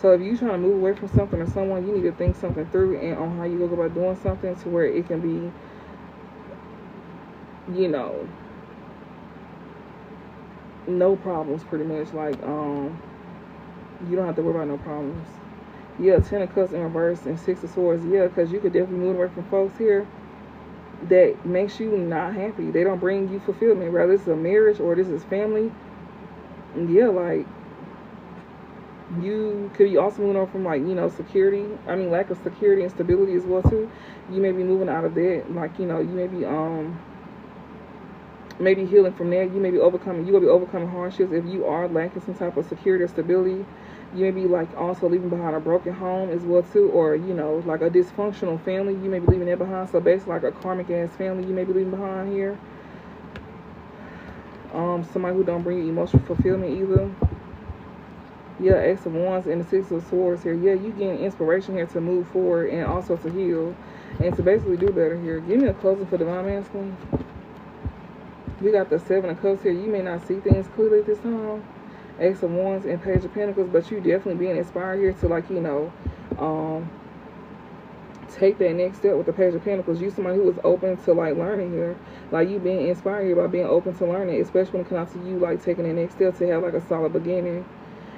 So if you're trying to move away from something or someone, you need to think something through and on how you go about doing something to where it can be, you know, no problems pretty much. Like you don't have to worry about no problems. Yeah, 10 of Cups in reverse and 6 of Swords. Yeah, because you could definitely move away from folks here that makes you not happy. They don't bring you fulfillment. Whether it's a marriage or this is family. Yeah, like, you could be also moving on from, like, you know, security. I mean, lack of security and stability as well, too. You may be moving out of that. Like, you know, you may be, maybe healing from there. You may be overcoming, hardships if you are lacking some type of security or stability. You may be like also leaving behind a broken home as well too, or you know, like a dysfunctional family. You may be leaving that behind. So basically like a karmic ass family you may be leaving behind here. Somebody who don't bring you emotional fulfillment either. Yeah, Ace of Wands and the 6 of Swords here. Yeah, you getting inspiration here to move forward and also to heal and to basically do better here. Give me a closing for Divine Masculine. We got the 7 of Cups here. You may not see things clearly at this time. Ace of Wands and Page of Pentacles, but you definitely being inspired here to like, you know, take that next step with the Page of Pentacles. You somebody who is open to like learning here. Like you being inspired here by being open to learning, especially when it comes to you like taking the next step to have like a solid beginning.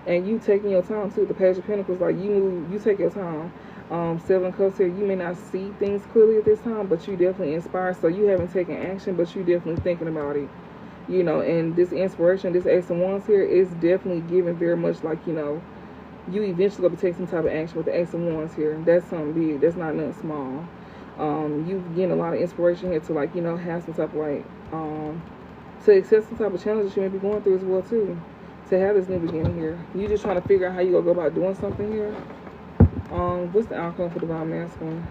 And you taking your time too. The Page of Pentacles, like you take your time. 7 of Cups here, you may not see things clearly at this time, but you definitely inspired. So you haven't taken action, but you definitely thinking about it. You know, and this inspiration, this Ace of Wands here is definitely giving very much like, you know, you eventually going to take some type of action with the Ace of Wands here. That's something big. That's not nothing small. You getting a lot of inspiration here to like, you know, have some type of like, to accept some type of challenges you may be going through as well too. To have this new beginning here. You just trying to figure out how you going to go about doing something here. What's the outcome for Divine Masculine?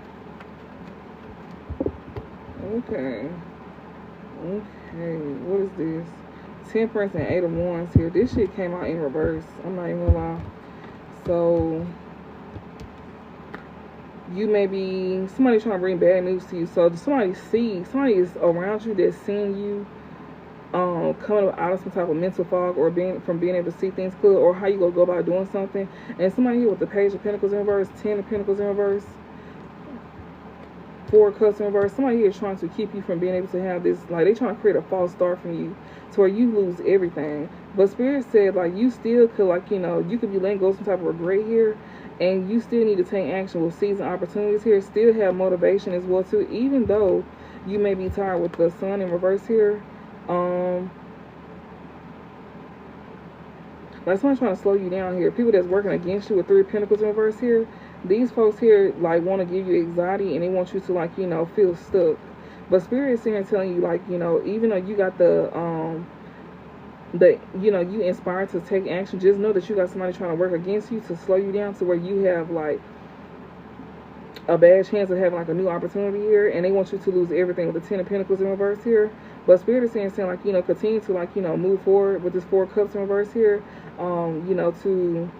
Okay. Okay, what is this? Temperance and 8 of Wands here. This shit came out in reverse. I'm not even gonna lie. So, you may be, somebody trying to bring bad news to you. So, somebody is around you that's seeing you coming out of some type of mental fog or being able to see things clear, or how you gonna go about doing something. And somebody here with the Page of Pentacles in reverse, 10 of Pentacles in reverse, 4 of Cups in reverse. Somebody here is trying to keep you from being able to have this, like they trying to create a false start from you to where you lose everything. But Spirit said like you still could, like, you know, you could be letting go some type of regret here, and you still need to take action with seizing opportunities here. Still have motivation as well too, even though you may be tired with the Sun in reverse here. Like someone's trying to slow you down here. People that's working against you with 3 of Pentacles in reverse here. These folks here like want to give you anxiety, and they want you to like, you know, feel stuck. But Spirit is here telling you like, you know, even though you got the you know, you inspired to take action, just know that you got somebody trying to work against you to slow you down to where you have like a bad chance of having like a new opportunity here, and they want you to lose everything with the Ten of Pentacles in reverse here. But Spirit is saying like, you know, continue to like, you know, move forward with this Four of Cups in reverse here. You know, to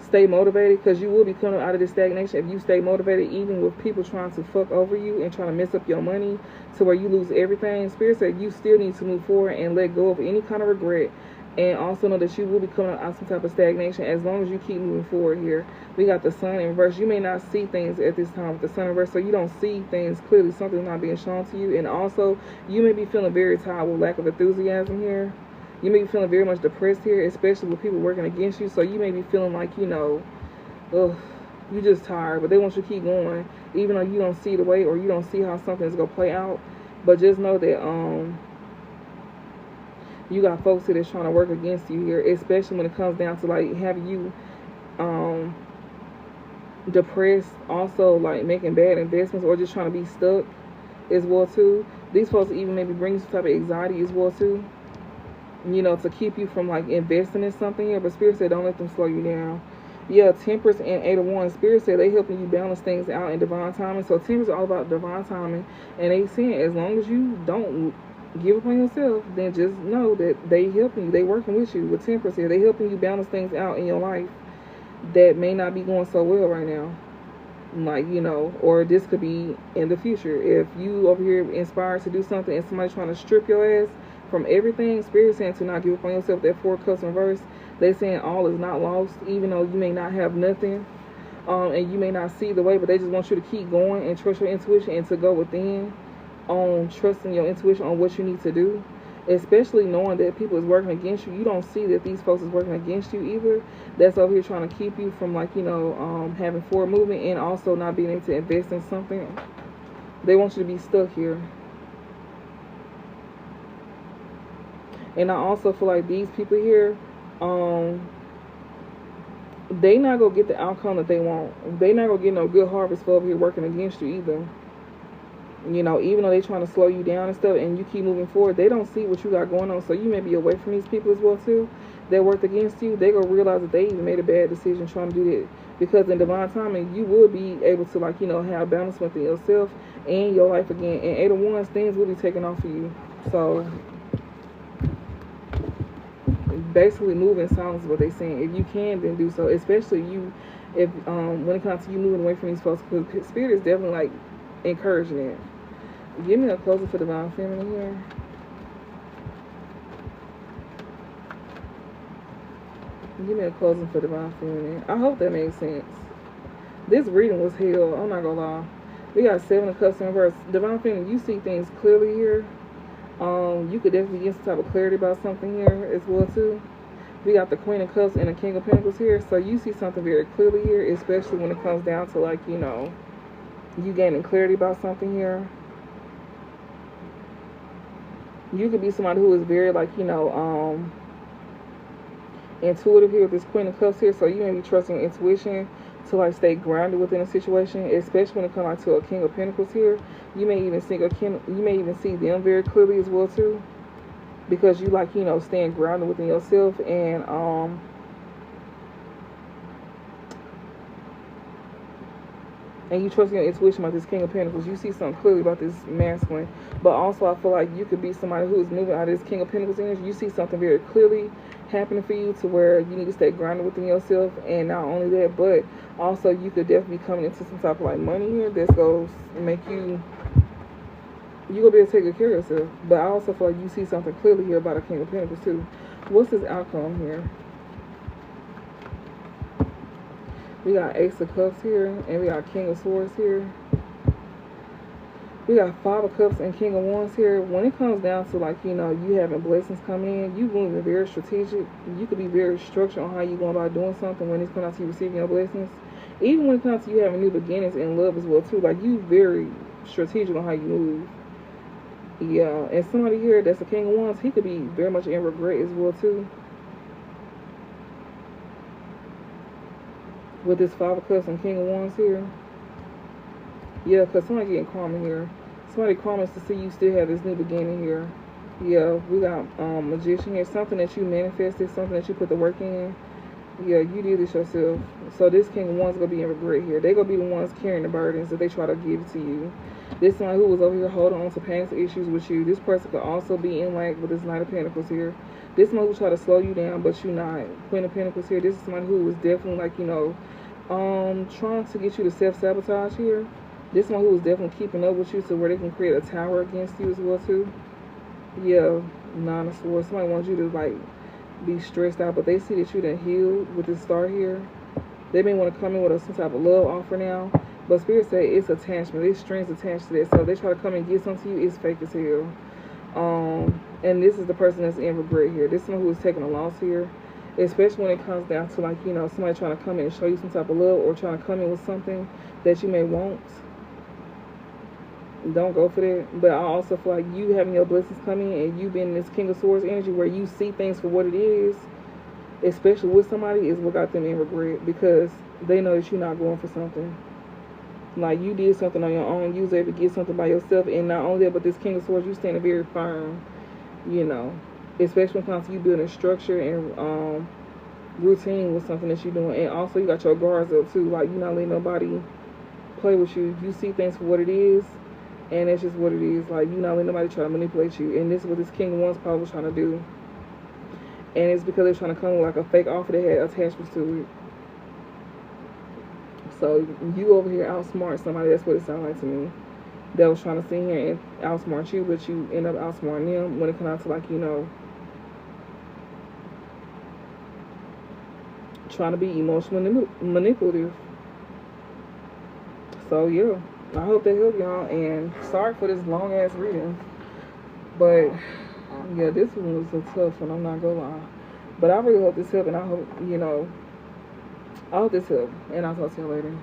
stay motivated, because you will be coming out of this stagnation if you stay motivated, even with people trying to fuck over you and trying to mess up your money to where you lose everything. Spirit said you still need to move forward and let go of any kind of regret, and also know that you will be coming out of some type of stagnation as long as you keep moving forward here. We got the Sun in reverse. You may not see things at this time with the Sun in reverse, so you don't see things clearly. Something's not being shown to you, and also you may be feeling very tired with lack of enthusiasm here. You may be feeling very much depressed here, especially with people working against you. So you may be feeling like, you know, ugh, you just tired. But they want you to keep going, even though you don't see the way or you don't see how something's going to play out. But just know that you got folks here that's trying to work against you here, especially when it comes down to, like, having you depressed, also, like, making bad investments or just trying to be stuck as well, too. These folks even maybe bring you some type of anxiety as well, too. You know, to keep you from like investing in something here. But Spirit said don't let them slow you down. Yeah, Temperance and 8 of Wands. Spirit said they helping you balance things out in divine timing. So Temperance is all about divine timing, and they saying as long as you don't give up on yourself, then just know that they helping you, they working with you. With Temperance here, they helping you balance things out in your life that may not be going so well right now, like, you know, or this could be in the future. If you over here inspired to do something and somebody trying to strip your ass from everything, Spirit saying to not give up on yourself. That Four of Cups in reverse, they saying all is not lost, even though you may not have nothing, and you may not see the way, but they just want you to keep going and trust your intuition and to go within on trusting your intuition on what you need to do, especially knowing that people is working against you. You don't see that these folks is working against you either. That's over here trying to keep you from, like, you know, having forward movement and also not being able to invest in something. They want you to be stuck here. And I also feel like these people here, they not gonna get the outcome that they want. They not gonna get no good harvest for over here working against you either. You know, even though they trying to slow you down and stuff, and you keep moving forward, they don't see what you got going on. So you may be away from these people as well too that worked against you. They gonna realize that they even made a bad decision trying to do that, because in divine timing you will be able to, like, you know, have balance within yourself and your life again. And 8 of Wands, things will be taken off of you. So basically move in silence is what they saying. If you can, then do so, especially you, if when it comes to you moving away from these folks, because Spirit is definitely like encouraging it. Give me a closing for Divine Feminine here. Give me a closing for Divine Feminine. I hope that makes sense. This reading was hell, I'm not gonna lie. We got 7 of Cups in reverse. Divine Feminine, you see things clearly here. You could definitely get some type of clarity about something here as well too. We got the Queen of Cups and the King of Pentacles here, so you see something very clearly here, especially when it comes down to, like, you know, you gaining clarity about something here. You could be somebody who is very, like, you know, intuitive here with this Queen of Cups here, so you may be trusting your intuition to, like, stay grounded within a situation, especially when it comes, like, to a King of Pentacles here. You may even see them very clearly as well too, because you, like, you know, staying grounded within yourself, and you trust your intuition about this King of Pentacles. You see something clearly about this masculine. But also I feel like you could be somebody who is moving out of this King of Pentacles energy. You see something very clearly happening for you to where you need to stay grounded within yourself. And not only that, but also you could definitely be coming into some type of, like, money here that's going to make you gonna be able to take good care of yourself. But I also feel like you see something clearly here about a King of Pentacles too. What's this outcome here? We got Ace of Cups here, and we got King of Swords here. We got 5 of Cups and King of Wands here. When it comes down to, like, you know, you having blessings coming in, you moving very strategic. You could be very structured on how you going about doing something when it's coming out to you receiving your blessings. Even when it comes to you having new beginnings in love as well too. Like, you very strategic on how you move. Yeah, and somebody here that's a King of Wands, he could be very much in regret as well too. With this 5 of Cups and King of Wands here. Yeah, because somebody getting karma here. Somebody karmas to see you still have this new beginning here. Yeah, we got Magician here. Something that you manifested, something that you put the work in. Yeah, you did this yourself. So this King of Wands gonna be in regret here. They gonna be the ones carrying the burdens that they try to give to you. This one who was over here holding on to past issues with you. This person could also be in lack with this Knight of Pentacles here. This one who try to slow you down, but you not. Queen of Pentacles here. This is someone who was definitely like, you know, trying to get you to self-sabotage here. This one who was definitely keeping up with you so where they can create a tower against you as well too. Yeah, Nine of Swords. Somebody wants you to like be stressed out, but they see that you done healed with this star here. They may want to come in with some type of love offer now, but Spirit say it's attachment. There's strings attached to that. So if they try to come and get something to you, it's fake as hell. And this is the person that's in regret here. This is someone who is taking a loss here, especially when it comes down to like, you know, somebody trying to come in and show you some type of love or trying to come in with something that you may want. Don't go for that. But I also feel like you having your blessings coming and you being in this King of Swords energy where you see things for what it is, especially with somebody, is what got them in regret, because they know that you're not going for something. Like you did something on your own, you was able to get something by yourself, and not only that, but this King of Swords, you standing very firm, you know, especially when it comes to you building structure and routine with something that you're doing. And also you got your guards up too, like you're not letting nobody play with you. You see things for what it is, and that's just what it is. Like you're not letting nobody try to manipulate you, and this is what this King of Wands probably was trying to do. And it's because they're trying to come with like a fake offer that had attachments to it. So you over here outsmart somebody. That's what it sounded like to me. That was trying to sit here and outsmart you, but you end up outsmarting them when it comes out to like, you know, trying to be emotionally manipulative. So yeah, I hope that helped y'all. And sorry for this long ass reading, but yeah, this one was a tough one, I'm not gonna lie. But I really hope this helped, and I hope, you know, I hope this helped. And I'll talk to you later.